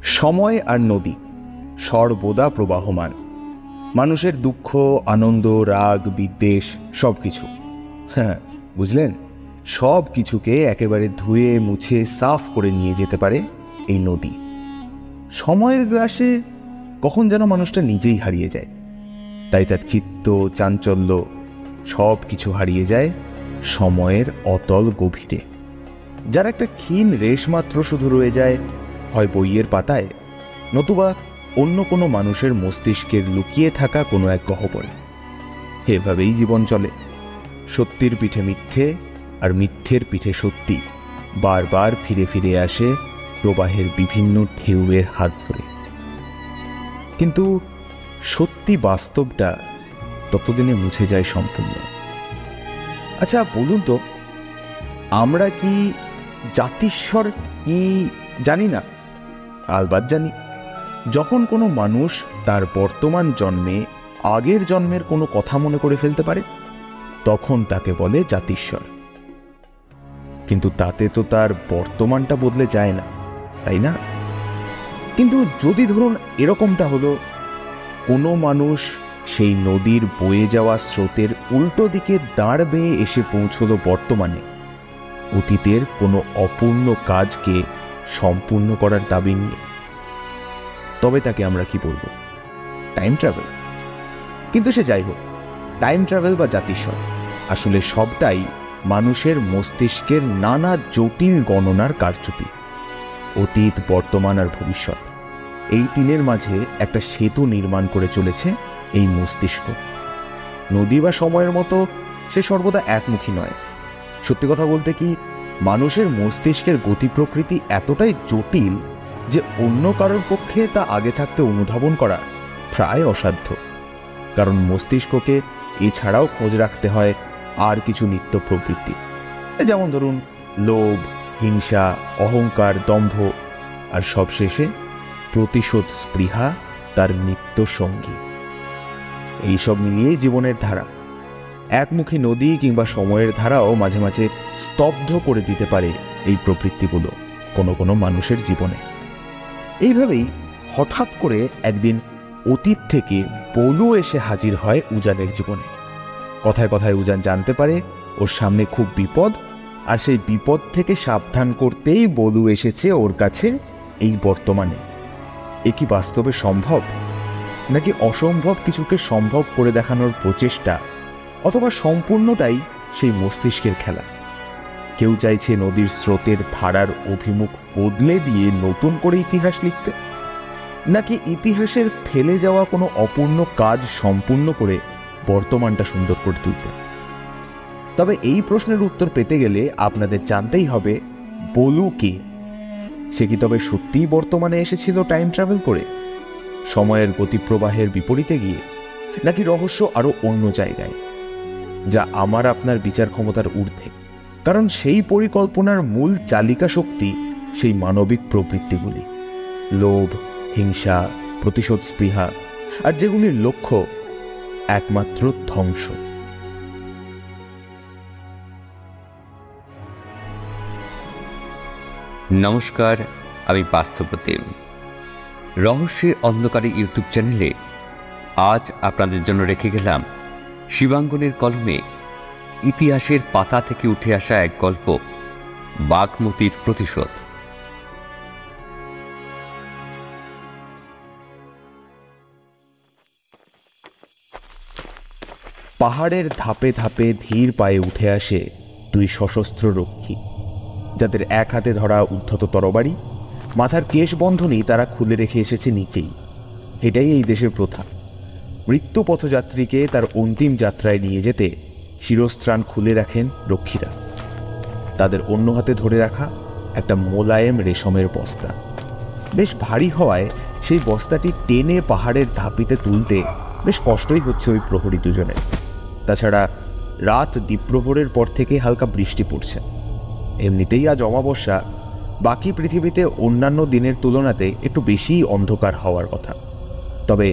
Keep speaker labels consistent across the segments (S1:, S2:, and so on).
S1: সময় আর নদী সর্বদা প্রবাহমান। মানুষের দুঃখ, আনন্দ, রাগ, বিদ্বেষ সব কিছু, হ্যাঁ বুঝলেন, সব কিছুকে একেবারে ধুয়ে মুছে সাফ করে নিয়ে যেতে পারে এই নদী। সময়ের গ্রাসে কখন যেন মানুষটা নিজেই হারিয়ে যায়, তাই তার চিত্ত, চাঞ্চল্য সব কিছু হারিয়ে যায় সময়ের অতল গভীরে। যার একটা ক্ষীণ রেশ মাত্র শুধু রয়ে যায় হয় বইয়ের পাতায়, নতুবা অন্য কোনো মানুষের মস্তিষ্কের লুকিয়ে থাকা কোনো এক গহ্বরে। এভাবেই জীবন চলে, সত্যির পিঠে মিথ্যে আর মিথ্যের পিঠে সত্যি বারবার ফিরে ফিরে আসে প্রবাহের বিভিন্ন ঢেউয়ের হাত ধরে। কিন্তু সত্যি বাস্তবটা ততদিনে মুছে যায় সম্পূর্ণ। আচ্ছা বলুন তো, আমরা কি জাতিস্বর কি জানি না? আলবাত জানি। যখন কোনো মানুষ তার বর্তমান জন্মে আগের জন্মের কোনো কথা মনে করে ফেলতে পারে, তখন তাকে বলে জাতিস্বর। কিন্তু তাতে তো তার বর্তমানটা বদলে যায় না, তাই না? কিন্তু যদি ধরুন এরকমটা হলো, কোনো মানুষ সেই নদীর বয়ে যাওয়া স্রোতের উল্টো দিকে দাঁড় বেয়ে এসে পৌঁছলো বর্তমানে, অতীতের কোনো অপূর্ণ কাজকে সম্পূর্ণ করার দাবি নিয়ে, তবে তাকে আমরা কি বলবো? Time travel. কিন্তু সে যাই হোক, টাইম ট্রাভেল বা জাতিস্বর আসলে সবটাই মানুষের মস্তিষ্কের নানা জটিল গণনার কারচুপি। অতীত, বর্তমান আর ভবিষ্যৎ, এই তিনের মাঝে একটা সেতু নির্মাণ করে চলেছে এই মস্তিষ্ক। নদী বা সময়ের মতো সে সর্বদা একমুখী নয়। সত্যি কথা বলতে কি, মানুষের মস্তিষ্কের গতি প্রকৃতি এতটাই জটিল যে অন্য কারোর পক্ষে তা আগে থাকতে অনুধাবন করা প্রায় অসাধ্য। কারণ মস্তিষ্ককে এছাড়াও খোঁজ রাখতে হয় আর কিছু নিত্য প্রবৃত্তি, যেমন ধরুন লোভ, হিংসা, অহংকার, দম্ভ আর সবশেষে প্রতিশোধ স্পৃহা তার নিত্য সঙ্গী। এইসব মিলিয়েই জীবনের ধারা। একমুখী নদী কিংবা সময়ের ধারাও মাঝে মাঝে স্তব্ধ করে দিতে পারে এই প্রবৃত্তিগুলো কোনো কোনো মানুষের জীবনে। এইভাবেই হঠাৎ করে একদিন অতীত থেকে বলু এসে হাজির হয় উজানের জীবনে। কথায় কথায় উজান জানতে পারে ওর সামনে খুব বিপদ, আর সেই বিপদ থেকে সাবধান করতেই বলু এসেছে ওর কাছে এই বর্তমানে। এ কি বাস্তবে সম্ভব, নাকি অসম্ভব কিছুকে সম্ভব করে দেখানোর প্রচেষ্টা, অথবা সম্পূর্ণটাই সেই মস্তিষ্কের খেলা? কেউ চাইছে নদীর স্রোতের ধারার অভিমুখ বদলে দিয়ে নতুন করে ইতিহাস লিখতে, নাকি ইতিহাসের ফেলে যাওয়া কোনো অপূর্ণ কাজ সম্পূর্ণ করে বর্তমানটা সুন্দর করে তুলতে? তবে এই প্রশ্নের উত্তর পেতে গেলে আপনাদের জানতেই হবে বলু কে। সে কি তবে সত্যিই বর্তমানে এসেছিল টাইম ট্রাভেল করে, সময়ের গতিপ্রবাহের বিপরীতে গিয়ে, নাকি রহস্য আরো অন্য জায়গায়, যা আমার আপনার বিচার ক্ষমতার ঊর্ধ্বে? কারণ সেই পরিকল্পনার মূল চালিকা শক্তি সেই মানবিক প্রবৃত্তিগুলি, লোভ, হিংসা, প্রতিশোধ স্পৃহা, আর যেগুলির লক্ষ্য একমাত্র ধ্বংস।
S2: নমস্কার, আমি পার্থপ্রতিম। রহস্যের অন্ধকারে ইউটিউব চ্যানেলে আজ আপনাদের জন্য রেখে গেলাম শিবাঙ্গনের কলমে ইতিহাসের পাতা থেকে উঠে আসা এক গল্প, বাঘমতির প্রতিশোধ।
S1: পাহাড়ের ধাপে ধাপে ধীর পায়ে উঠে আসে দুই সশস্ত্র রক্ষী, যাদের এক হাতে ধরা উদ্ধত তরবারি, মাথার কেশবন্ধনী তারা খুলে রেখে এসেছে নিচেই। এটাই এই দেশের প্রথা। মৃত্যু পথযাত্রীকে তার অন্তিম যাত্রায় নিয়ে যেতে শিরস্ত্রাণ খুলে রাখেন রক্ষীরা। তাদের অন্য হাতে ধরে রাখা একটা মোলায়েম রেশমের বস্তা। বেশ ভারী হওয়ায় সেই বস্তাটি টেনে পাহাড়ের ধাপিতে তুলতে বেশ কষ্টই হচ্ছে ওই প্রহরী দুজনে। তাছাড়া রাত দ্বীপ্রহরের পর থেকে হালকা বৃষ্টি পড়ছে। এমনিতেই আজ অমাবস্যা, বাকি পৃথিবীতে অন্যান্য দিনের তুলনাতে একটু বেশিই অন্ধকার হওয়ার কথা। তবে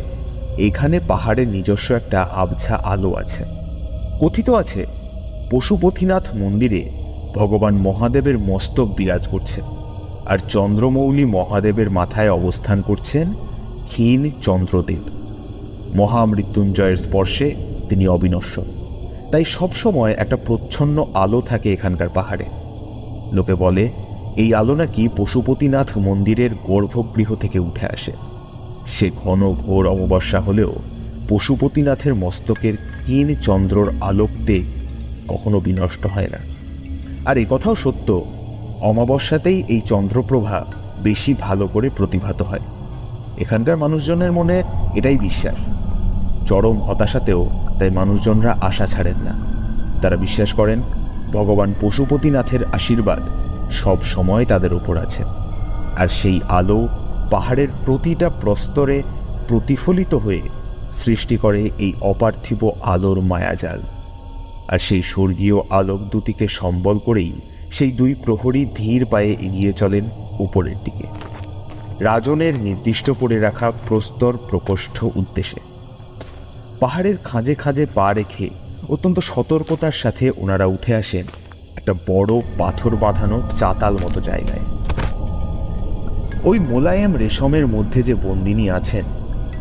S1: এখানে পাহাড়ের নিজস্ব একটা আবছা আলো আছে। কথিত আছে পশুপতিনাথ মন্দিরে ভগবান মহাদেবের মস্তক বিরাজ করছে, আর চন্দ্রমৌলি মহাদেবের মাথায় অবস্থান করছেন ক্ষীণ চন্দ্রদেব। মহামৃত্যুঞ্জয়ের স্পর্শে তিনি অবিনশ্বর, তাই সবসময় একটা প্রচ্ছন্ন আলো থাকে এখানকার পাহাড়ে। লোকে বলে এই আলো নাকি পশুপতিনাথ মন্দিরের গর্ভগৃহ থেকে উঠে আসে। সে ঘন ঘোর অমাবস্যা হলেও পশুপতিনাথের মস্তকের ক্ষীণ চন্দ্রর আলোকতে কখনো বিনষ্ট হয় না। আর এ কথাও সত্য, অমাবস্যাতেই এই চন্দ্রপ্রভা বেশি ভালো করে প্রতিভাত হয়। এখানকার মানুষজনের মনে এটাই বিশ্বাস। চরম হতাশাতেও তাই মানুষজনরা আশা ছাড়েন না। তারা বিশ্বাস করেন ভগবান পশুপতিনাথের আশীর্বাদ সব সময় তাদের উপর আছে, আর সেই আলো পাহাড়ের প্রতিটা প্রস্তরে প্রতিফলিত হয়ে সৃষ্টি করে এই অপার্থিব আলোর মায়াজাল। আর সেই স্বর্গীয় আলোক দুটিকে সম্বল করেই সেই দুই প্রহরী ধীর পায়ে এগিয়ে চলেন উপরের দিকে, রাজনের নির্দিষ্ট করে রাখা প্রস্তর প্রকোষ্ঠ উদ্দেশ্যে। পাহাড়ের খাঁজে খাঁজে পা রেখে অত্যন্ত সতর্কতার সাথে ওনারা উঠে আসেন একটা বড় পাথর বাঁধানো চাতাল মতো জায়গায়। ওই মোলায়েম রেশমের মধ্যে যে বন্দিনী আছেন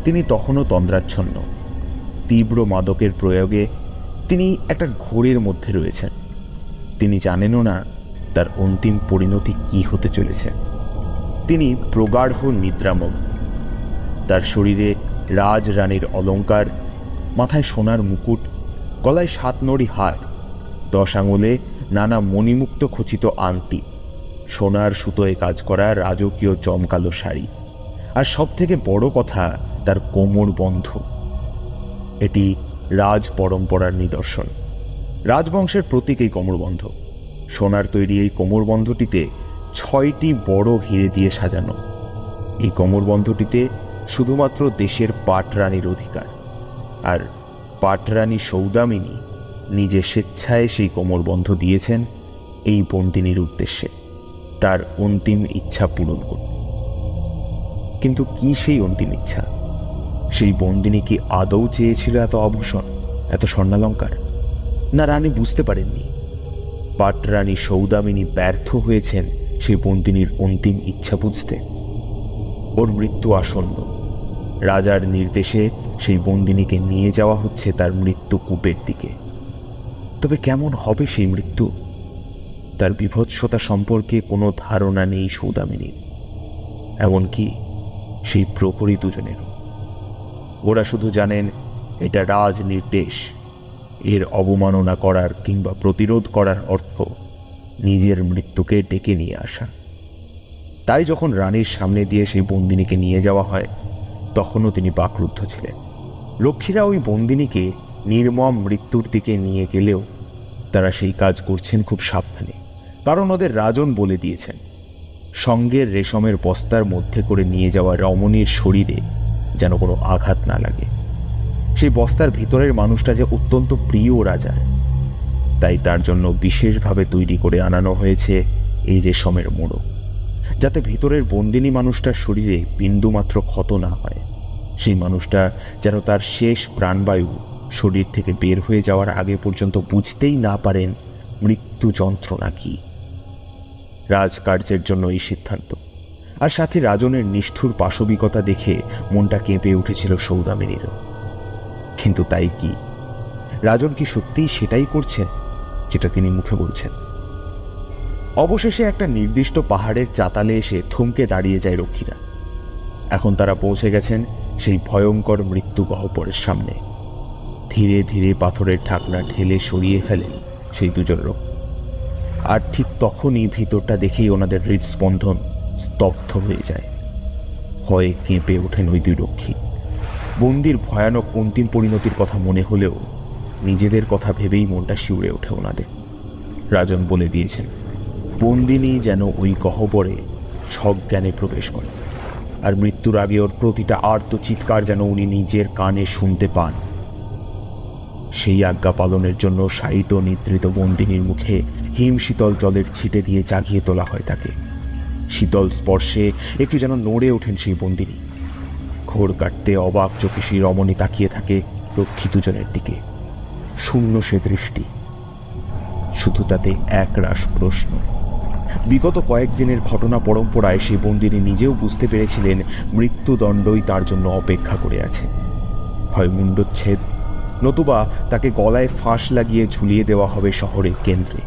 S1: তিনি তখনও তন্দ্রাচ্ছন্ন। তীব্র মাদকের প্রয়োগে তিনি একটা ঘোরের মধ্যে রয়েছেন। তিনি জানেনও না তার অন্তিম পরিণতি কি হতে চলেছে। তিনি প্রগাঢ় নিদ্রামগ্ন। তার শরীরে রাজরানীর অলঙ্কার, মাথায় সোনার মুকুট, গলায় 7 নড়ি হার, 10 আঙুলে নানা মণিমুক্ত খচিত আংটি, সোনার সুতোয় কাজ করা রাজকীয় জমকালো শাড়ি, আর সব থেকে বড় কথা তার কোমর বন্ধ। এটি রাজ পরম্পরার নিদর্শন। রাজবংশের প্রতীক এই কোমরবন্ধ। সোনার তৈরি এই কোমরবন্ধটিতে 6টি বড় হিরে দিয়ে সাজানো। এই কোমরবন্ধটিতে শুধুমাত্র দেশের পাটরানীর অধিকার, আর পাটরানী সৌদামিনী নিজে স্বেচ্ছায় সেই কোমরবন্ধ দিয়েছেন এই বন্দিনীর উদ্দেশ্যে, তার অন্তিম ইচ্ছা পূরণ করতে। কিন্তু কি সেই অন্তিম ইচ্ছা? সেই বন্দিনী কি আদৌ চেয়েছিল এত আভূষণ, এত স্বর্ণালঙ্কার? না রানী বুঝতে পারেননি? পাটরানী সৌদামিনী ব্যর্থ হয়েছেন সেই বন্দিনীর অন্তিম ইচ্ছা বুঝতে। ওর মৃত্যু আসন্ন। রাজার নির্দেশে সেই বন্দিনীকে নিয়ে যাওয়া হচ্ছে তার মৃত্যু কূপের দিকে। তবে কেমন হবে সেই মৃত্যু? তার বিভৎসতা সম্পর্কে কোনো ধারণা নেই সৌদামিনীর, এমনকি সেই প্রহরী দুজনেরও। ওরা শুধু জানেন এটা রাজ নির্দেশ। এর অবমাননা করার কিংবা প্রতিরোধ করার অর্থ নিজের মৃত্যুকে ডেকে নিয়ে আসা। তাই যখন রানীর সামনে দিয়ে সেই বন্দিনীকে নিয়ে যাওয়া হয় তখনও তিনি বাকরুদ্ধ ছিলেন। রক্ষীরা ওই বন্দিনীকে নির্মম মৃত্যুর দিকে নিয়ে গেলেও তারা সেই কাজ করছেন খুব সাবধানে, কারণ ওদের রাজন বলে দিয়েছেন সঙ্গের রেশমের বস্তার মধ্যে করে নিয়ে যাওয়া রমণীর শরীরে যেন কোনো আঘাত না লাগে। সেই বস্তার ভিতরের মানুষটা যে অত্যন্ত প্রিয় রাজার, তাই তার জন্য বিশেষভাবে তৈরি করে আনানো হয়েছে এই রেশমের মোড়ক, যাতে ভিতরের বন্দিনী মানুষটার শরীরে বিন্দুমাত্র ক্ষত না হয়। সেই মানুষটা যেন তার শেষ প্রাণবায়ু শরীর থেকে বের হয়ে যাওয়ার আগে পর্যন্ত বুঝতেই না পারেন মৃত্যু যন্ত্রণা কি। রাজকার্যের জন্য এই সিদ্ধান্ত, আর সাথে রাজনের নিষ্ঠুর পাশবিকতা দেখে মনটা কেঁপে উঠেছিল সৌদামিনীরও। কিন্তু তাই কি? রাজন কি সত্যিই সেটাই করছেন যেটা তিনি মুখে বলছেন? অবশেষে একটা নির্দিষ্ট পাহাড়ের চাতালে এসে থমকে দাঁড়িয়ে যায় রক্ষীরা। এখন তারা পৌঁছে গেছেন সেই ভয়ঙ্কর মৃত্যু গহ্বরের সামনে। ধীরে ধীরে পাথরের ঢাকনা ঠেলে সরিয়ে ফেলেন সেই দুজন লোক। আর ঠিক তখনই ভিতরটা দেখেই ওনাদের হৃদস্পন্দন স্তব্ধ হয়ে যায়। ভয়ে কেঁপে ওঠেন ওই দুই রক্ষী। বন্দির ভয়ানক অন্তিম পরিণতির কথা মনে হলেও নিজেদের কথা ভেবেই মনটা শিউরে ওঠে ওনাদের। রাজন বলে দিয়েছেন বন্দিনী যেন ওই গহ্বরে সজ্ঞানে প্রবেশ করে, আর মৃত্যুর আগে ওর প্রতিটা আর্ত চিৎকার যেন উনি নিজের কানে শুনতে পান। সেই আজ্ঞা পালনের জন্য শায়িত নিদ্রিত বন্দিনীর মুখে হিম শীতল জলের ছিটে দিয়ে জাগিয়ে তোলা হয় তাকে। শীতল স্পর্শে একটু যেন নড়ে ওঠেন সেই বন্দিনী। ঘোর কাটতে অবাক চোখে সেই রমণী তাকিয়ে থাকে রক্ষী দুজনের দিকে। শূন্য সে দৃষ্টি, শুধু তাতে একরাশ প্রশ্ন। বিগত কয়েকদিনের ঘটনা পরম্পরায় সেই বন্দিনী নিজেও বুঝতে পেরেছিলেন মৃত্যুদণ্ডই তার জন্য অপেক্ষা করে আছে। হয় মুণ্ডচ্ছেদ, নতুবা তাকে গলায় ফাঁস লাগিয়ে ঝুলিয়ে দেওয়া হবে শহরের কেন্দ্রে,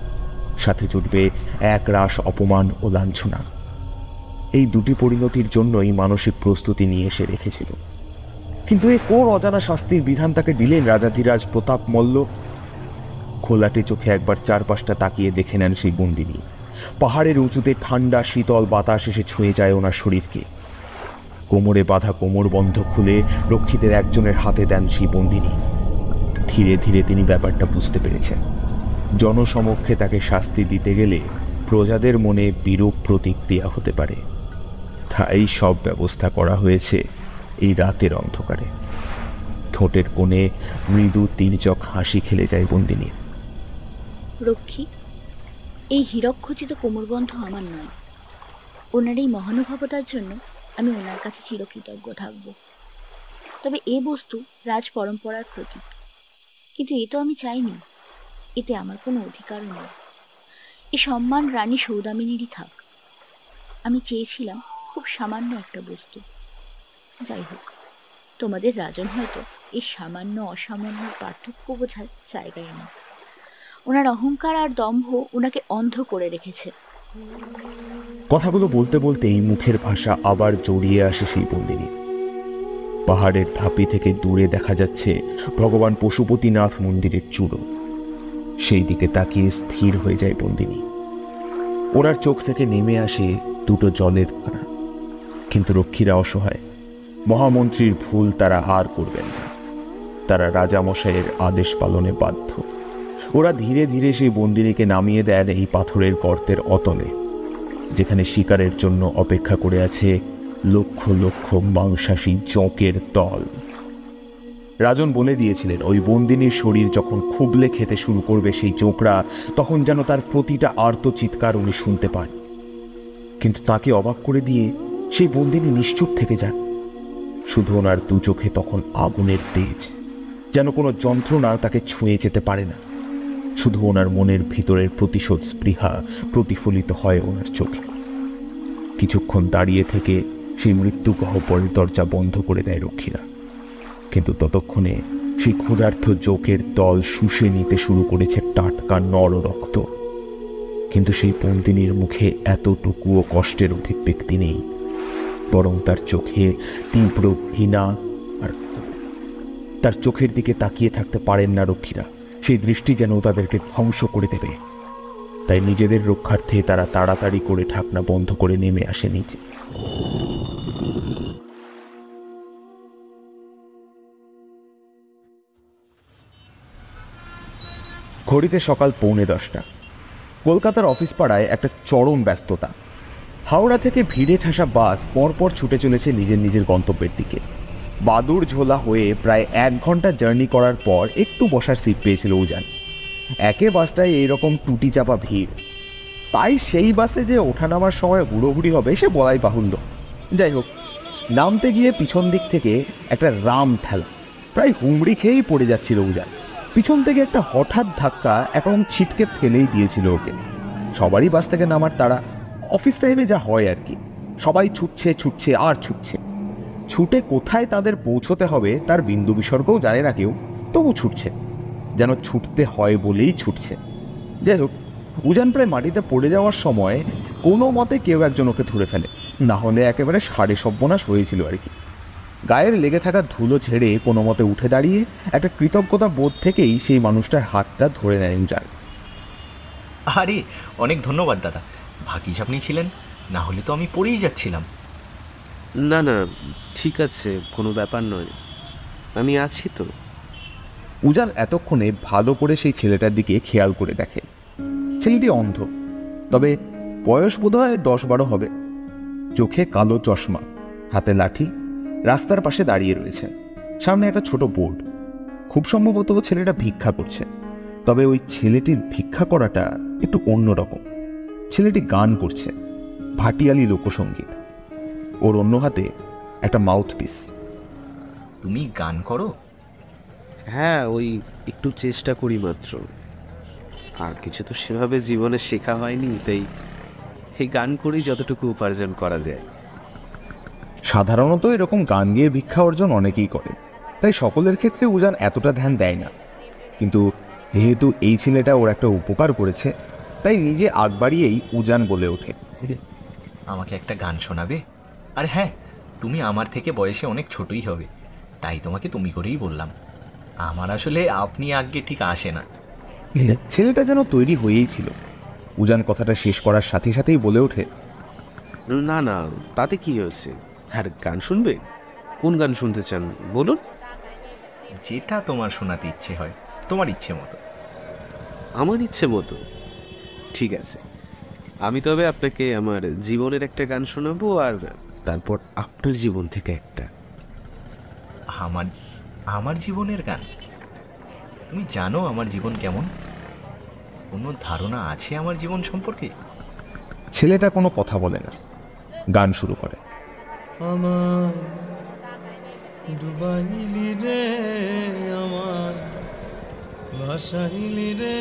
S1: সাথে জুটবে এক রাশ অপমান ও লাঞ্ছনা। এই দুটি পরিণতির জন্যই মানসিক প্রস্তুতি নিয়ে এসে রেখেছিল। কিন্তু এ কোন অজানা শাস্তির বিধান তাকে দিলেন রাজাধিরাজ প্রতাপ মল্ল? খোলাটে চোখে একবার চারপাশটা তাকিয়ে দেখে নেন সেই বন্দিনী। পাহাড়ের উঁচুতে ঠান্ডা শীতল বাতাস এসে ছুঁয়ে যায় ওনার শরীরকে। কোমরে বাঁধা কোমর বন্ধ খুলে রক্ষীদের একজনের হাতে দেন সেই বন্দিনী। ধীরে ধীরে তিনি ব্যাপারটা বুঝতে পেরেছেন। জনসমক্ষে তাকে শাস্তি দিতে গেলে প্রজাদের মনে বিরূপ প্রতিক্রিয়া হতে পারে, তাই সব ব্যবস্থা করা হয়েছে এই রাতের অন্ধকারে। ঠোঁটের কোণে মৃদু তির্যক হাসি খেলে যায় বন্দিনীর।
S3: রক্ষী, এই হীরকখচিত কোমরবন্ধ আমার নয়। ওনার এই মহানুভবতার জন্য আমি ওনার কাছে চিরকৃতজ্ঞ থাকব। তবে এ বস্তু রাজ পরম্পরার প্রতীক, কিন্তু এ তো আমি চাইনি। এতে আমার কোনো অধিকার নেই। এ সম্মান রানী সৌদামিনীরই থাক। আমি চেয়েছিলাম খুব সামান্য একটা বস্তু। যাই হোক, তোমাদের রাজন হয়তো এই সামান্য অসামান্য পার্থক্য বোঝার জায়গায় নেই। ওনার অহংকার আর দম্ভ ওনাকে অন্ধ করে রেখেছে।
S1: কথাগুলো বলতে বলতেই মুখের ভাষা আবার জড়িয়ে আসে সেই বন্দিনী। পাহাড়ের ধাপি থেকে দূরে দেখা যাচ্ছে ভগবান পশুপতিনাথ মন্দিরের চূড়ো। সেই দিকে তাকিয়ে স্থির হয়ে যায় বন্দিনী। ওনার চোখ থেকে নেমে আসে দুটো জলের ধারা। কিন্তু রক্ষীরা অসহায়। মহামন্ত্রীর ভুল তারা আর করবেন না। তারা রাজামশাইয়ের আদেশ পালনে বাধ্য। ওরা ধীরে ধীরে সেই বন্দিনীকে নামিয়ে দেন এই পাথরের গর্তের অতলে, যেখানে শিকারের জন্য অপেক্ষা করে আছে লক্ষ লক্ষ মাংসাশী জোঁকের দল। রাজন বলে দিয়েছিলেন ওই বন্দিনীর শরীর যখন খুবলে খেতে শুরু করবে সেই জোঁকরা, তখন যেন তার প্রতিটা আর্ত চিৎকার উনি শুনতে পান। কিন্তু তাকে অবাক করে দিয়ে সেই বন্দিনী নিশ্চুপ থেকে যান। শুধু ওনার দু চোখে তখন আগুনের তেজ, যেন কোনো যন্ত্রণা তাকে ছুঁয়ে যেতে পারে না। শুধু ওনার মনের ভিতরের প্রতিশোধ স্পৃহা প্রতিফলিত হয় ওনার চোখে। কিছুক্ষণ দাঁড়িয়ে থেকে সেই মৃত্যু গহ্বরের দরজা বন্ধ করে দেয় রক্ষীরা। কিন্তু ততক্ষণে সেই ক্ষুধার্ত জোকের দল শুষে নিতে শুরু করেছে টাটকা নর রক্ত। কিন্তু সেই বন্দিনীর মুখে এতটুকুও কষ্টের অভিব্যক্তি নেই, বরং তার চোখে তীব্র ঘৃণা আর তার চোখের দিকে তাকিয়ে থাকতে পারেন না রক্ষীরা। সেই দৃষ্টি যেন তাদেরকে ধ্বংস করে দেবে। তাই নিজেদের রক্ষার্থে তারা তাড়াতাড়ি করে ঢাকনা বন্ধ করে নেমে আসে নিচে। ঘড়িতে সকাল 9:45। কলকাতার অফিস পাড়ায় একটা চরম ব্যস্ততা। হাওড়া থেকে ভিড়ে ঠাসা বাস পরপর ছুটে চলেছে নিজের নিজের গন্তব্যের দিকে। বাদুর ঝোলা হয়ে প্রায় 1 ঘন্টা জার্নি করার পর একটু বসার সিট পেয়েছিল উজান। একে বাসটায় এইরকম টুটি চাপা ভিড়, তাই সেই বাসে যে ওঠানামার সময় হুড়োহুড়ি হবে সে বলাই বাহুল্য। যাই হোক, নামতে গিয়ে পিছন দিক থেকে একটা রাম ঠেলা, প্রায় হুমড়ি খেয়েই পড়ে যাচ্ছিল উজান। পিছন থেকে একটা হঠাৎ ধাক্কা একরকম ছিটকে ফেলেই দিয়েছিল ওকে। সবারই বাস থেকে নামার তাড়া, অফিস টাইমে যা হয় আর কি। সবাই ছুটছে ছুটছে আর ছুটছে। ছুটে কোথায় তাদের পৌঁছতে হবে তার বিন্দু বিসর্গও জানে না কেউ, তবু ছুটছে, যেন ছুটতে হয় বলেই ছুটছে। যাই হোক, উজান প্রায় মাটিতে পড়ে যাওয়ার সময় কোনো মতে কেউ একজন ওকে ধরে ফেলে, না হলে একেবারে সাড়ে সর্বনাশ হয়েছিল আর কি। গায়ের লেগে থাকা ধুলো ছেড়ে কোনো মতে উঠে দাঁড়িয়ে একটা কৃতজ্ঞতা বোধ থেকেই সেই মানুষটার হাতটা ধরে নেয় উজান।
S4: আরে অনেক ধন্যবাদ দাদা, ভাগ্যিস আপনি ছিলেন, না হলে তো আমি পড়েই যাচ্ছিলাম।
S5: না না, ঠিক আছে, কোনো ব্যাপার নয়, আমি আছি তো।
S1: উজান এতক্ষণে ভালো করে সেই ছেলেটার দিকে খেয়াল করে দেখে। ছেলেটি অন্ধ, তবে বয়স বোধহয় 10-12 হবে। চোখে কালো চশমা, হাতে লাঠি, রাস্তার পাশে দাঁড়িয়ে রয়েছে। সামনে একটা ছোট বোর্ড। খুব সম্ভবত ছেলেটা ভিক্ষা করছে, তবে ওই ছেলেটির ভিক্ষা করাটা একটু অন্যরকম। ছেলেটি গান করছে, ভাটিয়ালি লোকসঙ্গীত। ওর অন্য হাতে একটা মাউথপিস।
S4: তুমি গান করো?
S5: হ্যাঁ, ওই একটু চেষ্টা করি মাত্র। আর কিছু তো সেভাবে জীবনে শেখা হয়নি, তাই এই গান করেই যতটুকু উপার্জন করা যায়।
S1: সাধারণত এরকম গান গেয়ে ভিক্ষা অর্জন অনেকেই করে, তাই সকলের ক্ষেত্রে উজান এতটা ধ্যান দেয় না। কিন্তু যেহেতু এই ছেলেটা ওর একটা উপকার করেছে, তাই নিজে আগ বাড়িয়েই উজান বলে ওঠে,
S4: আমাকে একটা গান শোনাবে? আর হ্যাঁ, তুমি আমার থেকে বয়সে অনেক ছোটই হবে, তাই তোমাকে তুমি করেই বললাম। আমার আসলে আপনি আগে ঠিক আসে না।
S1: ছেলেটা যেন তৈরি হয়েই ছিল। উজান কথাটা শেষ করার সাথে সাথেই বলে ওঠে,
S5: না না, তাতে কি হয়েছে? আর গান শুনবে? কোন গান শুনতে চান বলুন।
S4: যেটা তোমার শোনাতে ইচ্ছে হয়, তোমার ইচ্ছে মতো।
S5: আমার ইচ্ছে মতো? ঠিক আছে, আমি তবে আপনাকে আমার জীবনের একটা গান শোনাবো, আর তারপর আপনার জীবন থেকে একটা।
S4: আমার আমার জীবনের গান? তুমি জানো আমার জীবন কেমন? কোনো ধারণা আছে আমার জীবন সম্পর্কে?
S1: ছেলেটা কোনো কথা বলে না, গান শুরু করে।
S6: আমার ডুবাইলি রে, আমার ভাসাইলি রে,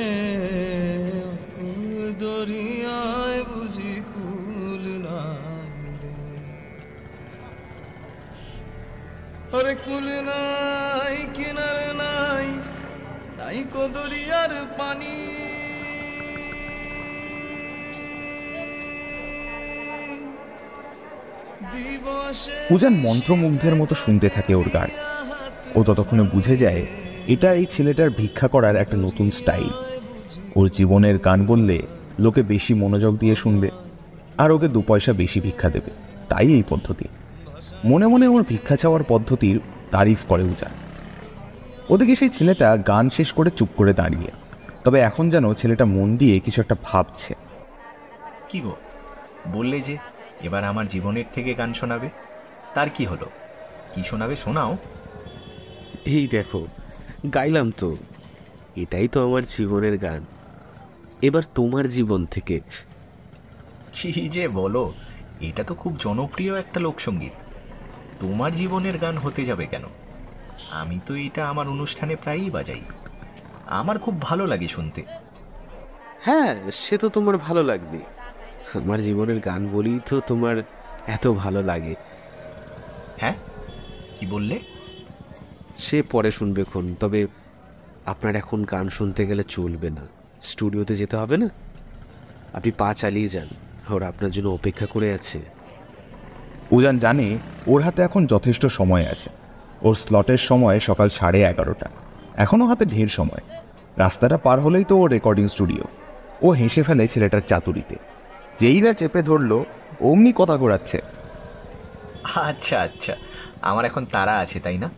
S6: কুল দরিয়ায় বুঝি কুল নাই রে। আরে কুল নাই, কিনারে নাই, নাই কো দরিয়ার পানি।
S1: উজান মন্ত্রমুগ্ধের মতো শুনতে থাকে ওর গান। ও ততক্ষণে বুঝে যায় এটা এই ছেলেটার ভিক্ষা করার একটা নতুন স্টাইল। ওর জীবনের গান বললে লোকে বেশি মনোযোগ দিয়ে শুনবে, আর ওকে 2 পয়সা বেশি ভিক্ষা দেবে, তাই এই পদ্ধতি। মনে মনে ওর ভিক্ষা চাওয়ার পদ্ধতির তারিফ করে উজান। ওদিকে সেই ছেলেটা গান শেষ করে চুপ করে দাঁড়িয়ে, তবে এখন যেন ছেলেটা মন দিয়ে কিছু একটা ভাবছে।
S4: কি গো, বললে যে এবার আমার জীবনের থেকে গান শোনাবে, তার কি হলো? কি শোনাবে, শোনাও।
S5: এই দেখো, গাইলাম তো, এটাই তো আমার জীবনের গান। এবার তোমার জীবন থেকে।
S4: কি যে বলো, এটা তো খুব জনপ্রিয় একটা লোকসঙ্গীত। তোমার জীবনের গান হতে যাবে কেন? আমি তো এটা আমার অনুষ্ঠানে প্রায়ই বাজাই, আমার খুব ভালো লাগে শুনতে।
S5: হ্যাঁ, সে তো তোমার ভালো লাগবে। আমার জীবনের গান বলি তো তোমার এত ভালো লাগে।
S4: হ্যাঁ, কি বললে?
S5: সে পরে শুনবে খন, তবে আপনার এখন গান শুনতে গেলে চলবে না, স্টুডিওতে যেতে হবে না। আপনি পা চালিয়ে যান, ওরা আপনার জন্য অপেক্ষা করে আছে।
S1: উজান জানে ওর হাতে এখন যথেষ্ট সময় আছে। ওর স্লটের সময় সকাল 11:30। এখনও হাতে ঢের সময়। রাস্তাটা পার হলেই তো ওর রেকর্ডিং স্টুডিও। ও হেসে ফেলে ছেলেটার চাতুরিতে। যেই না চেপে ধরলো, অমনি কথা ঘোরাচ্ছে।
S4: আচ্ছা আচ্ছা, আমার এখন তাড়া আছে তাই না?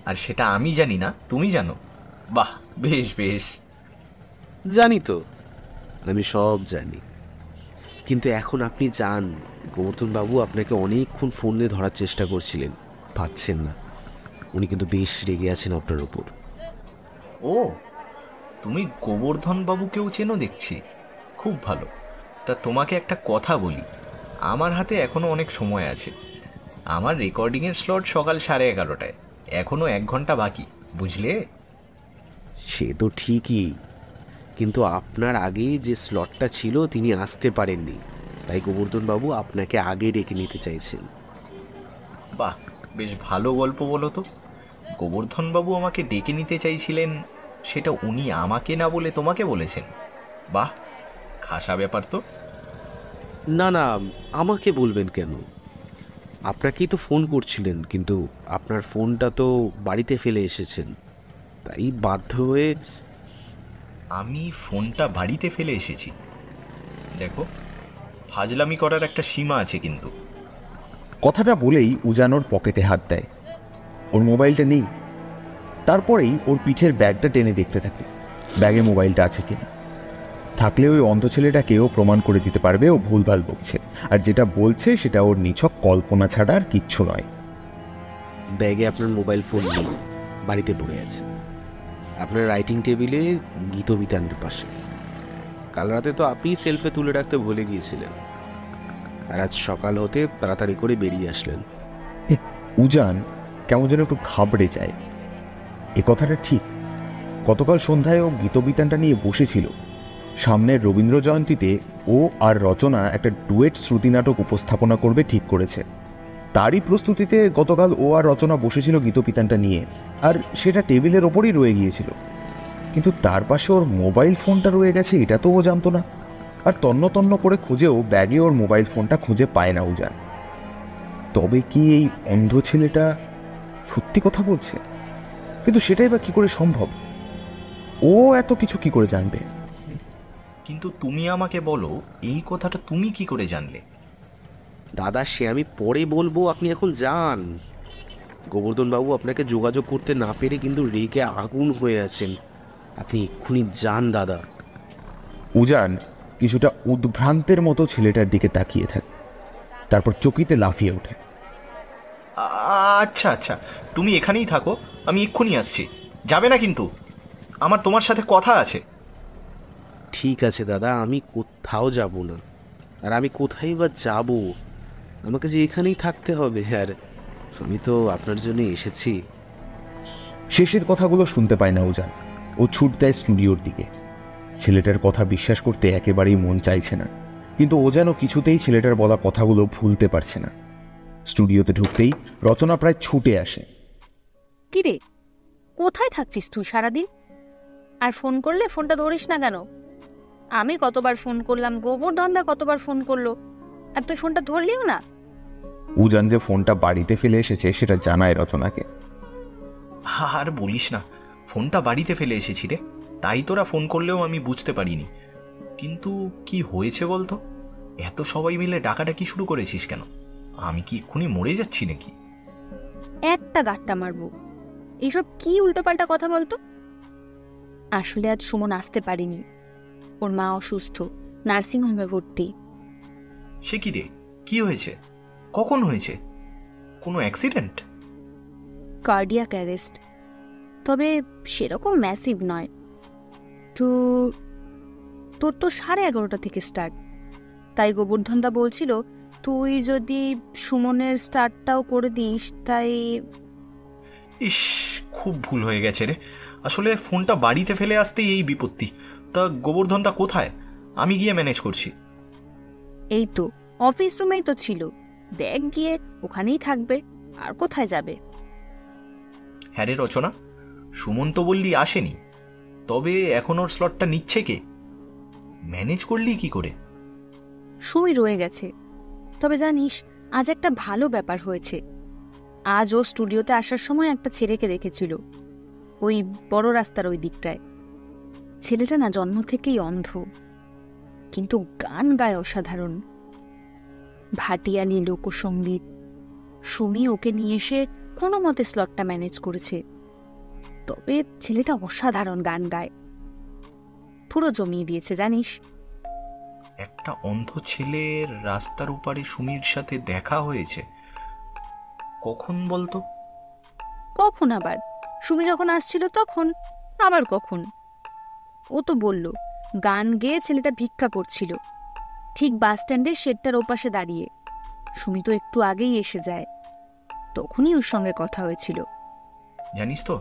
S4: আর সেটা আমি জানি না, তুমি জানো? বাহ, বেশ বেশ।
S5: জানি তো, আমি সব জানি। কিন্তু এখন আপনি যান। গোবর্ধন বাবু আপনাকে অনেকক্ষণ ফোনে ধরার চেষ্টা করছিলেন, পাচ্ছেন না। উনি কিন্তু বেশ রেগে আছেন আপনার উপর।
S4: ও, তুমি গোবর্ধন বাবুকেও চেনো দেখছি, খুব ভালো। তা তোমাকে একটা কথা বলি, আমার হাতে এখনো অনেক সময় আছে। আমার রেকর্ডিংয়ের স্লট সকাল 11:30, এখনো 1 ঘন্টা বাকি, বুঝলে?
S5: সে তো ঠিকই, কিন্তু আপনার আগে যে স্লটটা ছিল তিনি আসতে পারেননি, তাই গোবর্ধন বাবু আপনাকে আগে ডেকে নিতে চাইছেন।
S4: বাহ, বেশ ভালো গল্প বলো তো। গোবর্ধন বাবু আমাকে ডেকে নিতে চাইছিলেন, সেটা উনি আমাকে না বলে তোমাকে বলেছেন? বাহ, খাসা ব্যাপার তো।
S5: না না, আমাকে বলবেন কেন? আপনাকেই তো ফোন করছিলেন, কিন্তু আপনার ফোনটা তো বাড়িতে ফেলে এসেছেন, তাই বাধ্য হয়ে।
S4: আমি ফোনটা বাড়িতে ফেলে এসেছি? দেখো, ফাজলামি করার একটা সীমা আছে কিন্তু।
S1: কথাটা বলেই উজান ওর পকেটে হাত দেয়। ওর মোবাইলটা নেই। তারপরেই ওর পিঠের ব্যাগটা টেনে দেখতে থাকে ব্যাগে মোবাইলটা আছে কিনা। থাকলে ওই অন্ধ ছেলেটাকেও প্রমাণ করে দিতে পারবে ও ভুলভাল বকছে, আর যেটা বলছে সেটা ওর নিছক কল্পনা ছাড়া আর কিচ্ছু নয়।
S5: ব্যাগে আপনার মোবাইল ফোন নেই, বাড়িতে পড়ে আছে আপনার রাইটিং টেবিলে গীতবিতানের পাশে। কাল রাতে তো আপনি সেলফে তুলে রাখতে ভুলে গিয়েছিলেন, আর আজ সকাল হতে তাড়াতাড়ি করে বেরিয়ে আসলেন।
S1: উজান কেমন যেন একটু ঘাবড়ে যায়। এ কথাটা ঠিক, গতকাল সন্ধ্যায় ও গীতবিতানটা নিয়ে বসেছিল, সামনের রবীন্দ্র জয়ন্তীতে ও আর রচনা একটা ডুয়েট শ্রুতি নাটক উপস্থাপনা করবে ঠিক করেছে। তারই প্রস্তুতিতে গতকাল ও আর রচনা বসেছিল গীতপিতানটা নিয়ে, আর সেটা টেবিলের ওপরই রয়ে গিয়েছিল। কিন্তু তার পাশে ওর মোবাইল ফোনটা রয়ে গেছে এটা তো ও জানতো না। আর তন্ন তন্ন করে খুঁজেও ব্যাগে ওর মোবাইল ফোনটা খুঁজে পায় না উজান। তবে কি এই অন্ধ ছেলেটা সত্যি কথা বলছে? কিন্তু সেটাই বা কি করে সম্ভব? ও এত কিছু কি করে জানবে?
S4: কিন্তু তুমি আমাকে বলো, এই কথাটা তুমি কি করে জানলে?
S5: দাদা সে আমি পরে বলবো, আপনি এখন যান। গোবর্ধন বাবু আপনাকে যোগাযোগ করতে না পেরে কিন্তু রেগে আগুন হয়ে আছেন। আপনি এক্ষুনি যান দাদা।
S1: উজান কিছুটা উদ্ভ্রান্তের মতো ছেলেটার দিকে তাকিয়ে থাকে, তারপর চকিতে লাফিয়ে ওঠে।
S4: আচ্ছা আচ্ছা, তুমি এখানেই থাকো, আমি এক্ষুনি আসছি। যাবে না কিন্তু, আমার তোমার সাথে কথা আছে।
S5: ঠিক আছে দাদা, আমি কোথাও যাব না। আর আমি কোথায় বা যাব? আমাকে যে এখানেই থাকতে হবে। আর আমি তো আপনার জন্য এসেছি।
S1: শেষের কথাগুলো শুনতে পায় না উজান। ও ছুট দেয় স্টুডিওর দিকে। ছেলেটার কথা বিশ্বাস করতে একেবারেই মন চাইছে না, কিন্তু ও যেন কিছুতেই ছেলেটার বলা কথাগুলো ভুলতে পারছে না। স্টুডিওতে ঢুকতেই রচনা প্রায় ছুটে আসে।
S7: কিরে, কোথায় থাকছিস তুই সারাদিন? আর ফোন করলে ফোনটা ধরিস না কেন? আমি কতবার ফোন করলাম, গোবর্ধনদা কতবার ফোন করলো, আর তুই ফোনটা ধরলিও না।
S1: উজান যে ফোনটা বাড়িতে ফেলে এসেছে সেটা জানায় রচনাকে।
S4: আর বলিস না, ফোনটা বাড়িতে ফেলে এসেছি রে, তাই তোরা ফোন করলেও আমি বুঝতে পারিনি। কিন্তু কি হয়েছে বলতো? এত সবাই মিলে ডাকাডাকি শুরু করেছিস কেন? আমি কি এক্ষুনি মরে যাচ্ছি নাকি?
S7: একটা গাট্টা মারবো। এইসব কি উল্টোপাল্টা কথা বলতো? আসলে আজ সুমন আসতে পারেনি, ওর মা অসুস্থ, নার্সিংহোমে ভর্তি।
S4: সে কি রে, কি হয়েছে? কখন হয়েছে? কোনো অ্যাক্সিডেন্ট?
S7: কার্ডিয়াক অ্যারেস্ট, তবে সেরকম ম্যাসিভ নয়। তো তোর তো 11:30 থেকে স্টার্ট, তাই গোবর্ধনদা বলছিল তুই যদি সুমনের স্টার্টটাও করে দিস। তাই
S4: ইস, খুব ভুল হয়ে গেছে রে। আসলে ফোনটা বাড়িতে ফেলে আসতেই এই বিপত্তি। তা গোবর্ধনটা কোথায়? আমি গিয়ে ম্যানেজ করছি।
S7: এই তো অফিস রুমেই তো ছিল, দেখ গিয়ে, ওখানেই থাকবে, আর কোথায় যাবে?
S4: হ্যাঁ রে রচনা, সুমন তো বললি আসেনি, তবে এখন ওর স্লটটা নিচ্ছে কে? ম্যানেজ করলি কি করে?
S7: সুই রয়ে গেছে। তবে জানিস, আজ একটা ভালো ব্যাপার হয়েছে। আজ ও স্টুডিওতে আসার সময় একটা ছেলেকে দেখেছিল, ওই বড় রাস্তার ওই দিকটায়। ছেলেটা না জন্ম থেকেই অন্ধ, কিন্তু গান গায় অসাধারণ, ভাটিয়ালি লোকসঙ্গীত। সুমি ওকে নিয়ে এসে কোনো মতে স্লটটা ম্যানেজ করেছে। তবে ছেলেটা অসাধারণ গান গায়, পুরো জমিয়ে দিয়েছে জানিস।
S4: একটা অন্ধ ছেলের রাস্তার উপারে সুমির সাথে দেখা হয়েছে? কখন বলতো?
S7: কখন আবার? সুমি যখন আসছিল তখন, আবার কখন? ও তো বলল গান গেয়ে ছেলেটা ভিক্ষা করছিল, ঠিক বাস স্ট্যান্ডে শেডটার ওপাশে দাঁড়িয়ে। সুমি তো একটু আগেই এসে যায়, তখনই ওর সঙ্গে কথা হয়েছিল।
S4: জানিস তো,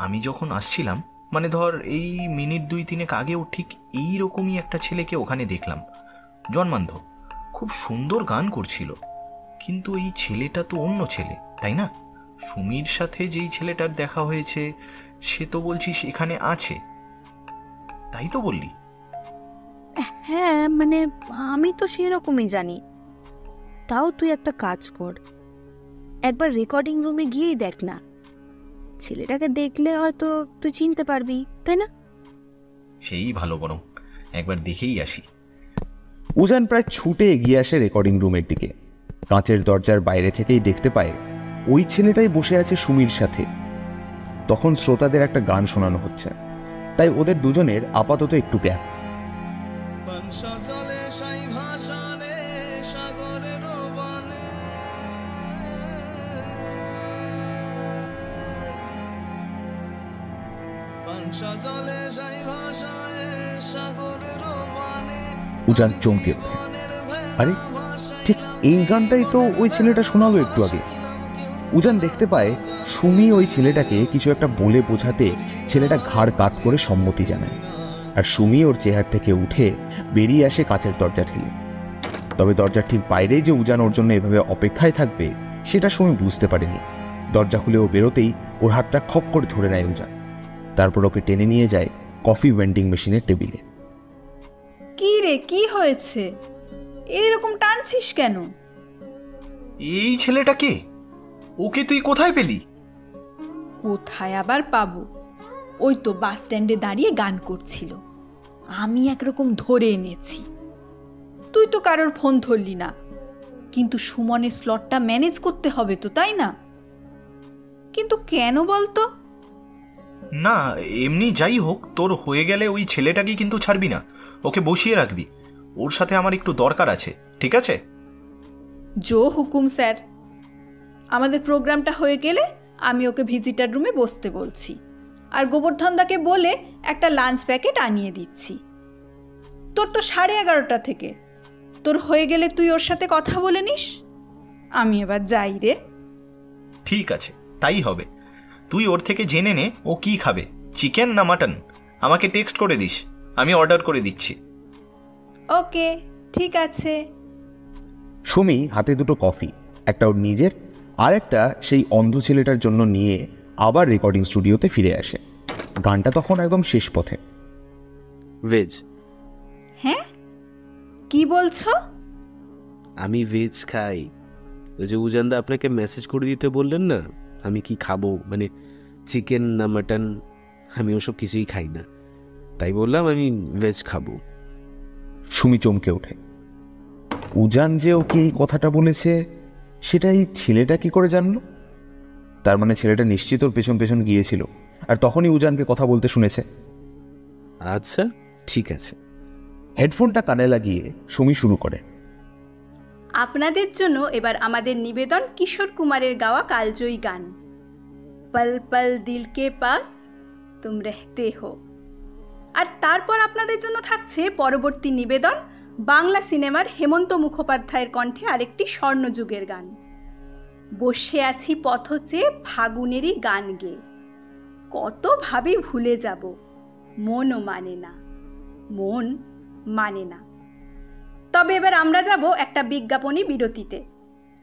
S4: আমি যখন আসছিলাম, মানে ধর এই মিনিট 2-3 আগেও ঠিক এই রকমই একটা ছেলেকে ওখানে দেখলাম, জন্মান্ধ, খুব সুন্দর গান করছিল। কিন্তু এই ছেলেটা তো অন্য ছেলে, তাই না? সুমির সাথে যেই ছেলেটার দেখা হয়েছে সে তো বলছিস এখানে আছে, তাই তো বললি?
S7: হ্যাঁ, মানে আমি তো সেই রকমই জানি। তাও তুই একটা কাজ কর, একবার রেকর্ডিং রুমে গিয়েই দেখ না। ছেলেটাকে দেখলে হয়তো তুই চিনতে পারবি, তাই না?
S4: সেই ভালো, বরং একবার দেখেই আসি।
S1: উজান প্রায় ছুটে এগিয়ে আসে রেকর্ডিং রুমের দিকে। কাঁচের দরজার বাইরে থেকেই দেখতে পায় ওই ছেলেটাই বসে আছে সুমির সাথে। তখন শ্রোতাদের একটা গান শোনানো হচ্ছে, তাই ওদের দুজনের আপাতত একটু গ্যাপ।
S6: বংশা চলে সাই ভাষানে সাগরের বানে, বংশা চলে সাই ভাষায় সাগরের বানে।
S1: উজান চমকে ওঠে। আরে ঠিক এই গানটাই তো ওই ছেলেটা শোনালো একটু আগে। উজান দেখতে পায় সুমি ওই ছেলেটাকে কিছু একটা বলে বোঝাতে ছেলেটা ঘাড় কাত করে সম্মতি জানায়। আর সুমি ওর চেহার থেকে উঠে বেরিয়ে আসে কাঁচের দরজা ঠেলে। তবে দরজার ঠিক বাইরে যে উজান ওর জন্য এভাবে অপেক্ষায় থাকবে সেটা সুমি বুঝতে পারেনি। দরজা খুলে ও বেরোতেই ওর হাতটা খপ করে ধরে নেয় উজান, তারপর ওকে টেনে নিয়ে যায় কফি ভেন্ডিং মেশিনের টেবিলে।
S8: কি রে, কি হয়েছে? এইরকম টানছিস কেন?
S4: এই ছেলেটা কে? ওকে তুই কোথায় পেলি?
S8: কোথায় আবার পাবো? ওই তো বাস স্ট্যান্ডে দাঁড়িয়ে গান করছিল, আমি একরকম ধরে এনেছি। তুই তো কারোর ফোন ধরলি না, কিন্তু সুমনের স্লটটা ম্যানেজ করতে হবে তো, তাই না? কিন্তু কেন বলতো?
S4: না এমনি, যাই হোক, তোর হয়ে গেলে ওই ছেলেটাকে কিন্তু ছাড়বি না, ওকে বসিয়ে রাখবি। ওর সাথে আমার একটু দরকার আছে, ঠিক আছে?
S8: জো হুকুম স্যার। আমাদের প্রোগ্রামটা হয়ে গেলে আমি ওকে ভিজিটার রুমে বসতে বলছি, আর গোবর্ধনদাকে বলে একটা লাঞ্চ প্যাকেট আনিয়ে দিচ্ছি। তোর তো 11:30 থেকে, তোর হয়ে গেলে তুই ওর সাথে কথা বলে নিস। আমি এবার যাই রে।
S4: ঠিক আছে, তাই হবে। তুই ওর থেকে জেনে নে ও কি খাবে, চিকেন না মাটন। আমাকে টেক্সট করে দিস, আমি অর্ডার করে দিচ্ছি।
S8: ওকে, ঠিক আছে।
S1: সুমি হাতে দুটো কফি, একটা ওর নিজের আর একটা সেই অন্ধ ছেলেটার জন্য নিয়ে আবার রেকর্ডিং স্টুডিওতে ফিরে আসে। গানটা তখন একদম শেষ পথে।
S5: ভেজ।
S8: হ্যাঁ, কি বলছো?
S5: আমি ভেজ খাই। ওই যে উজানদা আপনাকে মেসেজ করে দিতে বললেন না আমি কি খাবো, মানে চিকেন না মাটন, আমি ওসব কিছুই খাই না, তাই বললাম আমি ভেজ খাবো।
S1: সুমি চমকে ওঠে। উজান যে ওকে এই কথাটা বলেছে সেটা এই ছেলেটা কি করে জানলো? তার মানে ছেলেটা নিশ্চিত ওর পেছন পেছন গিয়েছিল আর তখনই উজানকে কথা বলতে শুনেছে।
S5: আচ্ছা ঠিক আছে।
S1: হেডফোনটা কানে লাগিয়ে সুমি শুরু করে।
S8: আপনাদের জন্য এবার আমাদের নিবেদন কিশোর কুমারের গাওয়া কালজয়ী গান পল পল দিল কে পাস তুম রহতে হো। আর তারপর আপনাদের জন্য থাকছে পরবর্তী নিবেদন বাংলা সিনেমার হেমন্ত মুখোপাধ্যায়ের কণ্ঠে আরেকটি স্বর্ণযুগের গান বসে আছি পথ চেয়ে ফাগুনেরই গান গেয়ে। কত ভাবি ভুলে যাব, মনও মানে না, মন মানে না। তবে এবার আমরা যাব একটা বিজ্ঞাপনী বিরতিতে,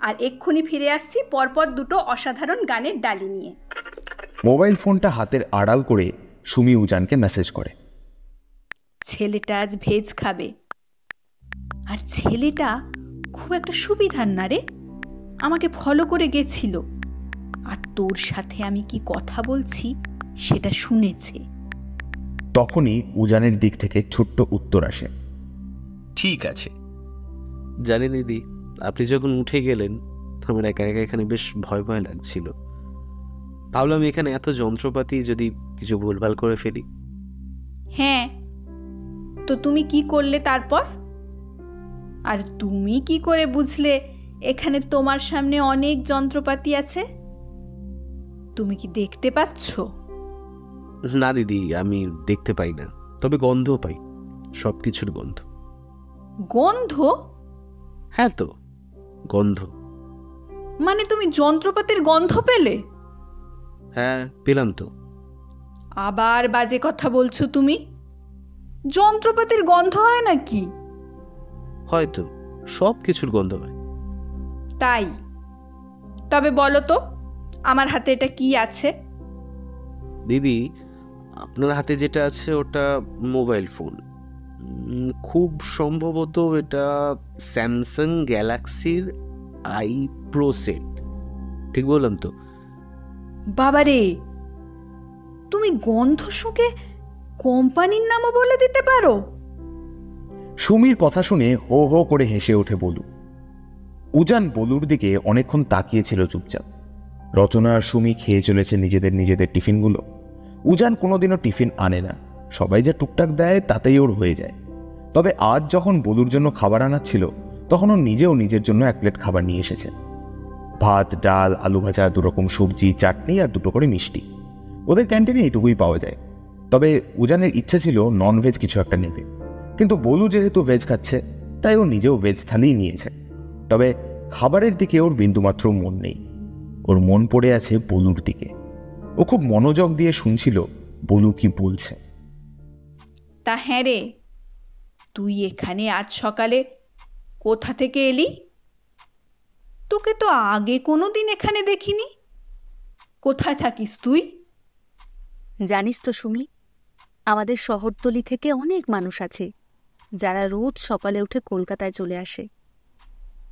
S8: আর এক্ষুনি ফিরে আসছি পরপর দুটো অসাধারণ গানের ডালি নিয়ে।
S1: মোবাইল ফোনটা হাতের আড়াল করে সুমি উজানকে মেসেজ করে।
S8: ছেলেটা আজ ভেজ খাবে, আর ছেলেটা খুব একটা সুবিধার না রে, আমাকে ফলো করে গেছিল, আর তোর সাথে আমি কি কথা বলছি সেটা শুনেছে।
S1: তখনই উজানের দিক থেকে ছোট্ট উত্তর আসে।
S4: ঠিক আছে।
S5: জানি দিদি, আপনি যখন উঠে গেলেন আমার একা একা এখানে বেশ ভয় ভয় লাগছিল। ভাবলাম এখানে এত যন্ত্রপাতি, যদি কিছু ভুলভাল করে ফেলি।
S8: হ্যাঁ, তো তুমি কি করলে তারপর? আর তুমি কি করে বুঝলে এখানে তোমার সামনে অনেক যন্ত্রপাতি আছে? তুমি কি দেখতে পাচ্ছ?
S5: না দিদি, আমি দেখতে পাই না, তবে গন্ধ পাই, সবকিছুর গন্ধ।
S8: গন্ধ?
S5: হ্যাঁ তো, গন্ধ।
S8: মানে তুমি যন্ত্রপাতির গন্ধ পেলে?
S5: হ্যাঁ পেলাম তো।
S8: আবার বাজে কথা বলছো তুমি। যন্ত্রপাতির গন্ধ হয় নাকি?
S5: হয়তো, সব কিছুর গন্ধ হয়।
S8: তাই? তবে বলো তো আমার হাতে এটা কি আছে?
S5: দিদি, আপনার হাতে যেটা আছে ওটা মোবাইল ফোন। খুব সম্ভবত এটা স্যামসাং গ্যালাক্সির আই প্রো সেট। ঠিক বললাম তো?
S8: বাবারে, তুমি গন্ধ শুকে কোম্পানির নামও বলে দিতে পারো?
S1: সুমির কথা শুনে হো হো করে হেসে ওঠে বলু। উজান বলুর দিকে অনেকক্ষণ তাকিয়েছিল চুপচাপ। রচনা আর সুমি খেয়ে চলেছে নিজেদের টিফিনগুলো। উজান কোনোদিনও টিফিন আনে না, সবাই যা টুকটাক দেয় তাতেই ওর হয়ে যায়। তবে আজ যখন বলুর জন্য খাবার আনাচ্ছিল তখন ও নিজেও নিজের জন্য 1 প্লেট খাবার নিয়ে এসেছে। ভাত, ডাল, আলু ভাজা, 2 রকম সবজি, চাটনি আর 2টো করে মিষ্টি। ওদের ক্যান্টিনে এইটুকুই পাওয়া যায়। তবে উজানের ইচ্ছে ছিল ননভেজ কিছু একটা নেবে, কিন্তু বলু যেহেতু ভেজ খাচ্ছে তাই ও নিজেও ভেজ থালিই নিয়েছে। তবে খাবারের দিকে ওর বিন্দুমাত্র মন নেই, ওর মন পড়ে আছে বলুর দিকে। ও খুব মনোযোগ দিয়ে শুনছিল বলু কি বলছে।
S8: তা হ্যাঁ রে, তুই এখানে আজ সকালে কোথা থেকে এলি? তোকে তো আগে কোনোদিন এখানে দেখিনি। কোথায় থাকিস তুই?
S7: জানিস তো সুমি, আমাদের শহরতলি থেকে অনেক মানুষ আছে যারা রোজ সকালে উঠে কলকাতায় চলে আসে।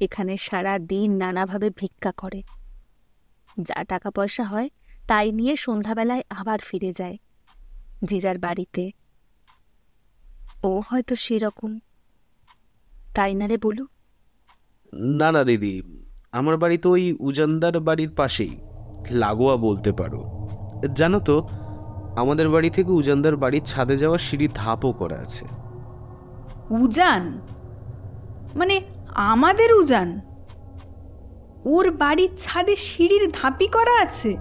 S7: এখানে সারা দিন নানাভাবে ভিক্ষা করে। যা টাকা পয়সা হয় তাই নিয়ে সন্ধ্যাবেলায় আবার ফিরে যায় যে যার বাড়িতে। ও হয়তো সেরকম, তাই না রে বলু?
S5: না না দিদি, আমার বাড়ি তো ওই উজানদার বাড়ির পাশেই, লাগোয়া বলতে পারো। জানো তো, আমাদের বাড়ি থেকে উজানদার বাড়ির ছাদে যাওয়ার সিঁড়ি ধাপও করা আছে।
S8: উজান মানে আমাদের উজান? ওর বাড়ির ছাদে সিঁড়ির ধাপি করা আছে?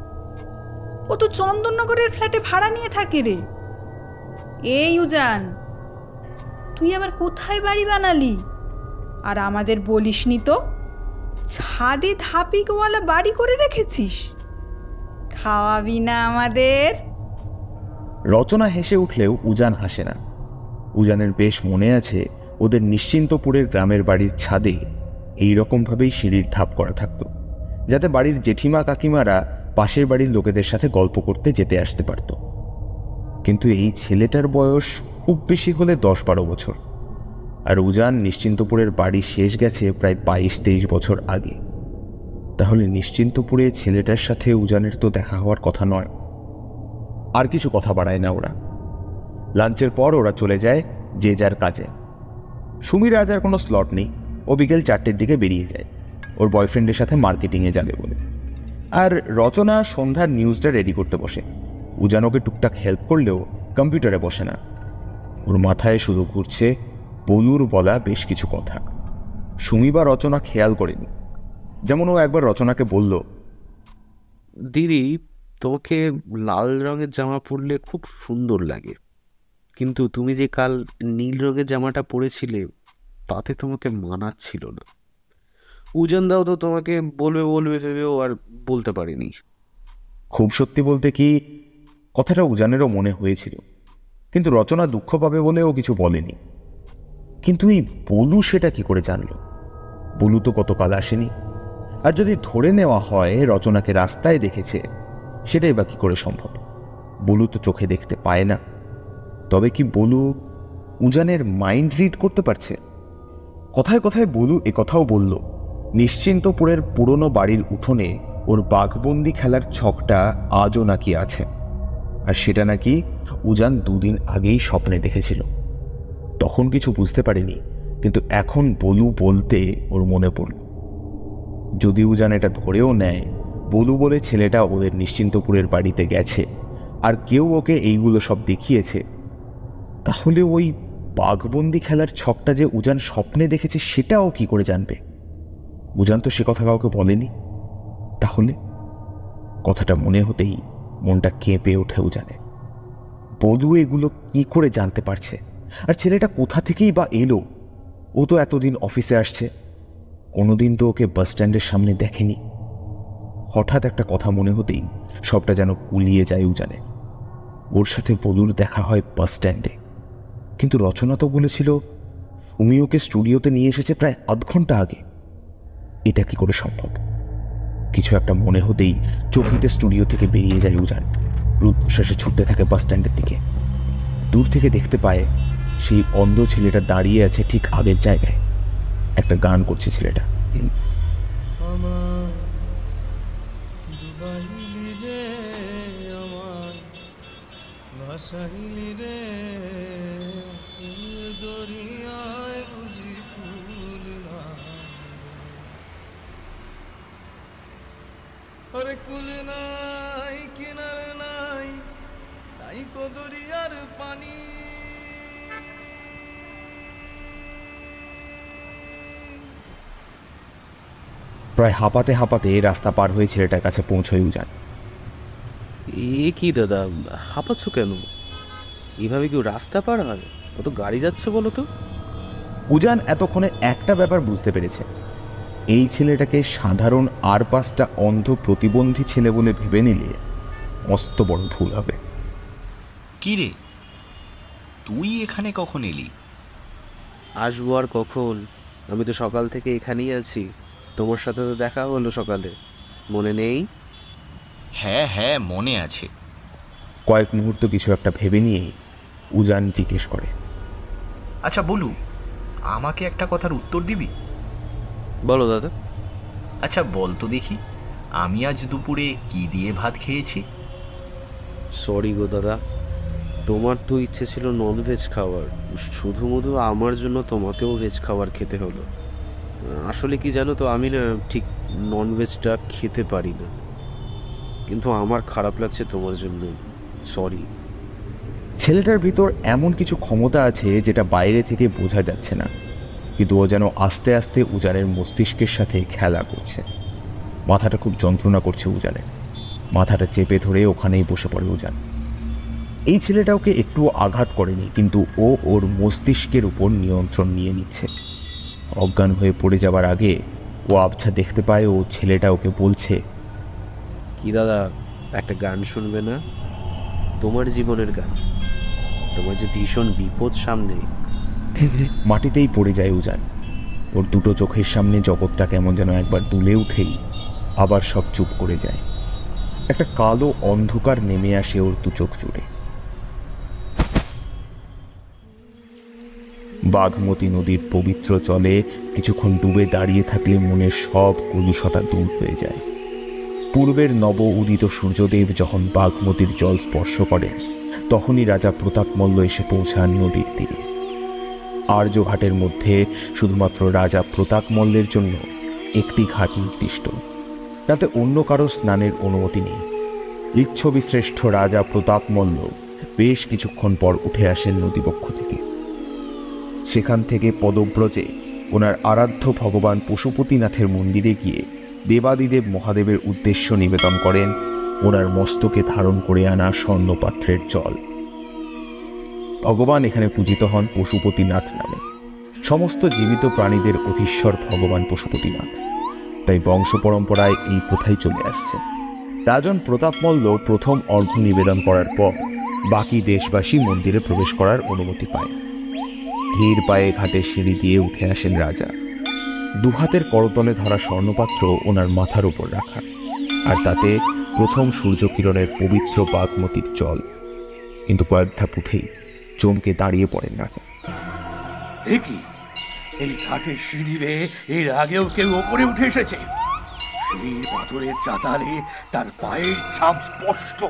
S8: ও তো চন্দননগরের ফ্ল্যাটে ভাড়া নিয়ে থাকে রে। এই উজান, তুই আবার কোথায় বাড়ি বানালি? আর আমাদের বলিসনি তো, ছাদে ধাপিওয়ালা বাড়ি করে রেখেছিস। খাওয়াবি না আমাদের?
S1: রচনা হেসে উঠলেও উজান হাসে না। উজানের বেশ মনে আছে ওদের নিশ্চিন্তপুরের গ্রামের বাড়ির ছাদে এইরকমভাবেই সিঁড়ির ধাপ করা থাকত, যাতে বাড়ির জেঠিমা কাকিমারা পাশের বাড়ির লোকেদের সাথে গল্প করতে যেতে আসতে পারত। কিন্তু এই ছেলেটার বয়স খুব বেশি হলে 10-12 বছর, আর উজান নিশ্চিন্তপুরের বাড়ি শেষ গেছে প্রায় 22-23 বছর আগে। তাহলে নিশ্চিন্তপুরে ছেলেটার সাথে উজানের তো দেখা হওয়ার কথা নয়। আর কিছু কথা বাড়ায় না ওরা। লাঞ্চের পর ওরা চলে যায় যে যার কাজে। সুমির আজ আর কোনো স্লট নেই, ও বিকেল 4টের দিকে বেরিয়ে যায় ওর বয়ফ্রেন্ডের সাথে মার্কেটিংয়ে যাবে বলে। আর রচনা সন্ধ্যার নিউজটা রেডি করতে বসে। উজান ওকে টুকটাক হেল্প করলেও কম্পিউটারে বসে না। ওর মাথায় শুধু ঘুরছে বলুর বলা বেশ কিছু কথা। সুমি বা রচনা খেয়াল করেনি। যেমন ও একবার রচনাকে বলল,
S5: দিদি, তোমাকে লাল রঙের জামা পরলে খুব সুন্দর লাগে, কিন্তু তুমি যে কাল নীল রঙের জামাটা পরেছিলে তাতে তোমাকে মানাচ্ছিল না। উজানদাও তো তোমাকে বলবে বলবে ভেবেও আর বলতে পারিনি।
S1: খুব সত্যি বলতে কি, কথাটা উজানেরও মনে হয়েছিল, কিন্তু রচনা দুঃখ পাবে বলে ও কিছু বলেনি। কিন্তু এই বলু সেটা কি করে জানল? বলু তো গতকাল আসেনি। আর যদি ধরে নেওয়া হয় রচনাকে রাস্তায় দেখেছে, সেটাই বা কি করে সম্ভব? বলু তো চোখে দেখতে পায় না। তবে কি বলু উজানের মাইন্ড রিড করতে পারছে? কথায় কথায় বলু একথাও বলল, নিশ্চিন্তপুরের পুরনো বাড়ির উঠোনে ওর বাঘবন্দি খেলার ছকটা আজও নাকি আছে, আর সেটা নাকি উজান 2 দিন আগেই স্বপ্নে দেখেছিল। তখন কিছু বুঝতে পারেনি, কিন্তু এখন বলু বলতে ওর মনে পড়ল। যদি উজান এটা ধরেও নেয় বলু বলে ছেলেটা ওদের নিশ্চিন্তপুরের বাড়িতে গেছে আর কেউ ওকে এইগুলো সব দেখিয়েছে, তাহলে ওই বাঘবন্দি খেলার ছকটা যে উজান স্বপ্নে দেখেছে সেটাও কি করে জানবে? উজান তো সে কথা কাউকে বলেনি। তাহলে কথাটা মনে হতেই মনটা কেঁপে ওঠে উজানে। বলু এগুলো কি করে জানতে পারছে? আর ছেলেটা কোথা থেকেই বা এলো? ও তো এতদিন অফিসে আসছে, কোনোদিন তো ওকে বাস স্ট্যান্ডের সামনে দেখেনি। হঠাৎ একটা কথা মনে হতেই সবটা যেন গুলিয়ে যায় উজানে। ওর সাথে বলুর দেখা হয় বাস স্ট্যান্ডে, কিন্তু রচনা তো বলেছিল সুমি ওকে স্টুডিওতে নিয়ে এসেছে প্রায় আধ ঘন্টা আগে। এটা কি করে সম্ভব? কিছু একটা মনে হতেই চোখেতে স্টুডিও থেকে বেরিয়ে যায় উজান। রুদ্ধশ্বাসে ছুটতে থাকে বাস স্ট্যান্ডের দিকে। দূর থেকে দেখতে পায় সেই অন্ধ ছেলেটা দাঁড়িয়ে আছে ঠিক আগের জায়গায়। একটা গান করছে ছেলেটা।
S6: আমার ডুবাইলি রে, আমার ভাসাইলি রে, দরিয়ায় বুঝি কুল নাই রে। আরে কুল নাই, কিনারে নাই, নাই কো দরিয়ার পানি।
S1: প্রায় হাঁপাতে হাঁপাতে রাস্তা পার হয়ে ছেলেটার কাছে পৌঁছয় উজান।
S5: এ কি দাদা, হাঁপাচ্ছ কেন? এভাবে কেউ রাস্তা পার হয়? ও তো গাড়ি যাচ্ছে, বলো তো।
S1: উজান এতক্ষণে একটা ব্যাপার বুঝতে পেরেছে। এই ছেলেটাকে সাধারণ আর 5টা অন্ধ প্রতিবন্ধী ছেলে বলে ভেবে নিলে মস্ত বড় ভুল হবে।
S4: কি রে, তুই এখানে কখন এলি?
S5: আসবো আর কখন? আমি তো সকাল থেকে এখানেই আছি। তোমার সাথে তো দেখা হলো সকালে, মনে নেই?
S4: হ্যাঁ হ্যাঁ, মনে আছে।
S1: কয়েক মুহূর্ত কিছু একটা ভেবে নিয়েই উজান জিজ্ঞেস করে,
S4: আচ্ছা বলু, আমাকে একটা কথার উত্তর দিবি?
S5: বলো দাদা।
S4: আচ্ছা বল তো দেখি, আমি আজ দুপুরে কি দিয়ে ভাত খেয়েছি?
S5: সরি গো দাদা, তোমার তো ইচ্ছে ছিল ননভেজ খাওয়ার, শুধুমধু আমার জন্য তোমাকেও ভেজ খাবার খেতে হলো। আসলে কি জানো তো, আমি না ঠিক ননভেজটা খেতে পারি না, কিন্তু আমার খারাপ লাগছে তোমার জন্য। সরি।
S1: ছেলেটার ভিতর এমন কিছু ক্ষমতা আছে যেটা বাইরে থেকে বোঝা যাচ্ছে না, কিন্তু ও যেন আস্তে আস্তে উজানের মস্তিষ্কের সাথে খেলা করছে। মাথাটা খুব যন্ত্রণা করছে উজানের। মাথাটা চেপে ধরে ওখানেই বসে পড়ে উজান। এই ছেলেটা ওকে একটু আঘাত করেনি, কিন্তু ও ওর মস্তিষ্কের উপর নিয়ন্ত্রণ নিয়ে নিচ্ছে। অজ্ঞান হয়ে পড়ে যাবার আগে ও আবছা দেখতে পায় ও ছেলেটা ওকে বলছে,
S5: কি দাদা, একটা গান শুনবে না? তোমার জীবনের গান। তোমার যে ভীষণ বিপদ সামনে।
S1: মাটিতেই পড়ে যায় উজান। ওর দুটো চোখের সামনে জগৎটা কেমন যেন একবার দুলে উঠেই আবার সব চুপ করে যায়। একটা কালো অন্ধকার নেমে আসে ওর দু চোখ জুড়ে। বাগমতী নদীর পবিত্র জলে কিছুক্ষণ ডুবে দাঁড়িয়ে থাকলে মনের সব কলুষতা দূর হয়ে যায়। পূর্বের নব উদিত সূর্যদেব যখন বাগমতীর জল স্পর্শ করেন, তখনই রাজা প্রতাপ মল্ল এসে পৌঁছান নদীর তীরে। আর্যঘাটের মধ্যে শুধুমাত্র রাজা প্রতাপ মল্লের জন্য একটি ঘাট নির্দিষ্ট, তাতে অন্য কারো স্নানের অনুমতি নেই। লিচ্ছবি শ্রেষ্ঠ রাজা প্রতাপ মল্ল বেশ কিছুক্ষণ পর উঠে আসেন নদীবক্ষ থেকে। সেখান থেকে পদব্রজে ওনার আরাধ্য ভগবান পশুপতিনাথের মন্দিরে গিয়ে দেবাদিদেব মহাদেবের উদ্দেশ্য নিবেদন করেন ওনার মস্তকে ধারণ করে আনা স্বর্ণপাত্রের জল। ভগবান এখানে পূজিত হন পশুপতিনাথ নামে। সমস্ত জীবিত প্রাণীদের অধীশ্বর ভগবান পশুপতিনাথ, তাই বংশ পরম্পরায় এই প্রথাই চলে আসছে। রাজন প্রতাপ মল্ল প্রথম অর্ঘ্য নিবেদন করার পর বাকি দেশবাসী মন্দিরে প্রবেশ করার অনুমতি পায়। ধীর পায়ে ঘাটের সিঁড়ি দিয়ে উঠে আসেন রাজা। দুহাতের করতলে ধরা স্বর্ণপাত্র ওনার মাথার উপর রাখা, আর তাতে প্রথম সূর্যকিরণের পবিত্র বাগমতীর জল। কিন্তু কয়েক ধাপ উঠেই চমকে দাঁড়িয়ে পড়েন রাজা।
S9: কি এই ঘাটের সিঁড়ি বেয়ে এর আগেও কেউ ওপরে উঠে এসেছে? সিঁড়ির পাথরের চাতালে তার পায়ের ছাপ স্পষ্ট।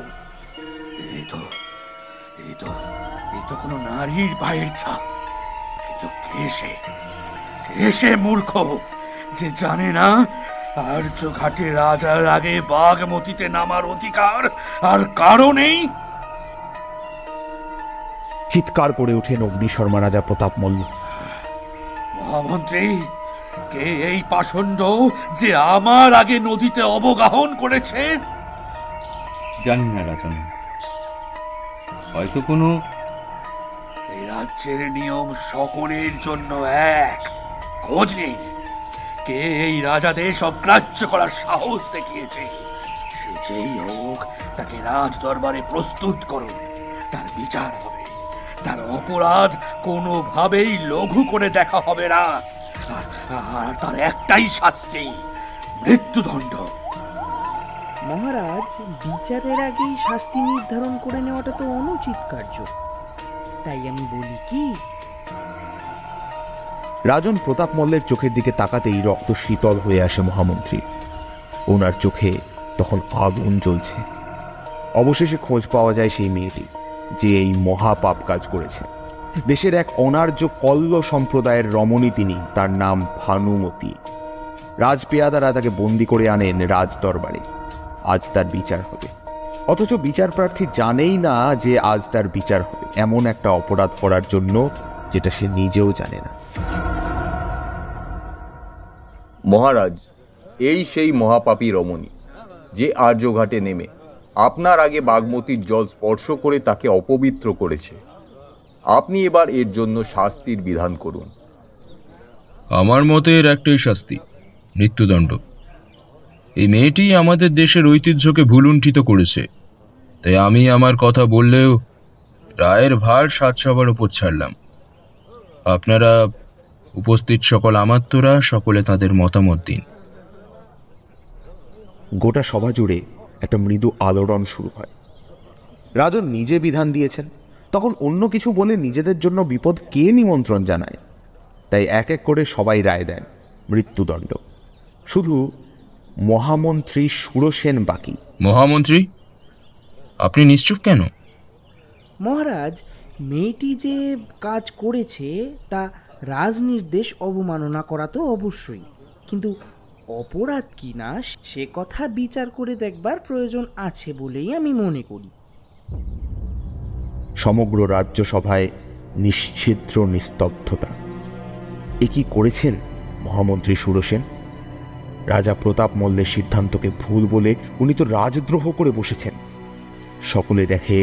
S9: এই তো কোনো নারীর পায়ের ছাপ। কিন্তু কে সে মূর্খ যে জানে না আর্য ঘাটে রাজার আগে বাগমতীতে নামার অধিকার আর কারো নেই?
S1: চিৎকার করে ওঠেন অগ্নিশর্মা রাজা প্রতাপ মল্ল।
S9: মহামন্ত্রী, কে এই পাষণ্ড যে আমার আগে নদীতে অবগাহন করেছে?
S2: জানি না রাজন, হয়তো কোনো
S9: এই রাজ্যের নিয়ম সকলের জন্য এক। খোঁজ নেই কে এই রাজাদের অগ্রাহ্য করার সাহস দেখিয়েছে। সে যেই হোক, তাকে রাজ দরবারে প্রস্তুত করুন। তার বিচার হবে। তার অপরাধ কোনোভাবেই লঘু করে দেখা হবে না। আর তার একটাই শাস্তি, মৃত্যুদণ্ড।
S10: মহারাজ, বিচারের আগেই শাস্তি নির্ধারণ করে নেওয়াটা তো অনুচিত কার্য। তাই আমি বলি কি,
S1: রাজন প্রতাপ মল্লের চোখের দিকে তাকাতেই রক্ত শীতল হয়ে আসে মহামন্ত্রী। ওনার চোখে তখন আগুন জ্বলছে। অবশেষে খোঁজ পাওয়া যায় সেই মেয়েটি যে এই মহাপাপ কাজ করেছে। দেশের এক অনার্য কল্ল সম্প্রদায়ের রমণী তিনি, তার নাম ভানুমতি। রাজপেয়াদারা তাকে বন্দি করে আনেন রাজ দরবারে। আজ তার বিচার হবে, অথচ বিচার প্রার্থী জানেই না যে আজ তার বিচার হবে, এমন একটা অপরাধ করার জন্য যেটা সে নিজেও জানে না।
S11: মহারাজ, এই সেই মহাপাপী রমণী যে আর্যঘাটে নেমে আপনার আগে বাগমতীর জল স্পর্শ করে তাকে অপবিত্র করেছে। আপনি এবার এর জন্য শাস্তির বিধান করুন।
S12: আমার মতে এর একটাই শাস্তি, মৃত্যুদণ্ড। এই মেয়েটি আমাদের দেশের ঐতিহ্যকে ভুলুণ্ঠিত করেছে, তাই আমি আমার কথা বললেও রায়ের ভার সাতসবার উপর ছাড়লাম। আপনারা উপস্থিত সকল আমাত্যরা সকলে তাদের মতামত দিন।
S1: গোটা সভা জুড়ে একটা মৃদু আলোড়ন শুরু হয়। রাজন নিজে বিধান দিয়েছেন, তখন অন্য কিছু বলে নিজেদের জন্য বিপদ কে নিমন্ত্রণ জানায়? তাই এক এক করে সবাই রায় দেন মৃত্যুদণ্ড। শুধু মহামন্ত্রী সুরসেন বাকি।
S12: মহামন্ত্রী, আপনি নিশ্চুপ কেন?
S10: মহারাজ, মেয়েটি যে কাজ করেছে তা রাজনির্দেশ অবমাননা করা তো অবশ্যই, কিন্তু অপরাধ কি না সে কথা বিচার করে দেখবার প্রয়োজন আছে বলেই আমি মনে করি।
S1: সমগ্র রাজ্যসভায় নিশ্ছিদ্র নিস্তব্ধতা। এ কি করেছেন মহামন্ত্রী সুরসেন? রাজা প্রতাপ মল্লের সিদ্ধান্তকে ভুল বলে উনি তো রাজদ্রোহ করে বসেছেন। সকলে দেখে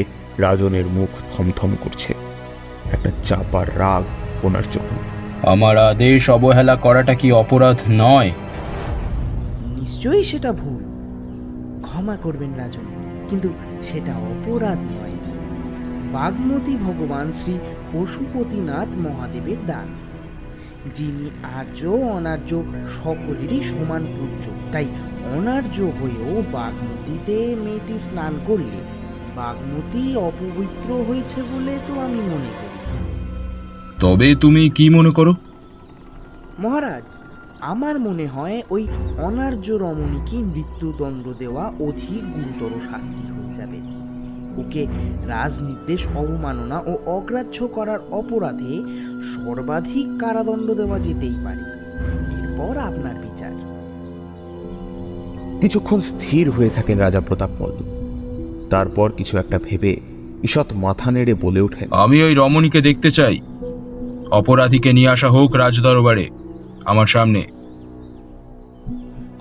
S1: রাজনের মুখ থমথম করছে, একটা চাপার রাগ ওনার জন্য।
S12: আমার আদেশ অবহেলা করাটা কি অপরাধ নয়?
S10: নিশ্চয়ই সেটা ভুল, ক্ষমা করবেন রাজন, কিন্তু সেটা অপরাধ নয়। বাগমতী ভগবান শ্রী পশুপতিনাথ মহাদেবের দান, যিনি আর্য অনার্য সকলেরই সমান পূজ্য। তাই অনার্য হয়েও বাগমতীতে মেয়েটি স্নান করলে বাগমতী অপবিত্র হয়েছে বলে তো আমি মনে করি।
S12: তবে তুমি কি মনে করো?
S10: মহারাজ, আমার মনে হয় ওই অনার্য রমণীকে মৃত্যুদণ্ড দেওয়া অধিক গুরুতর শাস্তি হয়ে যাবে। ওকে রাজনির্দেশ অবমাননা ও অগ্রাহ্য করার অপরাধে সর্বাধিক কারাদণ্ড দেওয়া যেতেই পারে। এরপর আপনার বিচার।
S1: কিছুক্ষণ স্থির হয়ে থাকেন রাজা প্রতাপ মল্ল। তারপর কিছু একটা ভেবে ঈষৎ মাথা নেড়ে বলে ওঠেন,
S12: আমি ওই রমণীকে দেখতে চাই। অপরাধীকে নিয়ে আসা হোক রাজদরবারে আমার সামনে।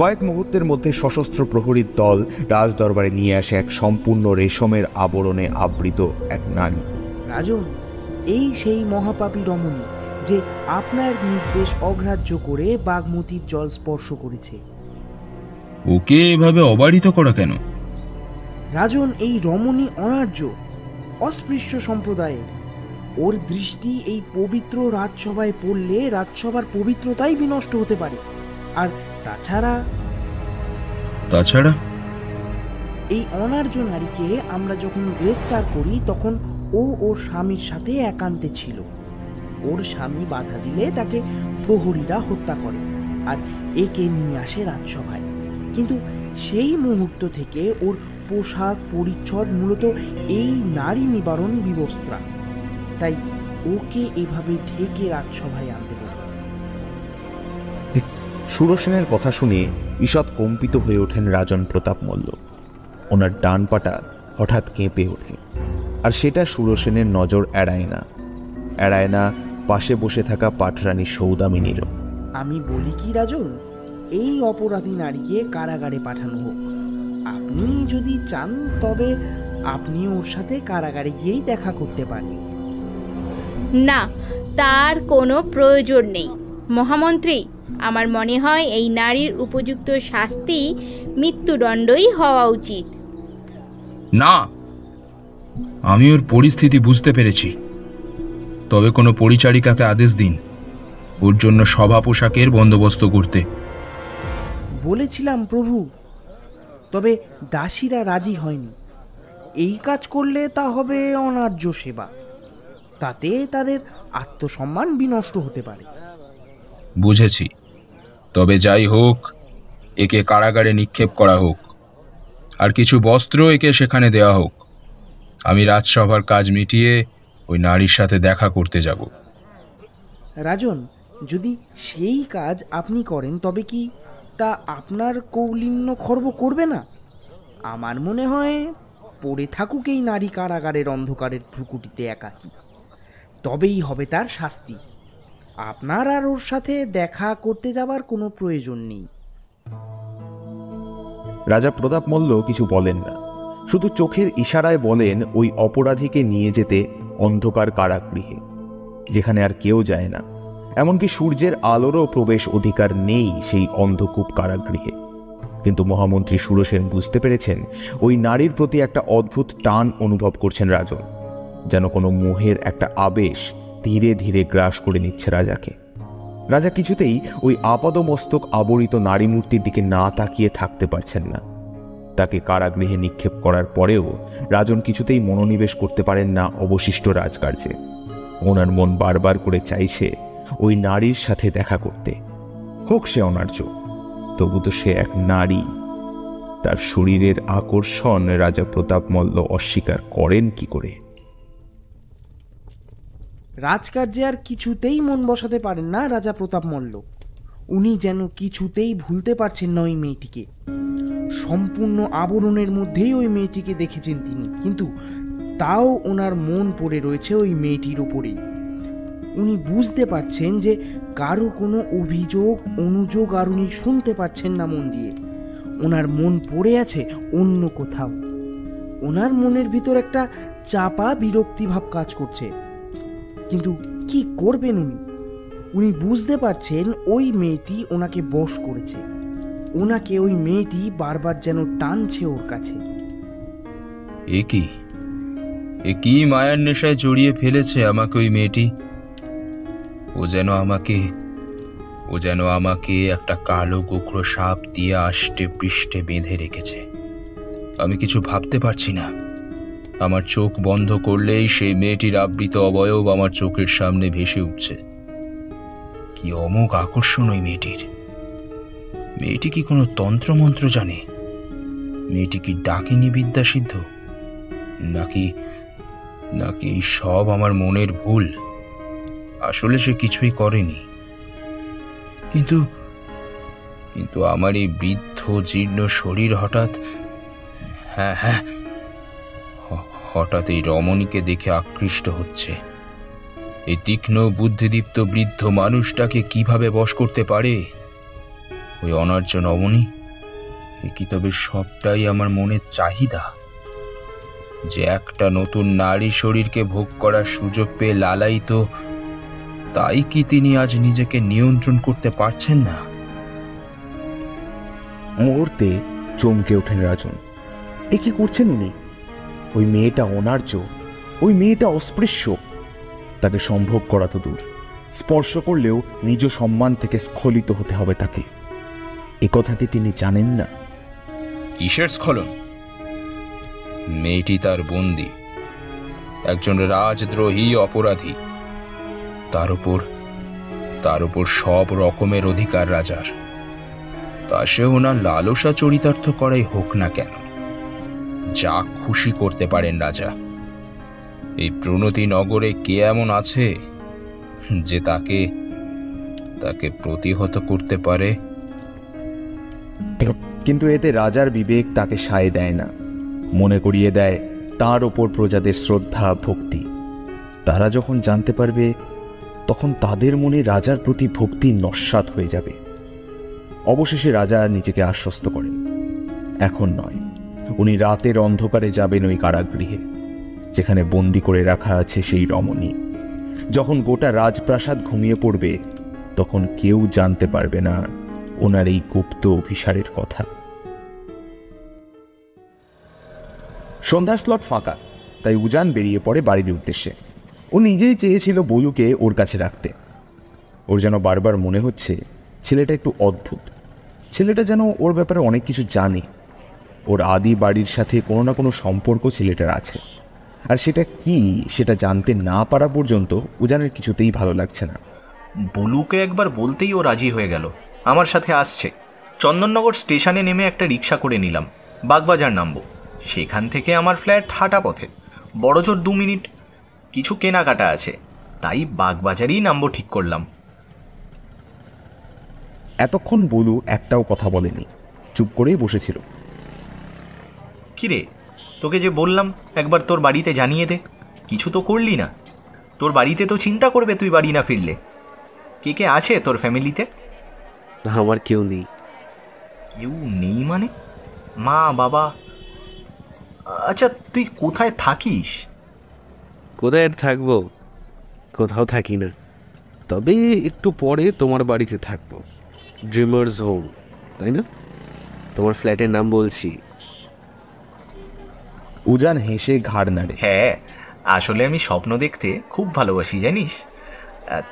S1: কয়েক মুহূর্তের মধ্যে সশস্ত্র প্রহরীর দল রাজদরবারে নিয়ে আসে এক সম্পূর্ণ রেশমের আবরণে আবৃত এক নারী।
S10: রাজন, এই সেই মহাপাপী রমণী যে আপনার নির্দেশ অগ্রাহ্য করে বাগমতীর জল স্পর্শ করেছে।
S12: ওকে এভাবে অবারিত করা কেন?
S10: রাজন, এই রমণী অনার্য, অস্পৃশ্য সম্প্রদায়ের। ওর দৃষ্টি এই পবিত্র রাজসভায় পড়লে রাজসভার পবিত্রতাই বিনষ্ট হতে পারে। আর তাছাড়া এই অনার্য নারীকে আমরা যখন গ্রেফতার করি তখন ও ওর স্বামীর সাথে একান্তে ছিল। ওর স্বামী বাধা দিলে তাকে প্রহরীরা হত্যা করে আর একে নিয়ে আসে রাজসভায়। কিন্তু সেই মুহূর্ত থেকে ওর পোশাক পরিচ্ছদ মূলত এই নারী নিবারণ বিবস্ত্রা। তাই ওকে এভাবে ঢেকে রাজসভায় আনতে পারে।
S1: সুরসেনের কথা শুনে ঈষৎ কম্পিত হয়ে ওঠেন রাজন প্রতাপ মল্ল। ওনার ডান পাটা হঠাৎ কেঁপে ওঠে, আর সেটা সুরসেনের নজর এড়ায় না পাশে বসে থাকা পাটরানী সৌদামিনীরও।
S10: আমি বলি কি রাজন, এই অপরাধী নারীকে কারাগারে পাঠানো হোক। আপনি যদি চান তবে আপনি ওর সাথে কারাগারে গিয়েই দেখা করতে পারেন।
S13: না, তার কোনো প্রয়োজন নেই মহামন্ত্রী। আমার মনে হয় এই নারীর উপযুক্ত শাস্তি মৃত্যুদণ্ডই হওয়া উচিত।
S12: না, আমি ওর পরিস্থিতি বুঝতে পেরেছি। তবে কোনো পরিচারিকাকে আদেশ দিন ওর জন্য সভা পোশাকের বন্দোবস্ত করতে।
S10: বলেছিলাম প্রভু, তবে দাসীরা রাজি হয়নি। এই কাজ করলে তা হবে অনার্য সেবা, তাতে তাদের আত্মসম্মান বিনষ্ট হতে পারে।
S12: বুঝেছি, তবে যাই হোক একে কারাগারে নিক্ষেপ করা হোক, আর কিছু বস্ত্র একে সেখানে দেওয়া হোক। আমি রাজসভার কাজ মিটিয়ে ওই নারীর সাথে দেখা করতে যাব।
S10: রাজন, যদি সেই কাজ আপনি করেন তবে কি তা আপনার কৌলিন্য খর্ব করবে না? আমার মনে হয় পড়ে থাকুক এই নারী কারাগারের অন্ধকারের ভ্রুকুটিতে একাকী, তবেই হবে তার শাস্তি। আপনার আর ওর সাথে দেখা করতে যাবার কোনো প্রয়োজন নেই।
S1: রাজা প্রতাপ মল্ল কিছু বলেন না, শুধু চোখের ইশারায় বলেন ওই অপরাধীকে নিয়ে যেতে অন্ধকার কারাগৃহে, যেখানে আর কেউ যায় না, এমনকি সূর্যের আলোরও প্রবেশ অধিকার নেই সেই অন্ধকূপ কারাগৃহে। কিন্তু মহামন্ত্রী সুরসেন বুঝতে পেরেছেন ওই নারীর প্রতি একটা অদ্ভুত টান অনুভব করছেন রাজন। যেন কোনো মোহের একটা আবেশ ধীরে ধীরে গ্রাস করে নিচ্ছে রাজাকে। রাজা কিছুতেই ওই আপাদমস্তক আবরিত নারী মূর্তির দিকে না তাকিয়ে থাকতে পারছেন না। তাকে কারাগৃহে নিক্ষেপ করার পরেও রাজন কিছুতেই মনোনিবেশ করতে পারেন না অবশিষ্ট রাজকার্যে। ওনার মন বারবার করে চাইছে ওই নারীর সাথে দেখা করতে, হোক সে অনার্য, তবু তো সে এক নারী। তার শরীরের আকর্ষণ রাজা প্রতাপ মল্ল অস্বীকার করেন কি করে?
S10: রাজকার্যে আর কিছুতেই মন বসাতে পারেন না রাজা প্রতাপ মল্ল। উনি যেন কিছুতেই ভুলতে পারছেন না ওই মেয়েটিকে। সম্পূর্ণ আবরণের মধ্যেই ওই মেয়েটিকে দেখেছেন তিনি, কিন্তু তাও ওনার মন পড়ে রয়েছে ওই মেয়েটির উপরেই। উনি বুঝতে পারছেন যে কারো কোনো অভিযোগ অনুযোগ আর উনি শুনতে পারছেন না মন দিয়ে। ওনার মন পড়ে আছে অন্য কোথাও। ওনার মনের ভিতর একটা চাপা বিরক্তি ভাব কাজ করছে, কিন্তু কি করবেন উনি? উনি বুঝতে পারছেন ওই মেয়েটি ওনাকে বশ করেছে। ওনাকে ওই মেয়েটি বারবার যেন টানছে ওর কাছে।
S12: এ কি মায়ার নেশায় জড়িয়ে ফেলেছে আমাকে ওই মেয়েটি? ও যেন আমাকে একটা কালো গোখরো সাপ দিয়ে আষ্টে পৃষ্ঠে বেঁধে রেখেছে। আমি কিছু ভাবতে পারছি না। আমার চোখ বন্ধ করলেই সেই মেয়েটির আবৃত অবয়ব আমার চোখের সামনে ভেসে উঠছে। কি অমোঘ আকর্ষণ ওই মেয়েটির! মেয়েটি কি কোনো তন্ত্রমন্ত্র জানে? মেয়েটি কি ডাকিনী বিদ্যা সিদ্ধ? নাকি এই সব আমার মনের ভুল? আসলে সে কিছুই করেনি, কিন্তু আমার এই বৃদ্ধ জীর্ণ শরীর হঠাৎ এই রমণীকে দেখে আকৃষ্ট হচ্ছে। এই তীক্ষ্ণ বুদ্ধিদীপ্ত বৃদ্ধ মানুষটাকে কিভাবে বশ করতে পারে ওই অনার্য রমণী? এ কি তবে সবটাই আমার মনের চাহিদা, যে একটা নতুন নারী শরীরকে ভোগ করার সুযোগ পেয়ে লালায়িত, তাই কি তিনি আজ নিজেকে নিয়ন্ত্রণ করতে পারছেন না?
S1: মুহূর্তে চমকে ওঠেন রাজন। এ কি করছেন উনি? ওই মেয়েটা অনার্য, ওই মেয়েটা অস্পৃশ্য। তাকে সম্ভোগ করা তো দূর, স্পর্শ করলেও নিজ সম্মান থেকে স্খলিত হতে হবে তাকে। এ কথা কি তিনি জানেন না?
S12: কিসের স্খলন? মেয়েটি তার বন্দী, একজন রাজদ্রোহী অপরাধী। তার উপর সব রকমের অধিকার রাজার। তা সে ওনার লালসা চরিতার্থ করাই হোক না কেন, যা খুশি করতে পারেন রাজা। এই প্রণতি নগরে কে এমন আছে যে তাকে প্রতিহত করতে পারে?
S1: কিন্তু এতে রাজার বিবেক তাকে সায় দেয় না। মনে করিয়ে দেয় তার ওপর প্রজাদের শ্রদ্ধা ভক্তি। তারা যখন জানতে পারবে, তখন তাদের মনে রাজার প্রতি ভক্তি নস্যাৎ হয়ে যাবে। অবশেষে রাজা নিজেকে আশ্বস্ত করেন, এখন নয়, উনি রাতের অন্ধকারে যাবেন ওই কারাগৃহে, যেখানে বন্দি করে রাখা আছে সেই রমণী। যখন গোটা রাজপ্রাসাদ ঘুমিয়ে পড়বে, তখন কেউ জানতে পারবে না ওনার এই গুপ্ত অভিসারের কথা। সন্ধ্যার স্লট ফাঁকা, তাই উজান বেরিয়ে পড়ে বাড়ির উদ্দেশ্যে। ও নিজেই চেয়েছিল বলুকে ওর কাছে রাখতে। ওর যেন বারবার মনে হচ্ছে ছেলেটা একটু অদ্ভুত। ছেলেটা যেন ওর ব্যাপারে অনেক কিছু জানে। ওর আদি বাড়ির সাথে কোনো না কোনো সম্পর্ক ছেলেটার আছে, আর সেটা কি সেটা জানতে না পারা পর্যন্ত উজানের কিছুতেই ভালো লাগছে না।
S4: বলুকে একবার বলতেই ও রাজি হয়ে গেল, আমার সাথে আসছে। চন্দননগর স্টেশনে নেমে একটা রিক্সা করে নিলাম, বাগবাজার নামবো। সেখান থেকে আমার ফ্ল্যাট হাঁটা পথে, বড়জোর 2 মিনিট। কিছু কেনাকাটা আছে, তাই বাগবাজারেই নামবো ঠিক করলাম।
S1: এতক্ষণ বলু একটাও কথা বলেনি, চুপ করেই বসেছিল।
S4: কিরে, তোকে যে বললাম একবার তোর বাড়িতে জানিয়ে দে, কিছু তো করলি না। তোর বাড়িতে তো চিন্তা করবে তুই বাড়ি না ফিরলে। কে কে আছে তোর ফ্যামিলিতে?
S5: আমার কেউ নেই।
S4: কেউ নেই মানে? মা বাবা? আচ্ছা, তুই কোথায় থাকিস?
S5: কোথায় থাকবো? কোথাও থাকি না, তবে একটু পরে তোমার বাড়িতে থাকবো। ড্রিমার্স হোম, তাই না? তোমার ফ্ল্যাটের নাম বলছি।
S1: উজান হেসে ঘাড় নাড়ে।
S4: হ্যাঁ, আসলে আমি স্বপ্ন দেখতে খুব ভালোবাসি জানিস,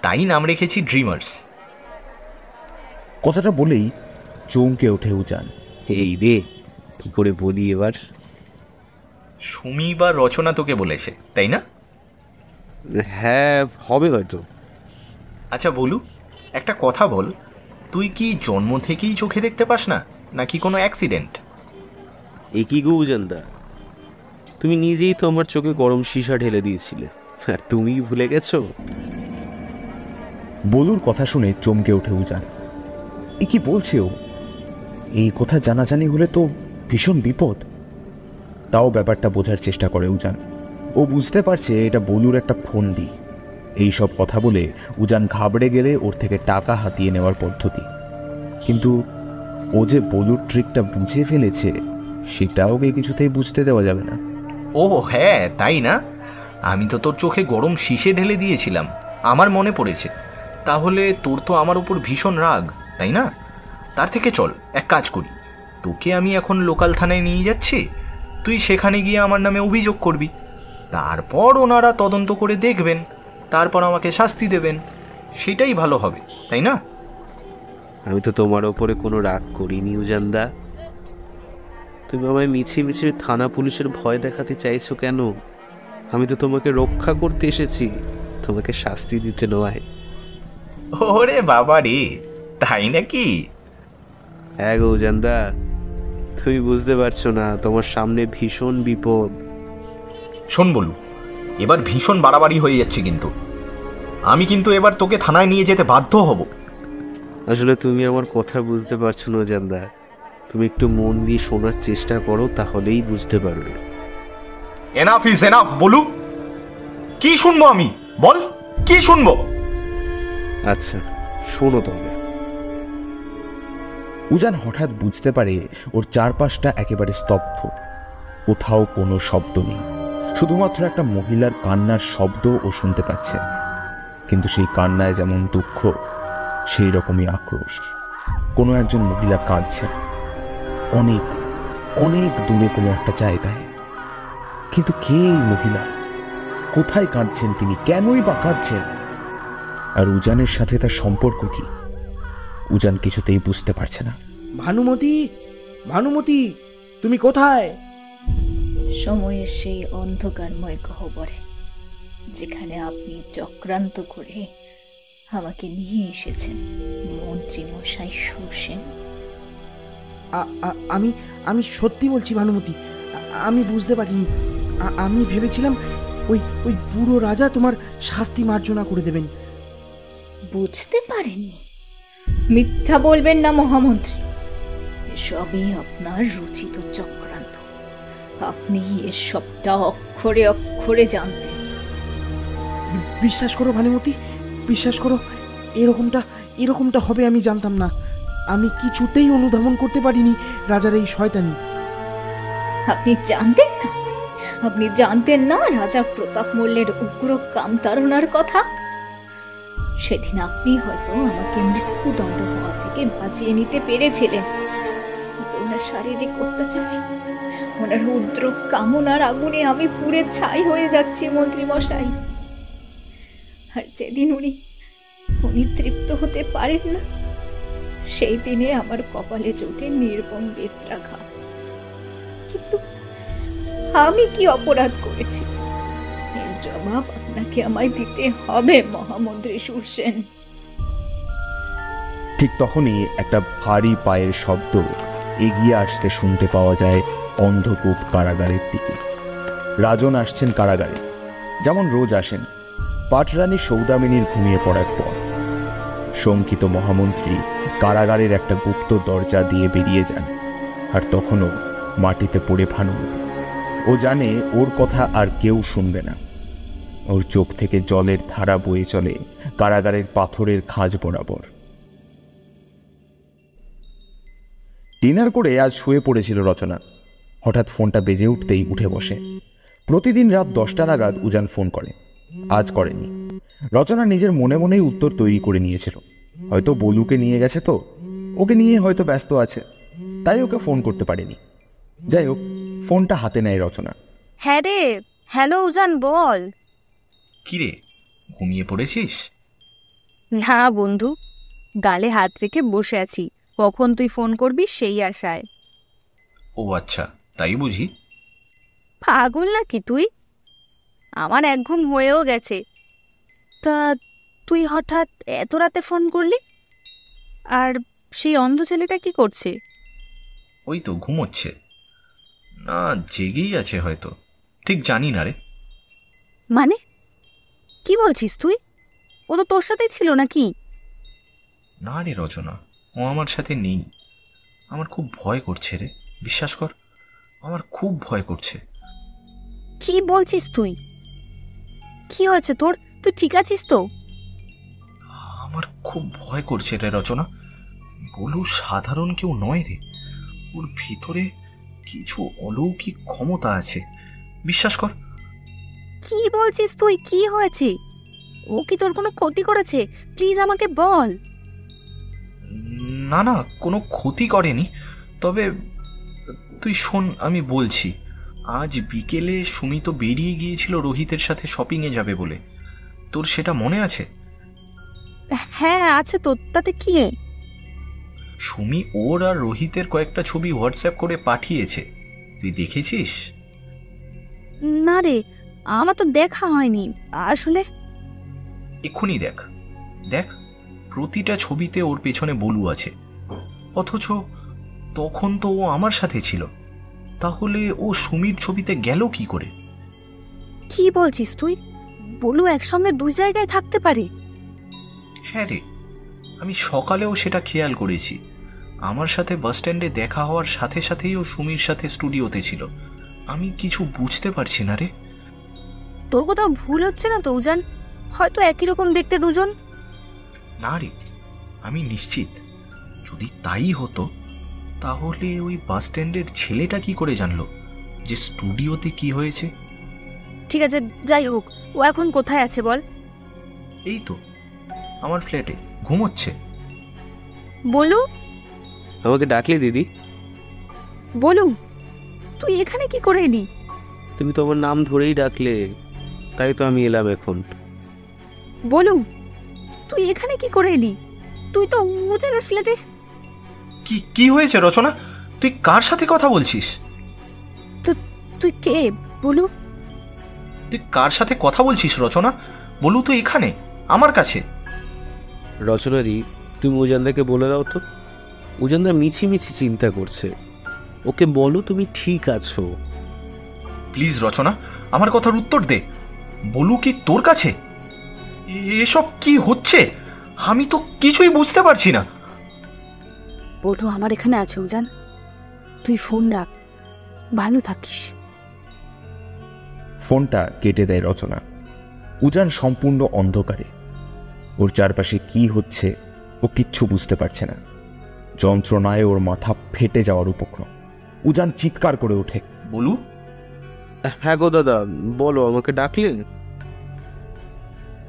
S4: তাই নাম রেখেছি ড্রিমার্স।
S1: কথাটা বলেই চমকে ওঠে উজান।
S5: এই রে, কি করে বলি এবার?
S4: সুমি বা রচনা তোকে বলেছে তাই না?
S5: হ্যাঁ, হবে হয়তো।
S4: আচ্ছা বলু, একটা কথা বল, তুই কি জন্ম থেকেই চোখে দেখতে পাস না, নাকি কোনো অ্যাক্সিডেন্ট?
S5: এ কি গো উজানদা, তুমি নিজেই তো আমার চোখে গরম সীসা ঢেলে দিয়েছিলে, আর তুমি ভুলে গেছো?
S1: বলুর কথা শুনে চমকে ওঠে উজান। এ কি বলছে ও? এই কথা জানাজানি হলে তো ভীষণ বিপদ। তাও ব্যাপারটা বোঝার চেষ্টা করে উজান। ও বুঝতে পারছে এটা বলুর একটা ফন্দি। এই সব কথা বলে উজান ঘাবড়ে গেলে ওর থেকে টাকা হাতিয়ে নেওয়ার পদ্ধতি। কিন্তু ও যে বলুর ট্রিকটা বুঝে ফেলেছে সেটা ওকে কিছুতেই বুঝতে দেওয়া যাবে না।
S4: ও হ্যাঁ, তাই না? আমি তো তোর চোখে গরম শীষে ঢেলে দিয়েছিলাম, আমার মনে পড়েছে। তাহলে তোর তো আমার উপর ভীষণ রাগ, তাই না? তার থেকে চল এক কাজ করি, তোকে আমি এখন লোকাল থানায় নিয়ে যাচ্ছি, তুই সেখানে গিয়ে আমার নামে অভিযোগ করবি। তারপর ওনারা তদন্ত করে দেখবেন, তারপর আমাকে শাস্তি দেবেন। সেটাই ভালো হবে, তাই না?
S5: আমি তো তোমার ওপরে কোনো রাগ করিনি উজানদা। তুমি আমায় মিছিয়ে মিছিয়ে থানা পুলিশের ভয় দেখাতে চাইছো কেন? আমি তো তোমাকে রক্ষা করতে এসেছি, তোমাকে শাস্তি দিতে নয়।
S4: ওরে বাবা রে, তাই নাকি?
S5: হ্যাঁ গো উজানদা, তুমি বুঝতে পারছো না, তোমার সামনে ভীষণ বিপদ।
S4: শোন বলু, এবার ভীষণ বাড়াবাড়ি হয়ে যাচ্ছে কিন্তু। আমি কিন্তু এবার তোকে থানায় নিয়ে যেতে বাধ্য হব।
S5: আসলে তুমি আমার কথা বুঝতে পারছো না উজানদা, তুমি একটু মন দিয়ে শোনার চেষ্টা করো, তাহলেই বুঝতে পারবে।
S4: এনাফ ইজ এনাফ বলু। কি শুনবো আমি? বল, কি শুনবো?
S5: আচ্ছা শোনো তবে।
S1: উজান হঠাৎ বুঝতে পারে ওর চারপাশটা একেবারে স্তব্ধ। কোথাও কোনো শব্দ নেই, শুধুমাত্র একটা মহিলার কান্নার শব্দ ও শুনতে পাচ্ছে। কিন্তু সেই কান্নায় যেমন দুঃখ, সেই রকমই আক্রোশ। কোনো একজন মহিলা কাঁদছে অনেক অনেক দূরে কোনো একটা জায়গায়। কিন্তু কে এই মহিলা? কোথায় কাঁদছেন তিনি? কেনই বা কাঁদছেন? আর উজানের সাথে তার সম্পর্ক কি? উজান কিছুতেই বুঝতে পারছে না।
S10: ভানুমতি, ভানুমতি, তুমি কোথায়?
S3: সময়ের সেই অন্ধকারময় গহ্বরে, যেখানে আপনি চক্রান্ত করে আমাকে নিয়ে এসেছেন মন্ত্রী মশাই সুরসেন।
S10: আমি আমি সত্যি বলছি ভানুমতি, আমি বুঝতে পারিনি। আমি ভেবেছিলাম ওই বুড়ো রাজা তোমার শাস্তি মার্জনা করে দেবেন।
S3: বুঝতে পারেননি? মিথ্যা বলবেন না মহামন্ত্রী, এসবই আপনার রচিত চক্রান্ত। আপনি এসবটা অক্ষরে অক্ষরে জানতেন।
S10: বিশ্বাস করো ভানুমতি, বিশ্বাস করো, এরকমটা হবে আমি জানতাম না। আমি কিছুতেই অনুধাবন করতে পারিনি রাজার এই শয়তানি।
S3: আপনি জানতেন না? আপনি জানতেন না রাজা প্রতাপ মল্লের উগ্র কামতাড়নার কথা? সেদিন আপনি হয়তো আমাকে মৃত্যুদণ্ড হওয়া থেকে বাঁচিয়ে নিতে পেরেছিলেন, কিন্তু ওনার শারীরিক অত্যাচার, ওনার উদ্র কামনার আগুনে আমি পুড়ে ছাই হয়ে যাচ্ছি মন্ত্রী মশাই। আর যেদিন উনি তৃপ্ত হতে পারেন না, সেই দিনে আমার কপালে জোটে নির্মম বেত্রাঘাত। কিন্তু আমি কি অপরাধ করেছি? এর জবাব আপনাকে আমায় দিতে হবে মহামন্ত্রী সুরসেন।
S1: ঠিক তখনই একটা ভারী পায়ের শব্দ এগিয়ে আসতে শুনতে পাওয়া যায় অন্ধকূপ কারাগারের দিকে। রাজন আসছেন কারাগারে, যেমন রোজ আসেন, পাটরানী সৌদামিনীর ঘুমিয়ে পড়ার পর। শঙ্কিত মহামন্ত্রী কারাগারের একটা গুপ্ত দরজা দিয়ে বেরিয়ে যান। আর তখনও মাটিতে পড়ে ভানুমতি। ও জানে ওর কথা আর কেউ শুনবে না। ওর চোখ থেকে জলের ধারা বয়ে চলে কারাগারের পাথরের খাঁজ বরাবর। ডিনার করে আজ শুয়ে পড়েছিল রচনা। হঠাৎ ফোনটা বেজে উঠতেই উঠে বসে। প্রতিদিন রাত 10টা নাগাদ উজান ফোন করে, আজ করেনি। রচনা নিজের মনে মনেই উত্তর তৈরি করে নিয়েছিল, হয়তো বলুকে নিয়ে গেছে, তো ওকে নিয়ে হয়তো ব্যস্ত আছে, তাই ওকে ফোন করতে পারেনি। যাই হোক, ফোনটা হাতে নেয় রচনা।
S7: হ্যাঁ রে, হ্যালো উজান, বল।
S4: কিরে, ঘুমিয়ে পড়েছিস?
S7: না বন্ধু, গালে হাত রেখে বসে আছি, কখন তুই ফোন করবি সেই আশায়।
S4: ও আচ্ছা, তাই বুঝি।
S7: পাগল নাকি তুই? আমার এক ঘুম হয়েও গেছে। তা তুই হঠাৎ এত রাতে ফোন করলি? আর সেই অন্ধ ছেলেটা কি করছে?
S4: ওই তো ঘুমোচ্ছে, না জেগেই আছে হয়তো, ঠিক জানি না রে।
S7: মানে কি বলছিস তুই? ও তো তোর সাথেই ছিল নাকি?
S4: না রে রচনা, ও আমার সাথে নেই। আমার খুব ভয় করছে রে, বিশ্বাস কর, আমার খুব ভয় করছে।
S7: কি বলছিস তুই? কি হয়েছে তোর? তুই ঠিক আছিস তো?
S4: আমার খুব ভয় করছে রে রচনা। বলু সাধারণ কেউ নয় রে, ওর ভিতরে কিছু অলৌকিক ক্ষমতা আছে, বিশ্বাস কর।
S7: কি বলছিস তুই? কি হয়েছে? ও কি তোর কোনো ক্ষতি করেছে? প্লিজ আমাকে বল।
S4: না না, কোনো ক্ষতি করেনি, তবে তুই শোন আমি বলছি। আজ বিকেলে সুমি তো বেরিয়ে গিয়েছিল রোহিতের সাথে শপিংয়ে যাবে বলে, তোর সেটা মনে আছে?
S7: হ্যাঁ আছে তো, তাতে কি?
S4: সুমি ওর আর রোহিতের কয়েকটা ছবি হোয়াটসঅ্যাপ করে পাঠিয়েছে, তুই দেখেছিস?
S7: না রে, আমার তো দেখা হয়নি আসলে।
S4: এক্ষুনি দেখ দেখ, প্রতিটা ছবিতে ওর পেছনে বলু আছে, অথচ তখন তো ও আমার সাথে ছিল। তাহলে ও সুমির ছবিতে গেল কি করে?
S7: কি বলছিস তুই? বলু একসঙ্গে দুই জায়গায় থাকতে পারে?
S4: হ্যাঁ রে, আমি সকালেও সেটা খেয়াল করেছি। আমার সাথে বাস স্ট্যান্ডে দেখা হওয়ার সাথে সাথেই ও সুমির সাথে স্টুডিওতে ছিল। আমি কিছু বুঝতে পারছি না রে।
S7: তোর কোথাও ভুল হচ্ছে না তো উজান? হয়তো একই রকম দেখতে দুজন।
S4: না রে, আমি নিশ্চিত যদি তাই হতো তাহলে ওই বাস স্ট্যান্ডের ছেলেটা কি করে জানলো যে স্টুডিওতে কি হয়েছে?
S7: ঠিক আছে, যাই হোক, ও এখন কোথায় আছে বল?
S4: এই তো আমার ফ্ল্যাটে ঘুমোচ্ছে।
S7: বলু,
S5: আমাকে ডাকলে দিদি?
S7: বলু তুই এখানে কি করে এলি?
S5: তুমি তো আমার নাম ধরেই ডাকলে, তাই তো আমি এলাম এখন।
S7: বলু তুই এখানে কি করে এলি? তুই তো উজানের ফ্ল্যাটে।
S4: কি কি হয়েছে রচনা? তুই কার সাথে কথা বলছিস?
S7: তুই কে বলু?
S4: তুই কার সাথে কথা বলছিস রচনা? বলু তো এখানে আমার কাছে।
S5: রচনারি, তুমি উজানদাকে বলে দাও তো। উজানদা মিছিমিছি চিন্তা করছে, ওকে বলো তুমি ঠিক আছো।
S4: প্লিজ রচনা, আমার কথার উত্তর দে। বলু কি তোর কাছে? এসব কি হচ্ছে? আমি তো কিছুই বুঝতে পারছি না।
S7: বলু আমার এখানে আছে উজান, তুই ফোন রাখ, ভালো থাকিস।
S1: ফোনটা কেটে দেয় রচনা। উজান সম্পূর্ণ অন্ধকারে, ওর চারপাশে কি হচ্ছে ও কিচ্ছু বুঝতে পারছে না। যন্ত্রণায় ওর মাথা ফেটে যাওয়ার উপক্রম। উজান চিৎকার করে ওঠে,
S4: বলু?
S5: হ্যাঁ গো দাদা, বলো, আমাকে ডাকলেন?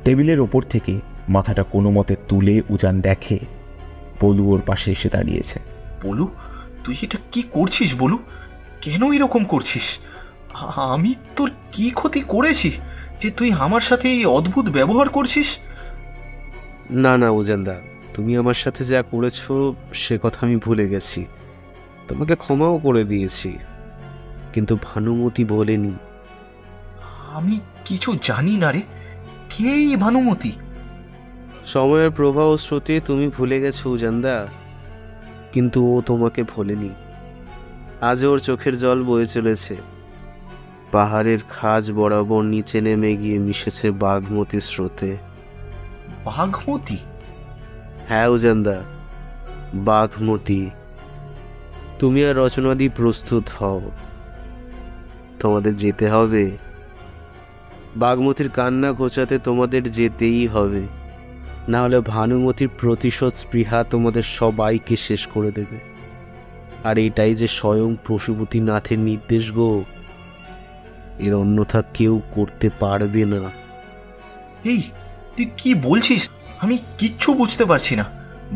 S1: টেবিলের ওপর থেকে মাথাটা কোনো মতে তুলে উজান দেখে বলু ওর পাশে এসে দাঁড়িয়েছে।
S4: বলু, তুই এটা কি করছিস? বলু, কেন এরকম করছিস? আমি তোর কি ক্ষতি করেছি যে তুই আমার সাথে এই অদ্ভুত ব্যবহার করছিস?
S5: না না উজানদা, তুমি আমার সাথে যা করেছো সে কথা আমি ভুলে গেছি, তোমাকে ক্ষমাও করে দিয়েছি, কিন্তু ভানুমতি বলেনি।
S4: আমি কিছু জানি না রে, কে এই ভানুমতি?
S5: সময়ের প্রবাহ স্রোতে তুমি ভুলে গেছো উজানদা, কিন্তু ও তোমাকে ভোলেনি। আজ ওর চোখের জল বয়ে চলেছে, পাহাড়ের খাজ বরাবর নিচে নেমে গিয়ে মিশেছে বাঘমতি স্রোতে।
S4: বাঘমতি?
S5: হ্যাঁ উজানদা, বাঘমতি। তুমি আর রচনাদি প্রস্তুত হও, তোমাদের যেতে হবে। বাঘমতির কান্না ঘোচাতে তোমাদের যেতেই হবে, না হলে ভানুমতির প্রতিশোধ স্পৃহা তোমাদের সবাইকে শেষ করে দেবে। আর এটাই যে স্বয়ং পশুপতিনাথের নির্দেশ গো, এর অন্যথা কেউ করতে পারবে না।
S4: এই তুই কি বলছিস? আমি কিচ্ছু বুঝতে পারছি না।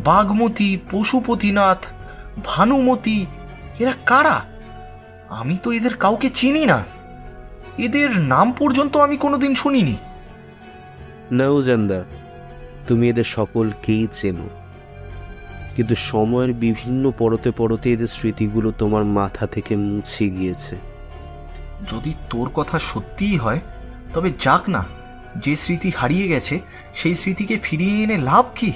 S4: বাঘমতি, পশুপতিনাথ, ভানুমতি, এরা কারা? আমি তো এদের কাউকে চিনি না। এদের নাম পর্যন্ত আমি কোনোদিন শুনিনি।
S5: নৌজান্দা, তুমি এদের সকলকেই চেনো, কিন্তু সময়ের বিভিন্ন পরতে পরতে এদের স্মৃতিগুলো তোমার মাথা থেকে মুছে গিয়েছে।
S4: যদি তোর কথা সত্যিই হয় তবে যাক না, যে স্মৃতি হারিয়ে গেছে সেই স্মৃতিকে ফিরিয়ে এনে লাভ কি?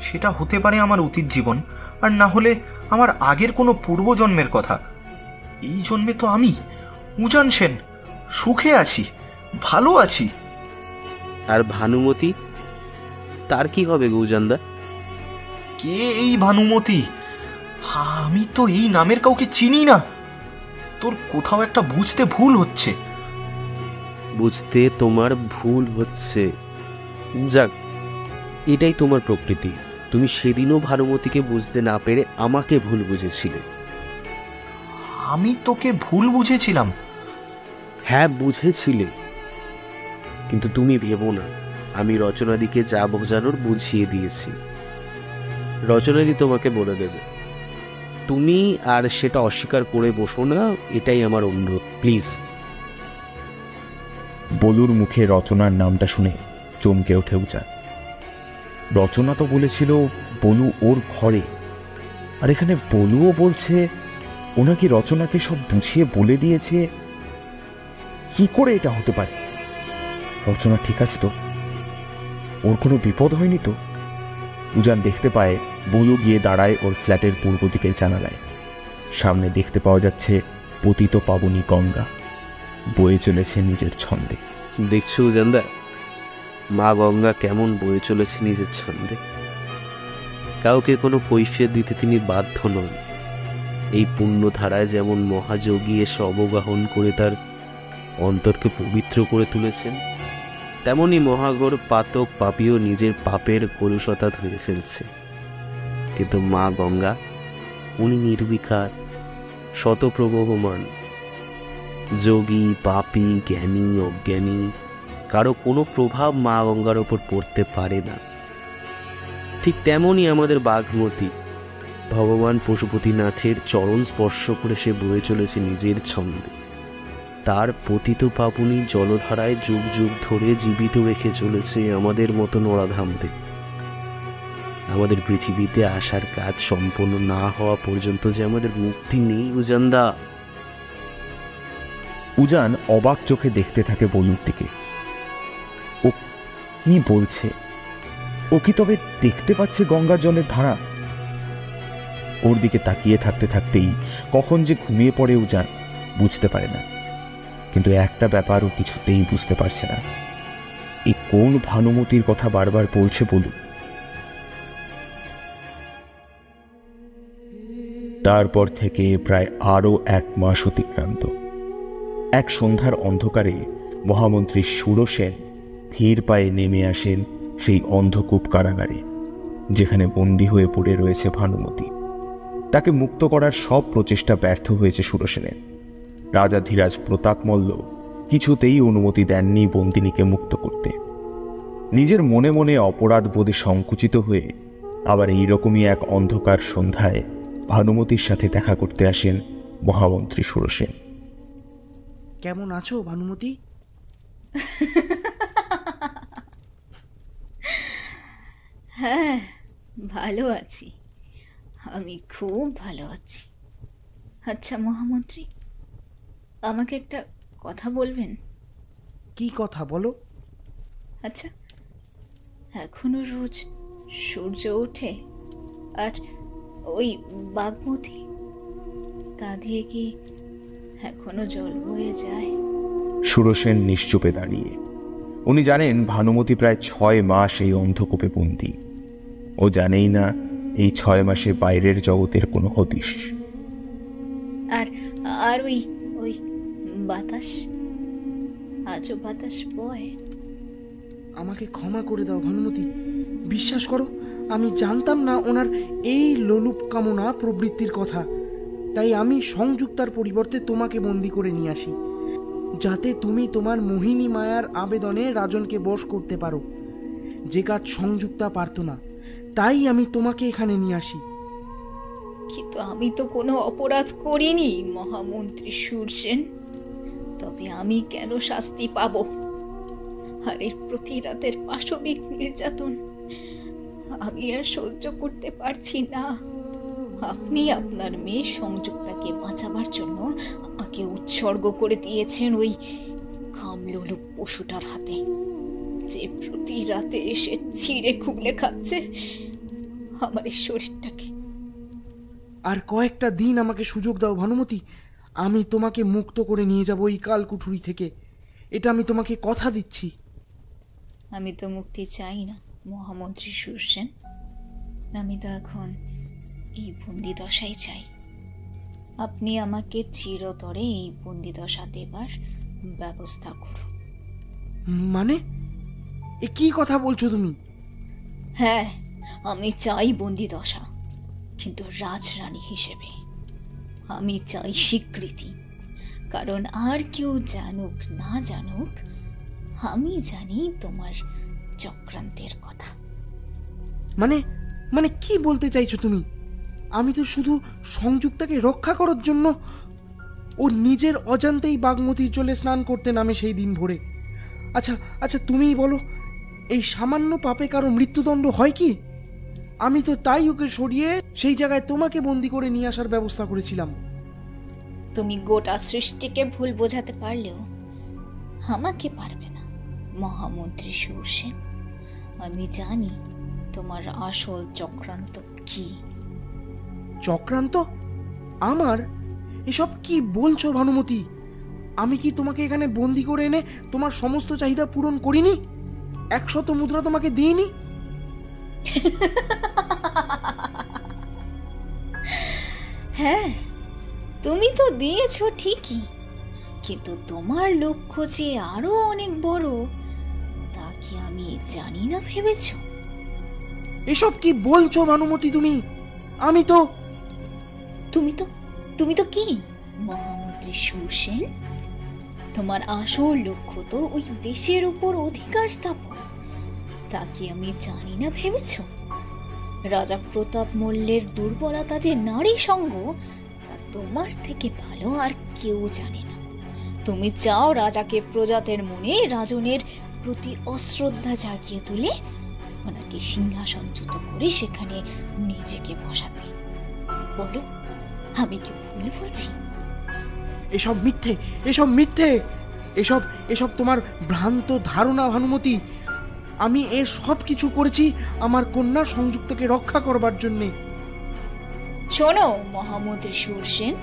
S4: সেটা হতে পারে আমার অতীত জীবন, আর না হলে আমার আগের কোনো পূর্বজন্মের কথা। এই জন্মে তো আমি উজান সেন সুখে আছি, ভালো আছি।
S5: আর ভানুমতি, তার কি হবে গৌজান্দা?
S4: কে এই ভানুমতি? আমি তো এই নামের কাউকে চিনি না। তোর কোথাও একটা বুঝতে ভুল হচ্ছে।
S5: বুঝতে তোমার ভুল হচ্ছে? যাক, এটাই তোমার প্রকৃতি। তুমি সেদিনও ভানুমতিকে বুঝতে না পেরে আমাকে ভুল বুঝেছিলে।
S4: আমি তোকে ভুল বুঝেছিলাম?
S5: হ্যাঁ, বুঝেছিলে, কিন্তু তুমি ভেবো না আমি রচনাদিকে যা বোঝানোর বুঝিয়ে দিয়েছি। রচনাদি তোমাকে বলে দেবে, তুমি আর সেটা অস্বীকার করে বসো না, এটাই আমার অনুরোধ, প্লিজ।
S1: বলুর মুখে রচনার নামটা শুনে চমকে ওঠে উজান। রচনা তো বলেছিল বলু ওর ঘরে, আর এখানে বলুও বলছে ও নাকি রচনাকে সব বুঝিয়ে বলে দিয়েছে। কি করে এটা হতে পারে? রচনা ঠিক আছে তো? ওর কোনো বিপদ হয়নি তো? উজান দেখতে পায় বলু গিয়ে দাঁড়ায় ওর ফ্ল্যাটের পূর্ব দিকের জানালায়। সামনে দেখতে পাওয়া যাচ্ছে পতিত পাবনী গঙ্গা বয়ে চলেছে নিজের ছন্দে।
S5: দেখছো উজানদা, মা গঙ্গা কেমন বয়ে চলেছে নিজের ছন্দে। কাউকে কোনো কৈফিয়ত দিতে তিনি বাধ্য নন। এই পুণ্যধারায় যেমন মহাযোগী এসে অবগাহন করে তার অন্তরকে পবিত্র করে তুলেছেন, তেমনি মহাগর পাতক পাপীও নিজের পাপের কলুষতা ধুয়ে ফেলছে। কিন্তু মা গঙ্গা, উনি নির্বিকার, শতপ্রবহমান। যোগী, পাপী, জ্ঞানী, অজ্ঞানী, কারো কোনো প্রভাব মা গঙ্গার ওপর পড়তে পারে না। ঠিক তেমনই আমাদের বাঘমতী, ভগবান পশুপতিনাথের চরণ স্পর্শ করে সে বয়ে চলেছে নিজের ছন্দে। তার পতিত পাবনী জলধারায় যুগ যুগ ধরে জীবিত রেখে চলেছে আমাদের মতো নরাধামদের। আমাদের পৃথিবীতে আসার কাজ সম্পন্ন না হওয়া পর্যন্ত যে আমাদের মুক্তি নেই উজানদা।
S1: উজান অবাক চোখে দেখতে থাকে বলুর দিকে। ও কি বলছে? ও কি তবে দেখতে পাচ্ছে গঙ্গার জলের ধারা? ওর দিকে তাকিয়ে থাকতে থাকতেই কখন যে ঘুমিয়ে পড়ে উজান বুঝতে পারে না। কিন্তু একটা ব্যাপার ও কিছুতেই বুঝতে পারছে না, এই কোন ভানুমতির কথা বারবার বলছে বলু। তারপর থেকে প্রায় আরো 1 মাস অতিক্রান্ত। এক সন্ধ্যার অন্ধকারে মহামন্ত্রী সুরসেন ধীর পায়ে নেমে আসেন সেই অন্ধকূপ কারাগারে, যেখানে বন্দী হয়ে পড়ে রয়েছে ভানুমতি। তাকে মুক্ত করার সব প্রচেষ্টা ব্যর্থ হয়েছে সুরসেনের। রাজা ধীরাজ প্রতাপ মল্ল কিছুতেই অনুমতি দেননি বন্দিনীকে মুক্ত করতে। নিজের মনে মনে অপরাধ বোধে সংকুচিত হয়ে আবার এইরকমই এক অন্ধকার সন্ধ্যায় ভানুমতির সাথে দেখা করতে আসেন মহামন্ত্রী সুরসেন।
S10: কেমন আছো ভানুমতি?
S13: হ্যাঁ, ভালো আছি, আমি খুব ভালো আছি। আচ্ছা মহামন্ত্রী, আমাকে একটা কথা বলবেন?
S10: কি কথা বলো?
S13: আচ্ছা, এখনো রোজ সূর্য ওঠে আর ওই বাগমতী, তা দিয়ে কি এখনো জল বয়ে যায়?
S1: সুরসেন নিশ্চুপে দাঁড়িয়ে। উনি জানেন ভানুমতি প্রায় 6 মাস এই অন্ধকূপে বন্দী। ও জানেই না এই 6 মাসে বাইরের জগতের কোনো হদিশ।
S13: আর আর ওই ওই বাতাস, আজও বাতাস বয়।
S10: আমাকে ক্ষমা করে দাও ভানুমতি, বিশ্বাস করো আমি জানতাম না ওনার এই লোলুপ কামনা প্রবৃত্তির কথা। তাই আমি সংযুক্তার পরিবর্তে তোমাকে বন্দি করে নিয়ে আসি, যাতে তুমি তোমার মোহিনী মায়ার আবেদনে রাজনকে বশ করতে পারো, যে কাজ সংযুক্তা পারত না। তাই আমি তোমাকে এখানে নিয়ে আসি।
S13: কিন্তু আমি তো কোনো অপরাধ করিনি মহামন্ত্রী সুরসেন,
S14: তবে আমি কেন শাস্তি পাবো? আর এর প্রতি রাতের পাশবিক নির্যাতন আমি আর সহ্য করতে পারছি না। আপনি আপনার মেয়ে সংযুক্তাকে বাঁচাবার জন্য আমাকে উৎসর্গ করে দিয়েছেন ওই কামলোলুপ পশুটার হাতে, যে প্রতি রাতে এসে ছিঁড়ে খুবলে খাচ্ছে আমার এই শরীরটাকে।
S10: আর কয়েকটা দিন আমাকে সুযোগ দাও ভানুমতি, আমি তোমাকে মুক্ত করে নিয়ে যাব এই কালকুঠুরি থেকে। এটা আমি তোমাকে কথা দিচ্ছি।
S14: আমি তো মুক্তি চাই না মহামন্ত্রী সুরসেন, আমি তো এখন এই বন্দিদশাই চাই। আপনি আমাকে চিরতরে এই বন্দিদশা দেবার ব্যবস্থা করুন।
S10: মানে এ কি কথা বলছো তুমি?
S14: হ্যাঁ, আমি চাই বন্দিদশা, কিন্তু রাজরানী হিসেবে। আমি চাই স্বীকৃতি, কারণ আর কেউ জানুক না জানুক আমি জানি তোমার চক্রান্তের কথা।
S10: মানে মানে কি বলতে চাইছো তুমি? আমি তো শুধু সংযুক্তাকে রক্ষা করার জন্য ও নিজের অজান্তেই বাগমতীর জলে স্নান করতে নামে সেই দিন ভোরে। আচ্ছা আচ্ছা, তুমিই বলো, এই সামান্য পাপে কারো মৃত্যুদণ্ড হয় কি? আমি তো তাই ওকে সরিয়ে সেই জায়গায় তোমাকে বন্দি করে নিয়ে আসার ব্যবস্থা করেছিলাম।
S14: তুমি গোটা সৃষ্টিকে ভুল বোঝাতে পারলেও আমাকে পারবে না মহামন্ত্রী সুরসেন। আমি জানি তোমার আসল চক্রান্ত কি।
S10: চক্রান্ত? আমার? এসব কি বলছো ভানুমতি? আমি কি তোমাকে এখানে বন্দি করে এনে তোমার সমস্ত চাহিদা পূরণ করিনি? 100 মুদ্রা তোমাকে দিইনি?
S14: হ্যাঁ, তুমি তো দিয়েছো ঠিকই, কিন্তু তোমার লক্ষ্য যে আরো অনেক বড় তা কি আমি জানি না ভেবেছ?
S10: এসব কি বলছো ভানুমতি তুমি? আমি তো
S14: তুমি তো কি মহামন্ত্রী সুরসেন? তোমার আসল লক্ষ্য তো ওই দেশের উপর অধিকার স্থাপন, তা কি আমি জানি না ভেবেছ? রাজা প্রতাপ মল্লের দুর্বলতা যে নারী সঙ্গ, তা তোমার থেকে ভালো আর কেউ জানে না। তুমি চাও রাজাকে প্রজাদের মনে রাজনের প্রতি অশ্রদ্ধা জাগিয়ে তুলে ওনাকে সিংহাসনচ্যুত করে সেখানে নিজেকে বসাতে। বলো, আমি কি ভুল বলছি?
S10: এসব মিথ্যে, এসব মিথ্যে, এসব এসব তোমার ভ্রান্ত ধারণা ভানুমতি। আমি এ সব কিছু করেছি আমার কন্যা সংযুক্তকে রক্ষা করবার জন্যে।
S14: শোনো মহামন্ত্রী সুরসেন,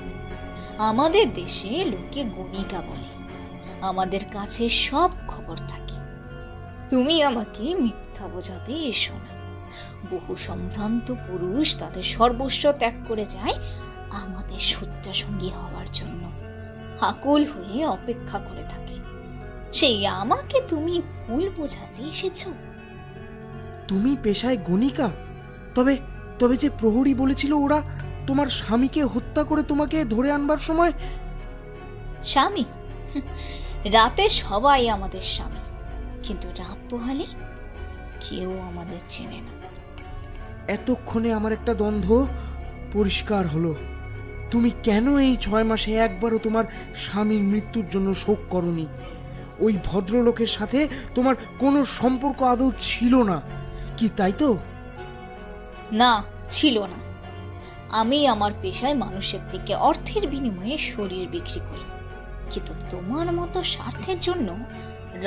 S14: আমাদের দেশে লোকে গণিকা বলে, আমাদের কাছে সব খবর থাকে। তুমি আমাকে মিথ্যা বোঝাতে এসো না। বহু সম্ভ্রান্ত পুরুষ তাদের সর্বস্ব ত্যাগ করে যায় আমাদের শয্যাসঙ্গী হওয়ার জন্য, আকুল হয়ে অপেক্ষা করে থাকে। সেই আমাকে তুমি ভুল বোঝাতে এসেছ।
S10: তুমি পেশায় গণিকা? তবে তবে যে প্রহরী বলেছিল ওরা তোমার স্বামীকে হত্যা করে তোমাকে ধরে আনবার সময়।
S14: স্বামী? রাতে সবাই আমাদের স্বামী, কিন্তু রাত পোহালে কেউ আমাদের চেনে না।
S10: এতক্ষণে আমার একটা দ্বন্দ্ব পরিষ্কার হলো। তুমি কেন এই 6 মাসে একবারও তোমার স্বামীর মৃত্যুর জন্য শোক করনি? ওই ভদ্রলোকের সাথে তোমার কোনো সম্পর্ক আদৌ ছিল না কি, তাই তো?
S14: না, ছিল না। আমি আমার পেশায় মানুষের থেকে অর্থের বিনিময়ে শরীর বিক্রি করি, কিন্তু তোমার মতো স্বার্থের জন্য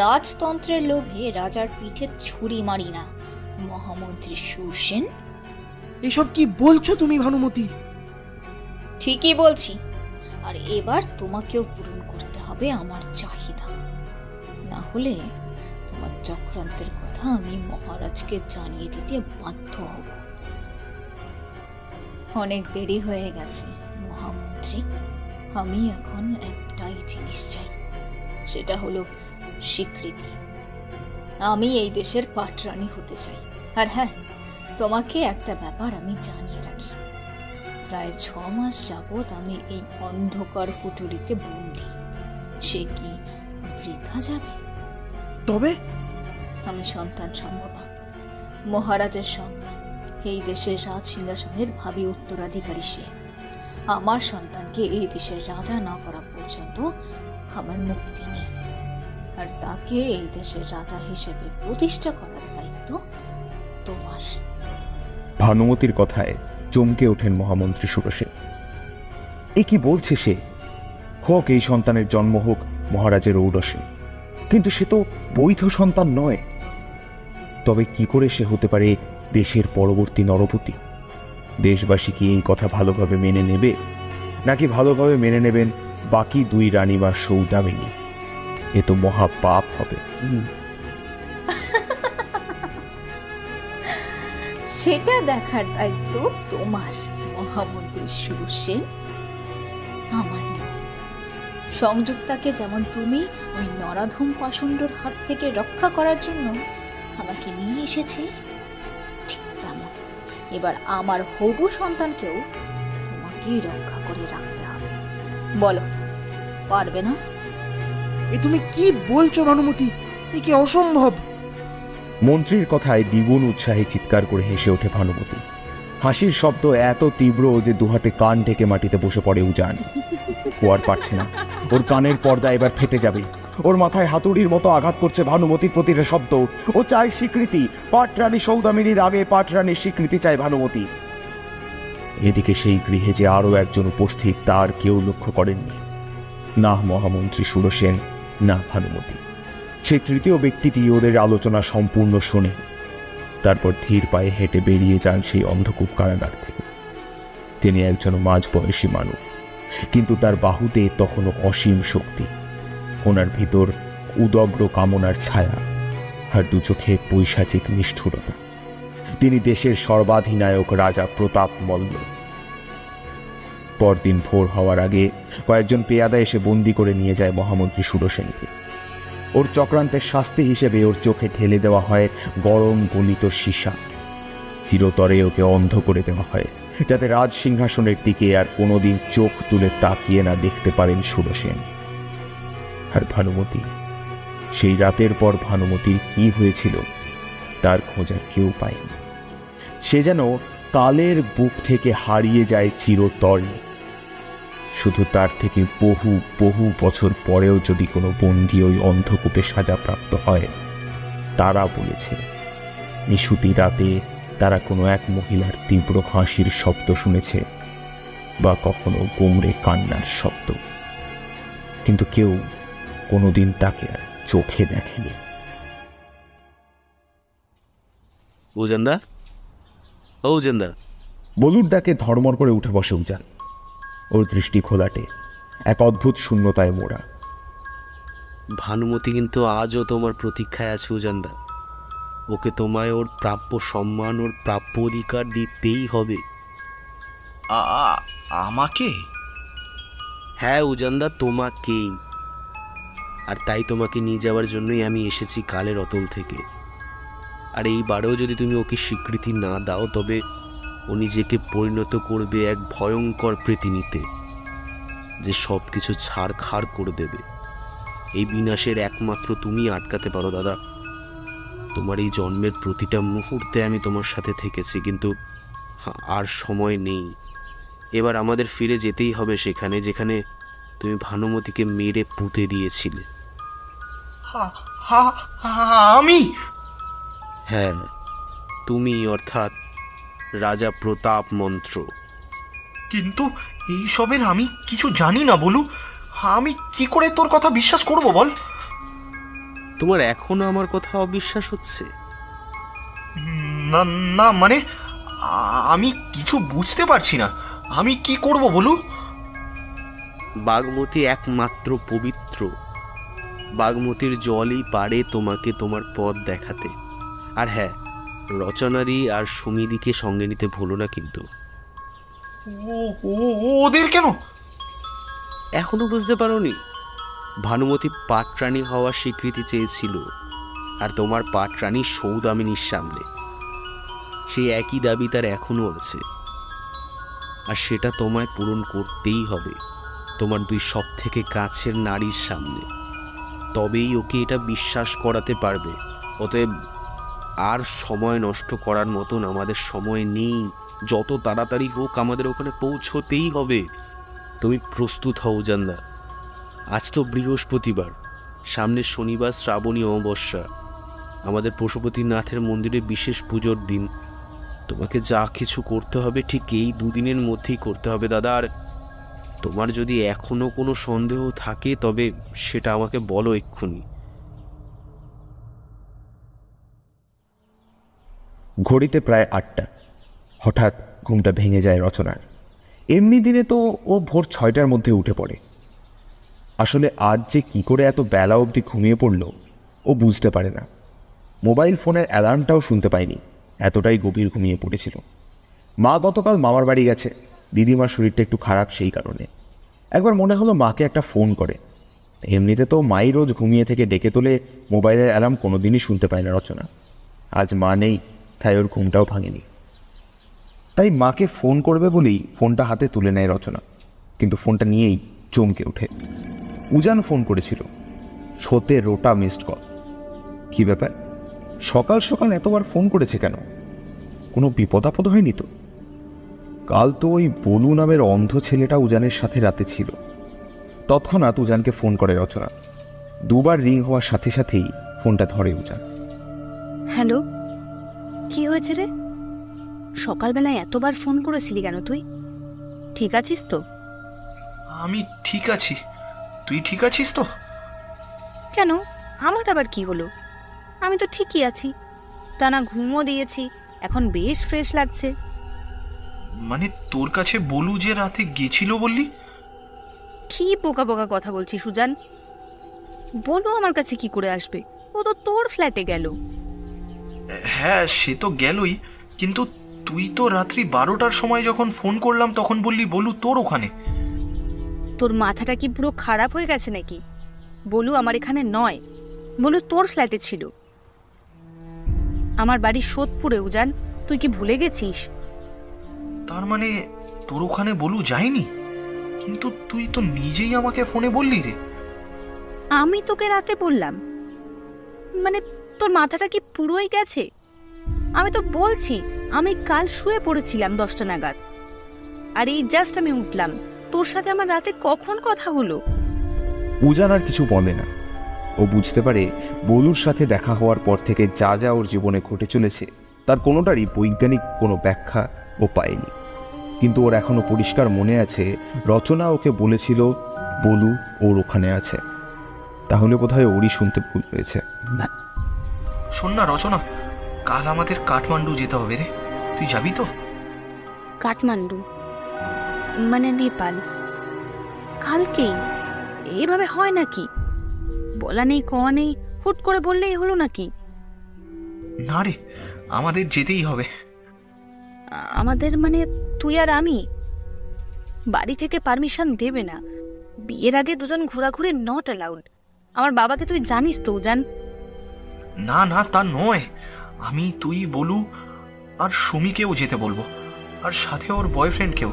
S14: রাজতন্ত্রের লোভে রাজার পিঠে ছুরি মারি না মহামন্ত্রী সুরসেন।
S10: এসব কি বলছো তুমি ভানুমতি?
S14: ঠিকই বলছি। আর এবার তোমাকেও পূরণ করতে হবে আমার চাহিদা, না হলে তোমার চক্রান্তের কথা আমি মহারাজকে জানিয়ে দিতে বাধ্য হব। অনেক দেরি হয়ে গেছে মহামন্ত্রী। আমি এখন একটাই জিনিস চাই, সেটা হলো স্বীকৃতি। আমি এই দেশের পাটরানী হতে চাই। আর হ্যাঁ, তোমাকে একটা ব্যাপার আমি জানিয়ে রাখি, প্রায় 6 মাস যাবৎ আমি এই অন্ধকার কুঠুরিতে বন্দি। সে কি বৃথা যাবে?
S10: তবে
S14: আমি সন্তান সম্ভবা, মহারাজের সন্তান, এই দেশের রাজ সিংহাসনের ভাবী উত্তরাধিকারী সে। আমার সন্তানকে এই দেশের রাজা না করা পর্যন্ত আমার মুক্তি নেই, আর তাকে এই দেশের রাজা হিসেবে প্রতিষ্ঠা করার দায়িত্ব তোমার।
S1: ভানুমতির কথায় চমকে ওঠেন মহামন্ত্রী সুরসেন। এ কি বলছে সে? হোক এই সন্তানের জন্ম হোক মহারাজের ঔরসে, কিন্তু সে তো বৈধ সন্তান নয়। তবে কি করে সে হতে পারে দেশের পরবর্তী নরপতি? দেশবাসী কি এই কথা ভালোভাবে মেনে নেবে, নাকি ভালোভাবে মেনে নেবেন বাকি দুই রানীমা সৌদামিনী? এ তো মহা পাপ হবে।
S14: সেটা দেখার দায়িত্ব তোমার মহামন্ত্রী সুরসেন, আমার নয়। সংযুক্তাকে যেমন তুমি ওই নরাধম পাষণ্ডর হাত থেকে রক্ষা করার জন্য আমাকে নিয়ে এসেছিলে, ঠিক তেমন এবার আমার হবু সন্তানকেও তোমাকেই রক্ষা করে রাখতে হবে। বলো, পারবে না?
S10: এ তুমি কি বলছো ভানুমতি? এ কি অসম্ভব!
S1: মন্ত্রীর কথায় দ্বিগুণ উৎসাহে চিৎকার করে হেসে ওঠে ভানুমতি। হাসির শব্দ এত তীব্র যে দুহাতে কান ঢেকে মাটিতে বসে পড়ে উজান। ও আর পারছে না, ওর কানের পর্দা এবার ফেটে যাবে। ওর মাথায় হাতুড়ির মতো আঘাত করছে ভানুমতির প্রতিটা শব্দ। ও চায় স্বীকৃতি, পাটরানী সৌদামিনীর আগে পাটরানীর স্বীকৃতি চায় ভানুমতি। এদিকে সেই গৃহে যে আরো একজন উপস্থিত তার কেউ লক্ষ্য করেননি, না মহামন্ত্রী সুরসেন, না ভানুমতি। সেই তৃতীয় ব্যক্তিটি ওদের আলোচনা সম্পূর্ণ শোনে, তারপর ধীর পায়ে হেঁটে বেরিয়ে যান সেই অন্ধকূপ কারাগার থেকে। তিনি একজন মাঝবয়সী মানুষ, কিন্তু তার বাহুতে তখনও অসীম শক্তি। ওনার ভিতর উদগ্র কামনার ছায়া, আর দু চোখে পৈশাচিক নিষ্ঠুরতা। তিনি দেশের সর্বাধিনায়ক রাজা প্রতাপ মল্ল। পরদিন ভোর হওয়ার আগে কয়েকজন পেয়াদা এসে বন্দি করে নিয়ে যায় মহামন্ত্রী সুরসেনকে। ওর চক্রান্তের শাস্তি হিসেবে ওর চোখে ঢেলে দেওয়া হয় গরম গলিত সীসা। চিরতরে ওকে অন্ধ করে দেওয়া হয়, যাতে রাজ সিংহাসনের দিকে আর কোনোদিন চোখ তুলে তাকিয়ে না দেখতে পারেন সুরসেন। আর ভানুমতি, সেই রাতের পর ভানুমতির কি হয়েছিল তার খোঁজ আর কেউ পায়নি। সে যেন কালের বুক থেকে হারিয়ে যায় চিরতরে। শুধু তার থেকে বহু বহু বছর পরেও যদি কোনো বন্দী ওই অন্ধকূপে সাজাপ্রাপ্ত হয়, তারা বলেছে নিশুতি রাতে তারা কোনো এক মহিলার তীব্র হাসির শব্দ শুনেছে, বা কখনো গুমরে কান্নার শব্দ, কিন্তু কেউ কোনোদিন তাকে আর চোখে দেখেনি।
S5: উজানদা, ও উজানদা।
S1: বলুর ডাকে ধর্মর করে উঠে বসে উজান। ওর দৃষ্টি খোলাটে, এক অদ্ভুত শূন্যতায় মোড়া।
S5: ভানুমতি কিন্তু আজও তোমার প্রতীক্ষায় আছে উজানদা। ওকে তোমায় ওর প্রাপ্য সম্মান, ওর প্রাপ্য অধিকার দিতেই হবে।
S4: আমাকে?
S5: হ্যাঁ উজানদা, তোমাকেই। আর তাই তোমাকে নিয়ে যাওয়ার জন্যই আমি এসেছি কালের অতল থেকে। আর এইবারেও যদি তুমি ওকে স্বীকৃতি না দাও, তবে ও নিজেকে পরিণত করবে এক ভয়ঙ্কর প্রেতিনীতে, যে সব কিছু ছাড়খাড় করে দেবে। এই বিনাশের একমাত্র তুমি আটকাতে পারো দাদা। তোমার এই জন্মের প্রতিটা মুহূর্তে আমি তোমার সাথে থেকেছি, কিন্তু আর সময় নেই। এবার আমাদের ফিরে যেতেই হবে সেখানে যেখানে তুমি ভানুমতিকে মেরে পুঁতে দিয়েছিলে।
S4: আমি?
S5: হ্যাঁ, তুমি, অর্থাৎ রাজা প্রতাপ মন্ত্র।
S4: কিন্তু এই সবের আমি কিছু জানি না বলু। আমি কি করে তোর কথা বিশ্বাস করব বল?
S5: তোমার এখনো আমার কথা অবিশ্বাস হচ্ছে?
S4: না না, মানে আমি কিছু বুঝতে পারছি না। আমি কি করব বলু?
S5: বাগমতী একমাত্র পবিত্র। বাগমতীর জলই পারে তোমাকে তোমার পথ দেখাতে। আর হ্যাঁ, রচনাদি আর সুমিদিকে সঙ্গে নিতে ভুলো না কিন্তু।
S4: ওদের কেন?
S5: এখনো বুঝতে পারোনি? ভানুমতি পাটরানী হওয়ার স্বীকৃতি চেয়েছিল, আর তোমার পাটরানী সৌদামিনীর সামনে সেই একই দাবি তার এখনো আছে। আর সেটা তোমায় পূরণ করতেই হবে তোমার দুই সব থেকে কাছের নারীর সামনে। তবেই ওকে এটা বিশ্বাস করাতে পারবে। অতএব আর সময় নষ্ট করার মতন আমাদের সময় নেই। যত তাড়াতাড়ি হোক আমাদের ওখানে পৌঁছতেই হবে। তুমি প্রস্তুত হও জানদা। আজ তো বৃহস্পতিবার, সামনের শনিবার শ্রাবণী অমাবস্যা, আমাদের পশুপতিনাথের মন্দিরে বিশেষ পুজোর দিন। তোমাকে যা কিছু করতে হবে ঠিক এই দুদিনের মধ্যেই করতে হবে দাদা। আর তোমার যদি এখনো কোনো সন্দেহ থাকে তবে সেটা আমাকে বলো এক্ষুনি।
S1: ঘড়িতে প্রায় 8টা। হঠাৎ ঘুমটা ভেঙে যায় রচনার। এমনি দিনে তো ও ভোর 6টার মধ্যে উঠে পড়ে। আসলে আজ যে কি করে এত বেলা অবধি ঘুমিয়ে পড়ল ও বুঝতে পারে না। মোবাইল ফোনের অ্যালার্মটাও শুনতে পায়নি, এতটাই গভীর ঘুমিয়ে পড়েছিল। মা গতকাল মামার বাড়ি গেছে, দিদিমার শরীরটা একটু খারাপ, সেই কারণে একবার মনে হলো মাকে একটা ফোন করে। এমনিতে তো মাই রোজ ঘুমিয়ে থেকে ডেকে তোলে, মোবাইলের অ্যালার্ম কোনোদিনই শুনতে পায় না রচনা। আজ মা নেই, তাই ওর ঘুমটাও ভাঙেনি। তাই মাকে ফোন করবে বলেই ফোনটা হাতে তুলে নেয় রচনা, কিন্তু ফোনটা নিয়েই চমকে ওঠে। উজান ফোন করেছিল, 17টা মিসড কল। কী ব্যাপার, সকাল সকাল এতবার ফোন করেছে কেন? কোনো বিপদ আপদ হয়নি তো? কাল তো ওই বলু নামের অন্ধ ছেলেটা উজানের সাথে রাতে ছিল। তৎক্ষণাৎ উজানকে ফোন করে রচনা। 2বার রিং হওয়ার সাথে সাথেই ফোনটা ধরে উজান।
S7: হ্যালো, কি হয়েছে রে? সকালবেলায় এতবার ফোন করেছিলি কেন তুই? ঠিক আছিস তো?
S4: আমি ঠিক আছি, তুই ঠিক আছিস তো?
S7: কেন, আমার আবার কি হলো? আমি তো ঠিকই আছি, তা না ঘুমও দিয়েছি, এখন বেশ ফ্রেশ লাগছে।
S4: মানে তোর কাছে বলু যে রাতে গেছিল বললি?
S7: কি বোকা বোকা কথা বলছিস সুজান? বলু আমার কাছে কি করে আসবে? ও তো তোর ফ্ল্যাটে গেল।
S4: হ্যাঁ, সে তো গেলই, কিন্তু তুই তো রাত্রি 12টার সময় যখন ফোন করলাম তখন বললি বলু তোর ওখানে।
S7: তোর মাথাটা কি পুরো খারাপ হয়ে গেছে নাকি? বলু আমার এখানে নয়, বলু তোর ফ্ল্যাটে ছিল। আমার বাড়ি সোদপুরে উজান, তুই কি ভুলে গেছিস?
S4: তার মানে তোর ওখানে বলু যায়নি? কিন্তু তুই তো নিজেই আমাকে ফোনে বললি রে।
S7: আমি তোকে রাতে বললাম? মানে তোর মাথাটা কি পুরোই গেছে? আমি তো বলছি আমি কাল শুয়ে পড়েছিলাম 10টা নাগাদ, আর এই জাস্ট আমি উঠলাম। তোর সাথে আমার রাতে কখন কথা হলো?
S1: উজান আর কিছু বলে না। ও বুঝতে পারে বলুর সাথে দেখা হওয়ার পর থেকে যা যা ওর জীবনে ঘটে চলেছে তার কোনোটারই বৈজ্ঞানিক কোনো ব্যাখ্যা ও পায়নি। কিন্তু ওর এখনো পরিষ্কার মনে আছে রচনা ওকে বলেছিল বলু ওর ওখানে আছে। তাহলে বোধহয় ওরই শুনতে ভুল হয়েছে।
S4: শোন না রচনা, কাল আমাদের কাঠমান্ডু যেতে হবে রে, তুই যাবি তো?
S7: কাঠমান্ডু মানে নেপাল? কালকেই? এভাবে হয় নাকি? বলা নেই কওয়া নেই, হুট করে বললেই হলো নাকি?
S4: না রে, আমাদের যেতেই হবে।
S7: আমাদের মানে তুই আর আমি? বাড়ি থেকে পারমিশন দেবে না, বিয়ের আগে দুজন ঘোরাঘুরি নট অ্যালাউড। আমার বাবাকে তুই জানিস তো জান।
S4: না না, তা নয়, আমি তুই বলু আর সুমিকেও যেতে বলবো, আর সাথে ওর বয়ফ্রেন্ডকেও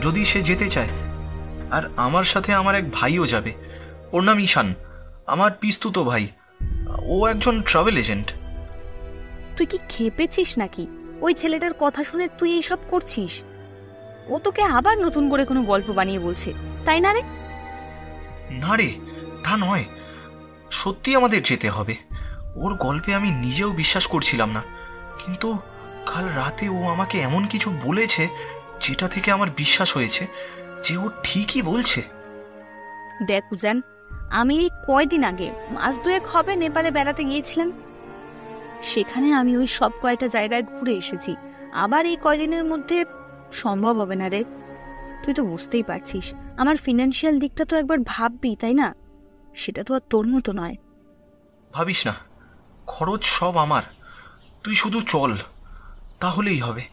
S4: যদি সে যেতে চায়। আর আমার সাথে আমার এক ভাইও যাবে, ওর নাম ঈশান, আমার পিস্তুতো ভাই। ও একজন ট্রাভেল এজেন্ট।
S7: তুই কি খেপেছিস নাকি? ওই ছেলেটার কথা শুনে তুই এইসব করছিস? ও তোকে আবার নতুন করে কোনো গল্প বানিয়ে বলছে, তাই না রে?
S4: না রে, তা নয়, সত্যি আমাদের যেতে হবে। ওর গল্পে আমি নিজেও বিশ্বাস করছিলাম না, কিন্তু কাল রাতে ও আমাকে এমন কিছু বলেছে যেটা থেকে আমার বিশ্বাস হয়েছে যে ও ঠিকই বলছে।
S7: দেখ উজান, আমি এই কয়দিন আগে মাস 2 হবে নেপালে বেড়াতে গিয়েছিলাম। সেখানে আমি ওই সব কয়টা জায়গায় ঘুরে এসেছি। আবার এই কয়দিনের মধ্যে সম্ভব হবে না রে। তুই তো বুঝতেই পারছিস, আমার ফিনান্সিয়াল দিকটা তো একবার ভাববি, তাই না? সেটা তো আর তোর মতো নয়।
S4: ভাবিস না, খরচ সব আমার, তুই শুধু চল, তাহলেই হবে।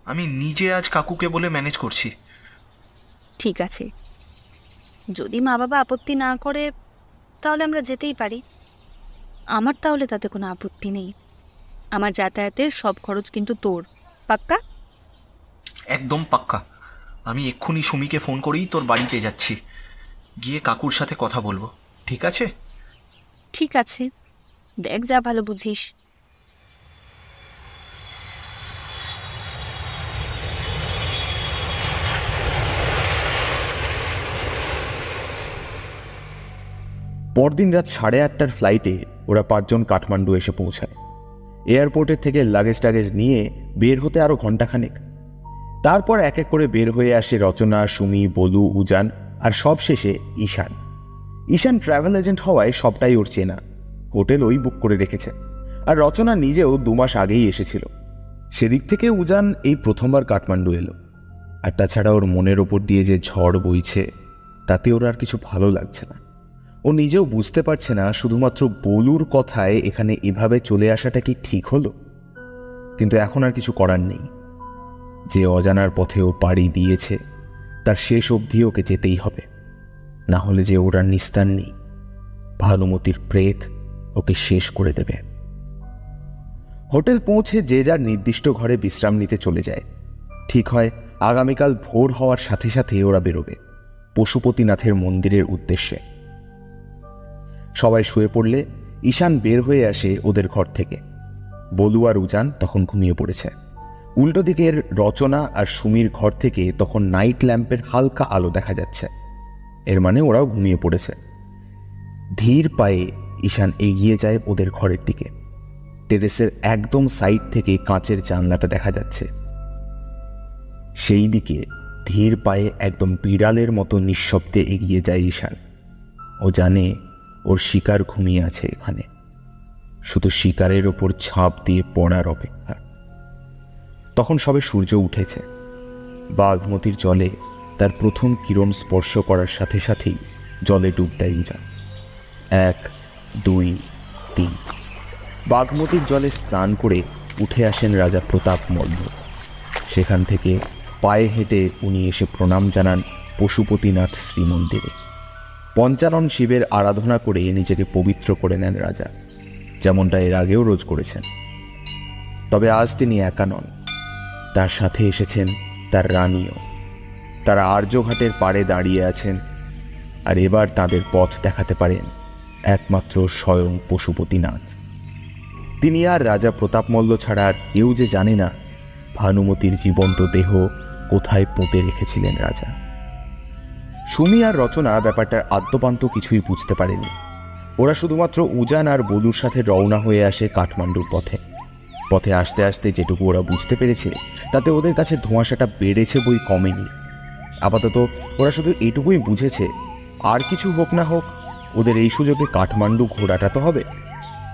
S4: আমি নিজে আজ কাকুকে বলে ম্যানেজ করছি।
S7: ঠিক আছে, যদি মা বাবা আপত্তি না করে তাহলে আমরা যেতেই পারি। আমার তাহলে তাতে কোনো আপত্তি নেই। আমার যাতায়াতের সব খরচ কিন্তু তোর, পাক্কা?
S4: একদম পাক্কা। আমি এক্ষুনি সুমিকে ফোন করেই তোর বাড়িতে যাচ্ছি, গিয়ে কাকুর সাথে কথা বলবো, ঠিক আছে?
S7: ঠিক আছে, দেখ যা ভালো বুঝিস।
S1: পরদিন রাত 8:30টার ফ্লাইটে ওরা 5 জন কাঠমান্ডু এসে পৌঁছায়। এয়ারপোর্টের থেকে লাগেজ টাগেজ নিয়ে বের হতে আরও ঘণ্টাখানেক। তারপর এক এক করে বের হয়ে আসে রচনা, সুমি, বলু, উজান আর সবশেষে ঈশান। ঈশান ট্রাভেল এজেন্ট হওয়ায় সবটাই ওর চেনা, হোটেল ওই বুক করে রেখেছে। আর রচনা নিজেও 2 মাস আগেই এসেছিল। সেদিক থেকে উজান এই প্রথমবার কাঠমান্ডু এলো। আর তাছাড়া ওর মনের ওপর দিয়ে যে ঝড় বইছে তাতে ওর আর কিছু ভালো লাগছে না। ও নিজেও বুঝতে পারছে না শুধুমাত্র বলুর কথায় এখানে এভাবে চলে আসাটা কি ঠিক হলো। কিন্তু এখন আর কিছু করার নেই। যে অজানার পথে ও পাড়ি দিয়েছে তার শেষ অবধি ওকে যেতেই হবে, না হলে যে ওর আর নিস্তার নেই। ভানুমতির প্রেত ওকে শেষ করে দেবে। হোটেল পৌঁছে যে যার নির্দিষ্ট ঘরে বিশ্রাম নিতে চলে যায়। ঠিক হয় আগামীকাল ভোর হওয়ার সাথে সাথে ওরা বেরোবে পশুপতিনাথের মন্দিরের উদ্দেশ্যে। সবাই শুয়ে পড়লে ঈশান বের হয়ে আসে ওদের ঘর থেকে। বলু আর উজান তখন ঘুমিয়ে পড়েছে। উল্টো দিকের রচনা আর সুমির ঘর থেকে তখন নাইট ল্যাম্পের হালকা আলো দেখা যাচ্ছে। এর মানে ওরাও ঘুমিয়ে পড়েছে। ধীর পায়ে ঈশান এগিয়ে যায় ওদের ঘরের দিকে। টেরেসের একদম সাইড থেকে কাঁচের জানলাটা দেখা যাচ্ছে। সেই দিকে ধীর পায়ে একদম বিড়ালের মতো নিঃশব্দে এগিয়ে যায় ঈশান। ও জানে ওর শিকার ঘুমিয়ে আছে এখানে, শুধু শিকারের ওপর ঝাঁপ দিয়ে পড়ার অপেক্ষা। তখন সবে সূর্য উঠেছে। বাঘমতির জলে তার প্রথম কিরণ স্পর্শ করার সাথে সাথেই জলে ডুব দেয় উজান। 1, 2, 3। বাঘমতির জলে স্নান করে উঠে আসেন রাজা প্রতাপ মল্ল। সেখান থেকে পায়ে হেঁটে উনি এসে প্রণাম জানান পশুপতিনাথ শ্রীমন্দিরে। পঞ্চানন শিবের আরাধনা করে নিজেকে পবিত্র করে নেন রাজা, যেমনটা এর আগেও রোজ করেছেন। তবে আজ তিনি একা নন, তার সাথে এসেছেন তার রানীও। তারা আর্যঘাটের পাড়ে দাঁড়িয়ে আছেন। আর এবার তাদের পথ দেখাতে পারেন একমাত্র স্বয়ং পশুপতিনাথ। তিনি আর রাজা প্রতাপ মল্ল ছাড়া আর কেউ যে জানে না ভানুমতির জীবন্ত দেহ কোথায় পুঁতে রেখেছিলেন রাজা। সুমি আর রচনা ব্যাপারটার আদ্যপান্ত কিছুই বুঝতে পারেনি। ওরা শুধুমাত্র উজান আর বলুর সাথে রওনা হয়ে আসে কাঠমান্ডুর পথে। পথে আসতে আসতে যেটুকু ওরা বুঝতে পেরেছে তাতে ওদের কাছে ধোঁয়াশাটা বেড়েছে বই কমেনি। আপাতত ওরা শুধু এইটুকুই বুঝেছে, আর কিছু হোক না হোক ওদের এই সুযোগে কাঠমান্ডু ঘোরাটা তো হবে।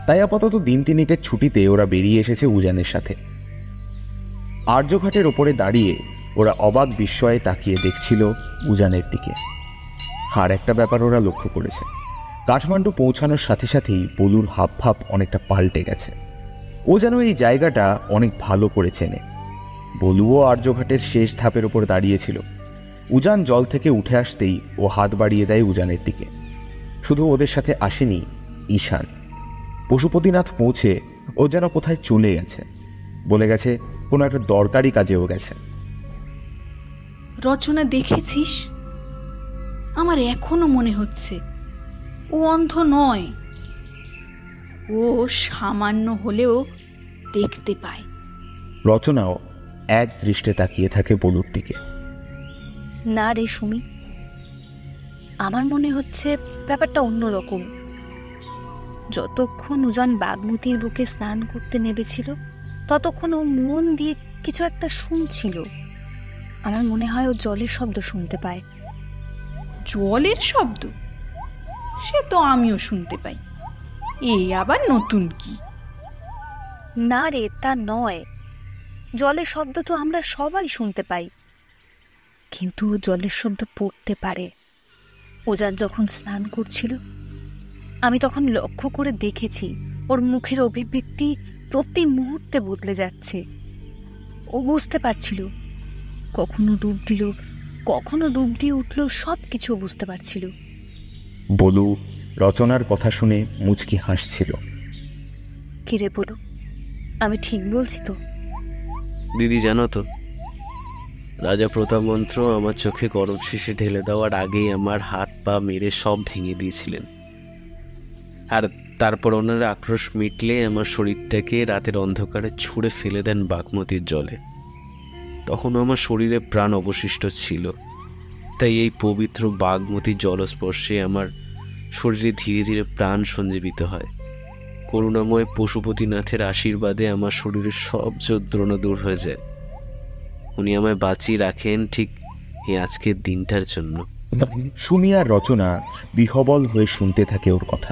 S1: তাই আপাতত দিন 3 ছুটিতে ওরা বেরিয়ে এসেছে উজানের সাথে। আর্যঘাটের ওপরে দাঁড়িয়ে ওরা অবাক বিস্ময়ে তাকিয়ে দেখছিল উজানের দিকে। আর একটা ব্যাপার ওরা লক্ষ্য করেছে, কাঠমান্ডু পৌঁছানোর সাথে সাথেই বলুর হাবভাব অনেকটা পাল্টে গেছে। ও যেন এই জায়গাটা অনেক ভালো করে চেনে। বলুও আর্যঘাটের শেষ ধাপের ওপর দাঁড়িয়েছিল। উজান জল থেকে উঠে আসতেই ও হাত বাড়িয়ে দেয় উজানের দিকে। শুধু ওদের সাথে আসেনি ঈশান। পশুপতিনাথ পৌঁছে ও যেন কোথায় চলে গেছে, বলে গেছে কোনো একটা দরকারি কাজেও গেছে।
S8: রচনা দেখেছিস? আমার এখনো মনে হচ্ছে ও অন্ধ নয়, ও সামান্য হলেও দেখতে পায়।
S1: রচনাও এক দৃষ্টে তাকিয়ে থাকে বলুর দিকে।
S7: না রে সুমি, আমার মনে হচ্ছে ব্যাপারটা অন্যরকম। যতক্ষণ উজান বাগমতির বুকে স্নান করতে নেমেছিল ততক্ষণ ও মন দিয়ে কিছু একটা শুনছিল। আমার মনে হয় ও জলের শব্দ শুনতে পায়।
S8: জলের শব্দ? সে তো আমিও শুনতে পাই। এই আবার নতুন কি?
S7: না রে, তা নয়। জলের শব্দ তো আমরা সবাই শুনতে পাই, কিন্তু ও জলের শব্দ পড়তে পারে। ওজান যখন স্নান করছিল আমি তখন লক্ষ্য করে দেখেছি ওর মুখের অভিব্যক্তি প্রতি মুহূর্তে বদলে যাচ্ছে। ও বুঝতে পারছিল, কখনো ডুব দিল, কখনো ডুব দিয়ে উঠল, সব কিছু বুঝতে পারছিল।
S1: বলু রচনার কথা শুনে মুচকি হাসছিল।
S7: কিরে বলু, আমি ঠিক বলছি তো?
S5: দিদি জানো তো, রাজা প্রতাপ মন্ত্র আমার চোখে গরম শিশে ঢেলে দেওয়ার আগেই আমার হাত পা মেরে সব ভেঙে দিয়েছিলেন। আর তারপর ওনারা আক্রোশ মিটলে আমার শরীরটাকে রাতের অন্ধকারে ছুঁড়ে ফেলে দেন বাগমতির জলে। তখনও আমার শরীরে প্রাণ অবশিষ্ট ছিল। তাই এই পবিত্র বাগমতির জলস্পর্শে আমার শরীরে ধীরে ধীরে প্রাণ সঞ্জীবিত হয়। করুণাময় পশুপতিনাথের আশীর্বাদে আমার শরীরের সব যন্ত্রণা দূর হয়ে যায়। উনি আমায় বাঁচিয়ে রাখেন ঠিক এই আজকের দিনটার জন্য।
S1: সুমি আর রচনা বিহবল হয়ে শুনতে থাকে ওর কথা।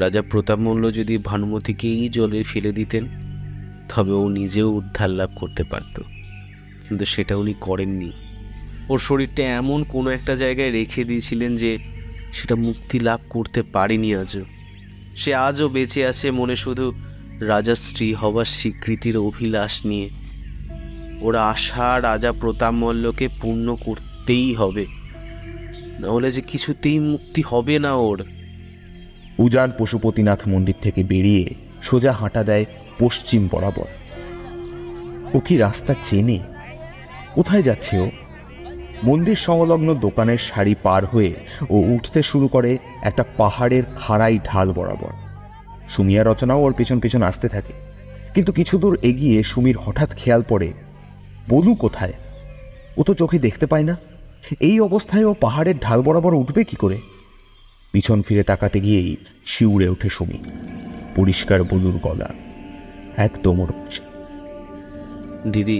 S5: রাজা প্রতাপ মল্ল যদি ভানুমতিকেই জলে ফেলে দিতেন তবে ও নিজেও উদ্ধার লাভ করতে পারত, কিন্তু সেটা উনি করেননি। ওর শরীরটা এমন কোনো একটা জায়গায় রেখে দিয়েছিলেন যে সেটা মুক্তি লাভ করতে পারেনি আজও। সে আজও বেঁচে আছে মনে শুধু রাজার স্ত্রী হবার স্বীকৃতির অভিলাষ নিয়ে। ওরা আশা রাজা প্রতাপ মল্লকে পূর্ণ করতেই হবে, নাহলে যে কিছুতেই মুক্তি হবে না ওর।
S1: উজান পশুপতিনাথ মন্দির থেকে বেরিয়ে সোজা হাঁটা দেয় পশ্চিম বরাবর। ও কি রাস্তা চেনে? কোথায় যাচ্ছে ও? মন্দির সংলগ্ন দোকানের সারি পার হয়ে ও উঠতে শুরু করে একটা পাহাড়ের খাড়াই ঢাল বরাবর। সুমিয়া রচনাও ওর পেছন পেছন আসতে থাকে, কিন্তু কিছু দূর এগিয়ে সুমির হঠাৎ খেয়াল পড়ে বলু কোথায়। ও তো চোখে দেখতে পায় না। এই অবস্থায় ও পাহাড়ের ঢাল বরাবর উঠবে কি করে? পিছন ফিরে তাকাতে গিয়েই শিউরে ওঠে সুমি। পরিষ্কার বলুর গলা, একদম ওর কাছে।
S5: দিদি,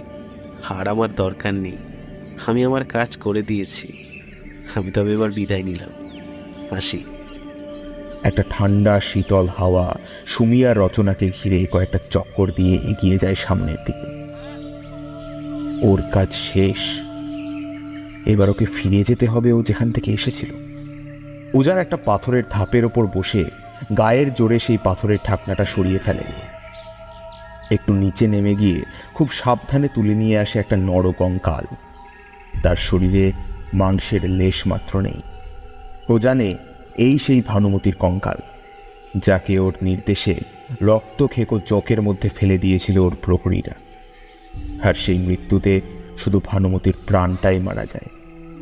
S5: আর আমার দরকার নেই, আমি আমার কাজ করে দিয়েছি। আমি তবে এবার বিদায় নিলাম, আসি।
S1: একটা ঠান্ডা শীতল হাওয়া সুমি আর রচনাকে ঘিরে কয়েকটা চক্কর দিয়ে এগিয়ে যায় সামনের দিকে। ওর কাজ শেষ, এবার ওকে ফিরে যেতে হবে ও যেখান থেকে এসেছিল। উজান একটা পাথরের ধাপের ওপর বসে গায়ের জোরে সেই পাথরের ঢাকনাটা সরিয়ে ফেলে। একটু নিচে নেমে গিয়ে খুব সাবধানে তুলে নিয়ে আসে একটা নরকঙ্কাল। তার শরীরে মাংসের লেশ মাত্র নেই। ও জানে এই সেই ভানুমতির কঙ্কাল, যাকে ওর নির্দেশে রক্ত খেকো চকের মধ্যে ফেলে দিয়েছিল ওর প্রহরীরা। আর সেই মৃত্যুতে শুধু ভানুমতির প্রাণটাই মারা যায়,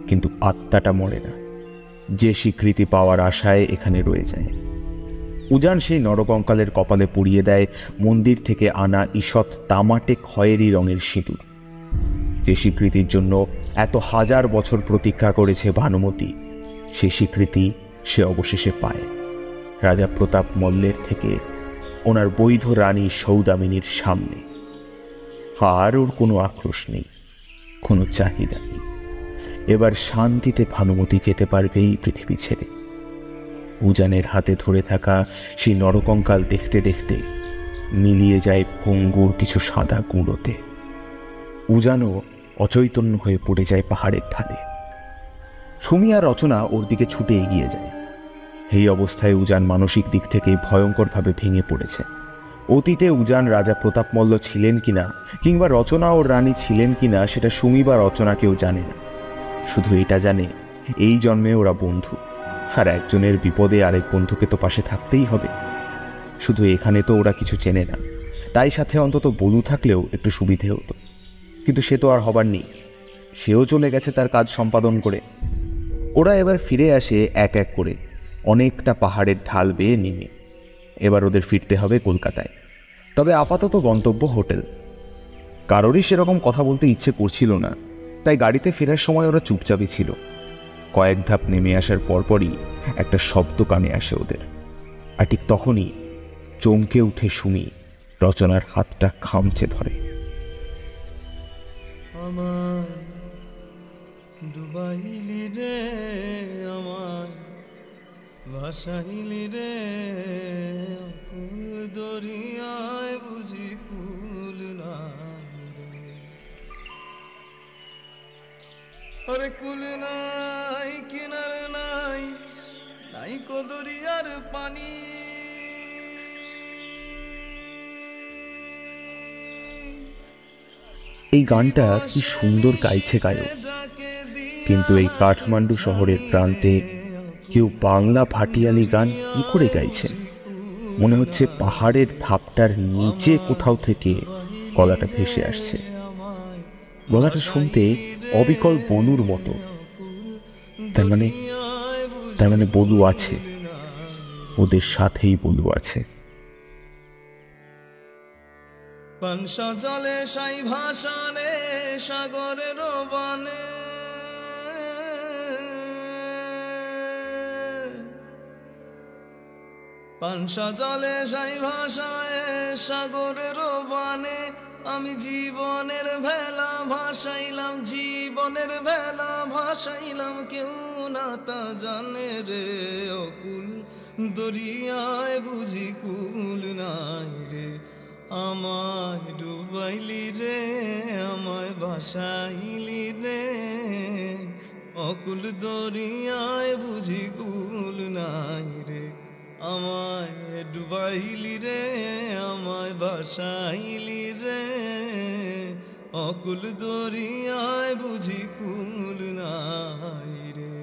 S1: কিন্তু আত্মাটা মরে না, যে স্বীকৃতি পাওয়ার আশায় এখানে রয়ে যায়। উজান সেই নরকঙ্কালের কপালে পুড়িয়ে দেয় মন্দির থেকে আনা ঈষৎ তামাটে খয়েরি রঙের সিঁদুর। যে স্বীকৃতির জন্য এত হাজার বছর প্রতীক্ষা করেছে ভানুমতি, সে স্বীকৃতি সে অবশেষে পায় রাজা প্রতাপ মল্লের থেকে, ওনার বৈধ রানী সৌদামিনীর সামনে। আর ওর কোনো আক্রোশ নেই, কোনো চাহিদা নেই। এবার শান্তিতে ভানুমতি যেতে পারবে এই পৃথিবী ছেড়ে। উজানের হাতে ধরে থাকা সেই নরকঙ্কাল দেখতে দেখতে মিলিয়ে যায় ভঙ্গুর কিছু সাদা গুঁড়োতে। উজানও অচৈতন্য হয়ে পড়ে যায় পাহাড়ের ঢালে। সুমি আর রচনা ওর দিকে ছুটে এগিয়ে যায়। এই অবস্থায় উজান মানসিক দিক থেকে ভয়ঙ্করভাবে ভেঙে পড়েছে। অতীতে উজান রাজা প্রতাপ মল্ল ছিলেন কিনা, কিংবা রচনা ওর রানী ছিলেন কিনা, সেটা সুমি বা রচনা কেউ জানে না। শুধু এটা জানে এই জন্মে ওরা বন্ধু, আর একজনের বিপদে আরেক বন্ধুকে তো পাশে থাকতেই হবে। শুধু এখানে তো ওরা কিছু চেনে না, তাই সাথে অন্তত বলু থাকলেও একটু সুবিধে হতো। কিন্তু সে তো আর হবার নেই, সেও চলে গেছে তার কাজ সম্পাদন করে। ওরা এবার ফিরে আসে এক এক করে, অনেকটা পাহাড়ের ঢাল বেয়ে নেমে। এবার ওদের ফিরতে হবে কলকাতায়, তবে আপাতত গন্তব্য হোটেল। কারোরই সেরকম কথা বলতে ইচ্ছে করছিল না, তাই গাড়িতে ফেরার সময় ওরা চুপচাপই ছিল। কয়েক ধাপ নেমে আসার পরপরই একটা শব্দ কানে আসে ওদের, আর ঠিক তখনই চমকে উঠে সুমি রচনার হাতটা খামচে ধরে।
S6: আমায় ডুবাইলি রে, আমায় ভাসাইলি রে, কুল দরিয়ায় বুঝি কুল নাই রে। আরে কুল নাই, কিনারে নাই, নাই কো দরিয়ার পানি।
S1: এই গানটা কি সুন্দর গাইছে গায়ক, কিন্তু এই কাঠমান্ডু শহরের প্রান্তে কেউ বাংলা ভাটিয়ালি গান কি করে গাইছে? মনে হচ্ছে পাহাড়ের ধাপটার নিচে কোথাও থেকে গলাটা ভেসে আসছে। গলাটা শুনতে অবিকল বলুর মতো। তার মানে বলু আছে, ওদের সাথেই বলু আছে।
S6: পানসা জলে সাই ভাসানে, সাগরের বানে পানসা জলে সাই ভাষায় সাগরের বানে আমি জীবনের ভেলা ভাসাইলাম, জীবনের ভেলা ভাসাইলাম, কেউ না তা জানে রে অকুল দরিয়ায় বুঝি কুল নাই রে। আমায় ডুবাইলি রে আমায় ভাসাইলি রে, অকুল দরিয়ায় বুঝি কুল নাই রে। আমায় ডুবাইলি রে আমায় ভাসাইলি রে, অকুল দরিয়ায় বুঝি কুল নাই রে।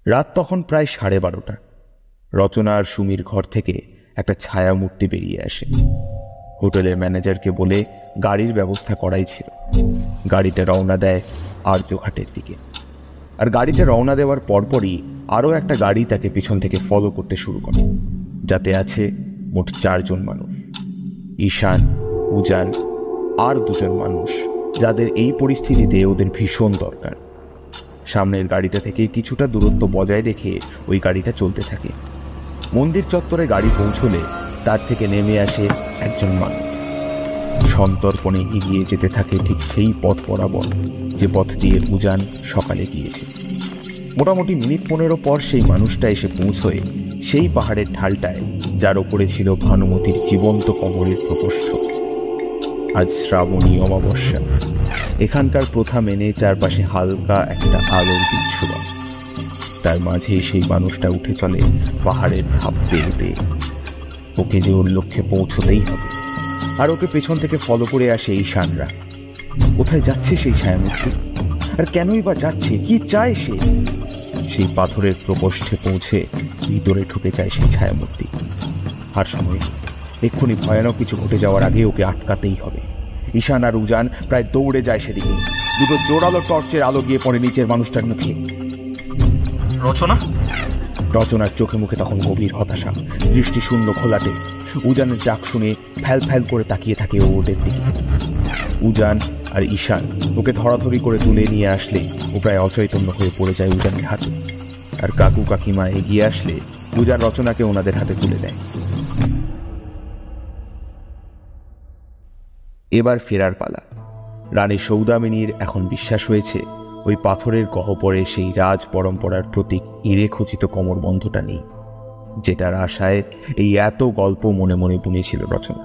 S1: রাত তখন প্রায় 12:30। রচনা আর সুমির ঘর থেকে একটা ছায়া মূর্তি বেরিয়ে আসে। হোটেলের ম্যানেজারকে বলে গাড়ির ব্যবস্থা করাই ছিল। গাড়িটা রওনা দেয় আর্যঘাটের দিকে। আর গাড়িটা রওনা দেওয়ার পরপরই আরও একটা গাড়ি তাকে পিছন থেকে ফলো করতে শুরু করে, যাতে আছে মোট 4 জন মানুষ। ঈশান, উজান আর 2 জন মানুষ, যাদের এই পরিস্থিতিতে ওদের ভীষণ দরকার। সামনের গাড়িটা থেকে কিছুটা দূরত্ব বজায় রেখে ওই গাড়িটা চলতে থাকে। মন্দির চত্বরে গাড়ি পৌঁছলে তার থেকে নেমে আসে একজন মানুষ। সন্তর্পণে এগিয়ে যেতে থাকে ঠিক সেই পথ বরাবর যে পথ দিয়ে উজান সকালে গিয়েছে। মোটামুটি মিনিট 15 পর সেই মানুষটা এসে পৌঁছয় সেই পাহাড়ের ঢালটায়, যার ওপরে ছিল ভানুমতির জীবন্ত কবরের প্রকোষ্ঠ। আজ শ্রাবণী অমাবস্যা। এখানকার প্রথা মেনে চারপাশে হালকা একটা আলোর বিচ্ছুরণ। তার মাঝে সেই মানুষটা উঠে চলে পাহাড়ের ধাপ পেয়ে পেয়ে। ওকে যে ওর লক্ষ্যে পৌঁছতেই হবে। আর ওকে পেছন থেকে ফলো করে আসে ঈশানরা। কোথায় যাচ্ছে সেই ছায়ামূর্তি? আর কেনই বা যাচ্ছে? কি চায় সে? সেই পাথরের প্রকোষ্ঠে পৌঁছে ভিতরে ঢুকে যায় সেই ছায়ামূর্তি। আর সময় এক্ষুনি ভয়ানক কিছু ঘটে যাওয়ার আগে ওকে আটকাতেই হবে। ঈশান আর উজান প্রায় দৌড়ে যায় সেদিকে। দুটো জোরালো টর্চের আলো গিয়ে পড়ে নিচের মানুষটার মুখে।
S4: রচনা?
S1: রচনার চোখে মুখে তখন গভীর হতাশা, দৃষ্টি শূন্য ঘোলাটে। উজানের ডাক শুনে ফ্যাল ফ্যাল করে তাকিয়ে থাকে ওদের দিকে। উজান আর ঈশান ওকে ধরাধরি করে তুলে নিয়ে আসলে ও প্রায় অচৈতন্য হয়ে পড়ে যায় উজানের হাতে। আর কাকু কাকিমা এগিয়ে আসলে উজান রচনাকে ওনাদের হাতে তুলে দেয়। এবার ফেরার পালা। রানী সৌদামিনীর এখন বিশ্বাস হয়েছে ওই পাথরের গহ্বরে সেই রাজ পরম্পরার প্রতীক হিরে খচিত কোমরবন্ধটা নেই, যেটার আশায় এই এত গল্প মনে মনে বুনেছিল রচনা।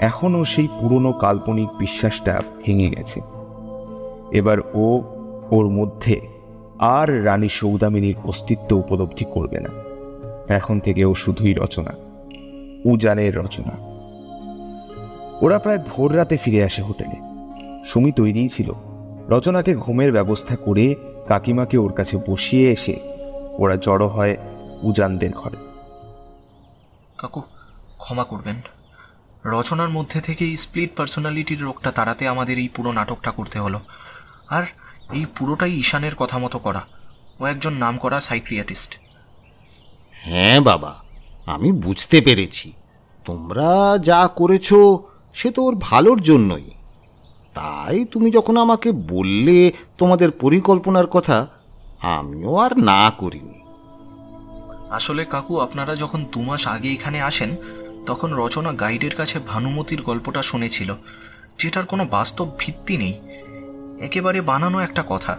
S1: এখনও সেই পুরনো কাল্পনিক বিশ্বাসটা ভেঙে গেছে। এবার ওর মধ্যে আর রানী সৌদামিনীর অস্তিত্ব উপলব্ধি করবে না। এখন থেকে ও শুধুই রচনা, উজানের রচনা। ওরা প্রায় ভোর রাতে ফিরে আসে হোটেলে। সুমি তৈরিই ছিল। রচনাকে ঘুমের ব্যবস্থা করে কাকিমাকে ওর কাছে বসিয়ে এসে ওরা জড়ো হয় উজানদের ঘরে।
S4: কাকু, ক্ষমা করবেন। রচনার মধ্যে থেকে এই স্প্লিট পার্সোনালিটির রোগটা তাড়াতে আমাদের এই পুরো নাটকটা করতে হলো। আর এই পুরোটাই ঈশানের কথা মতো করা। ও একজন নামকরা সাইক্রিয়াটিস্ট।
S15: হ্যাঁ বাবা, আমি বুঝতে পেরেছি। তোমরা যা করেছো সে তো ওর ভালোর জন্যই। তাই তুমি যখন আমাকে বললে তোমাদের পরিকল্পনার কথা, আমিও আর না করিনি।
S4: আসলে কাকু, আপনারা যখন 2 মাস আগে এখানে আসেন তখন রচনা গাইডের কাছে ভানুমতির গল্পটা শুনেছিল, যেটার কোনো বাস্তব ভিত্তি নেই। একেবারে বানানো একটা কথা,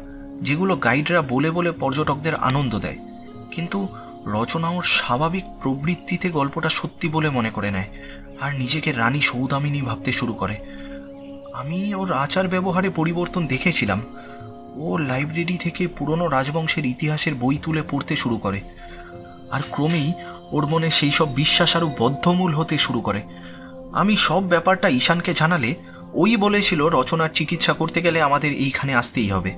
S4: যেগুলো গাইডরা বলে বলে পর্যটকদের আনন্দ দেয়। কিন্তু রচনা ওর স্বাভাবিক প্রবৃত্তিতে গল্পটা সত্যি বলে মনে করে নেয় আর নিজেকে রানী সৌদামিনী ভাবতে শুরু করে। আমি ওর আচার ব্যবহারে পরিবর্তন দেখেছিলাম। ও লাইব্রেরি থেকে পুরনো রাজবংশের ইতিহাসের বই তুলে পড়তে শুরু করে। আর ক্রমেই ওর মনে সেই সব বিশ্বাস আরও বদ্ধমূল হতে শুরু করে। আমি সব ব্যাপারটা ঈশানকে জানালে ওই বলেছিল রচনার চিকিৎসা করতে গেলে আমাদের এইখানে আসতেই হবে।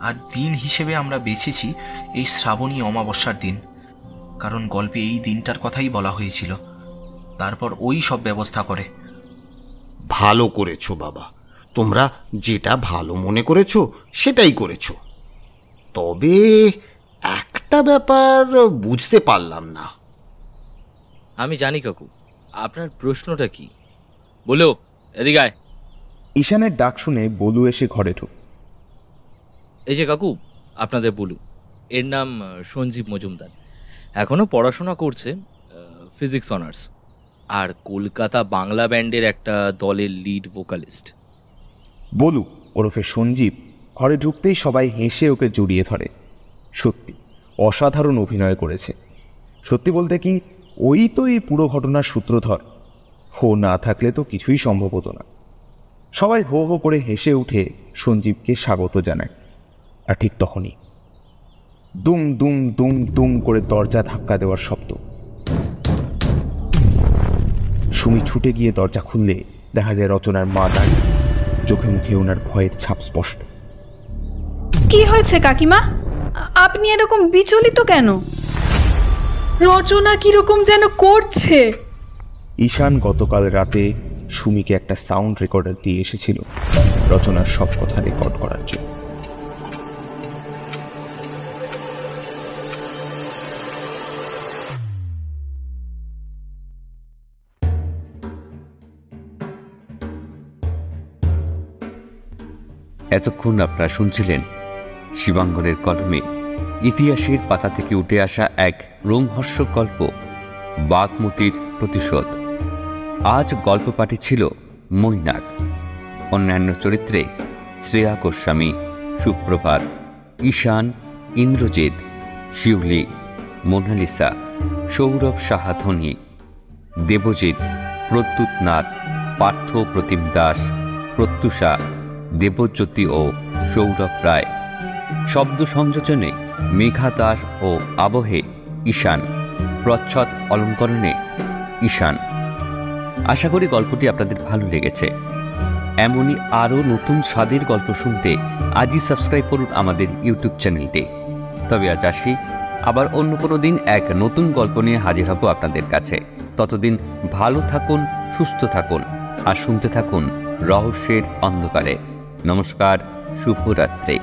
S4: আর দিন হিসেবে আমরা বেছেছি এই শ্রাবণী অমাবস্যার দিন, কারণ গল্পে এই দিনটার কথাই বলা হয়েছিল। তারপর ওই সব ব্যবস্থা করে।
S15: ভালো করেছো বাবা, তোমরা যেটা ভালো মনে করেছো সেটাই করেছো। তবে একটা ব্যাপার বুঝতে পারলাম না।
S16: আমি জানি কাকু, আপনার প্রশ্নটা কি? বলো, এদিকে আয়।
S1: ঈশানের ডাক শুনে বলু এসে ঘরে ঢুক।
S16: এই যে কাকু, আপনাদের বলু। এর নাম সঞ্জীব মজুমদার। এখনও পড়াশোনা করছে, ফিজিক্স অনার্স, আর কলকাতা বাংলা ব্যান্ডের একটা দলের লিড ভোকালিস্ট।
S1: বলু ওরফে সঞ্জীব ঘরে ঢুকতেই সবাই হেসে ওকে জড়িয়ে ধরে। সত্যি অসাধারণ অভিনয় করেছে। সত্যি বলতে কি, ওই তো এই পুরো ঘটনার সূত্রধর। ও না থাকলে তো কিছুই সম্ভব হতো না। সবাই হো হো করে হেসে উঠে সঞ্জীবকে স্বাগত জানায়। আর ঠিক তখনই দুম দুম দুম দুম করে দরজা ধাক্কা দেওয়ার শব্দ। সুমি ছুটে গিয়ে দরজা খুললে দেখা যায় রচনার মা দাঁড়িয়ে, চোখে মুখে ওনার ভয়ের ছাপ স্পষ্ট।
S17: কি হয়েছে কাকিমা? আপনি এরকম বিচলিত কেন? রচনা কিরকম যেন করছে।
S1: ঈশান গতকাল রাতে সুমিকে একটা সাউন্ড রেকর্ডার দিয়ে এসেছিল রচনার সব কথা রেকর্ড করার জন্য।
S2: এতক্ষণ আপনারা শুনছিলেন শিবাঙ্গনের কলমে ইতিহাসের পাতা থেকে উঠে আসা এক রোমহর্ষক গল্প, বাঘমতির প্রতিশোধ। আজ গল্প পাঠে ছিল মৈনাক। অন্যান্য চরিত্রে শ্রেয়া গোস্বামী, সুপ্রভাত, ঈশান, ইন্দ্রজিৎ, শিউলি, মোনালিসা, সৌরভ সাহা ধনী, দেবজিৎ, প্রদ্যুৎ নাথ, পার্থ প্রতিম দাস, প্রত্যুষা, দেবজ্যোতি ও সৌরভ রায়। শব্দ সংযোজনে মেঘা দাস ও আবহে ঈশান, প্রচ্ছদ অলঙ্করণে ঈশান। আশা করি গল্পটি আপনাদের ভালো লেগেছে। এমনই আরও নতুন স্বাদের গল্প শুনতে আজই সাবস্ক্রাইব করুন আমাদের ইউটিউব চ্যানেলটি। তবে আজ আসি, আবার অন্য কোনো দিন এক নতুন গল্প নিয়ে হাজির হব আপনাদের কাছে। ততদিন ভালো থাকুন, সুস্থ থাকুন আর শুনতে থাকুন রহস্যের অন্ধকারে। নমস্কার, শুভরাত্রি।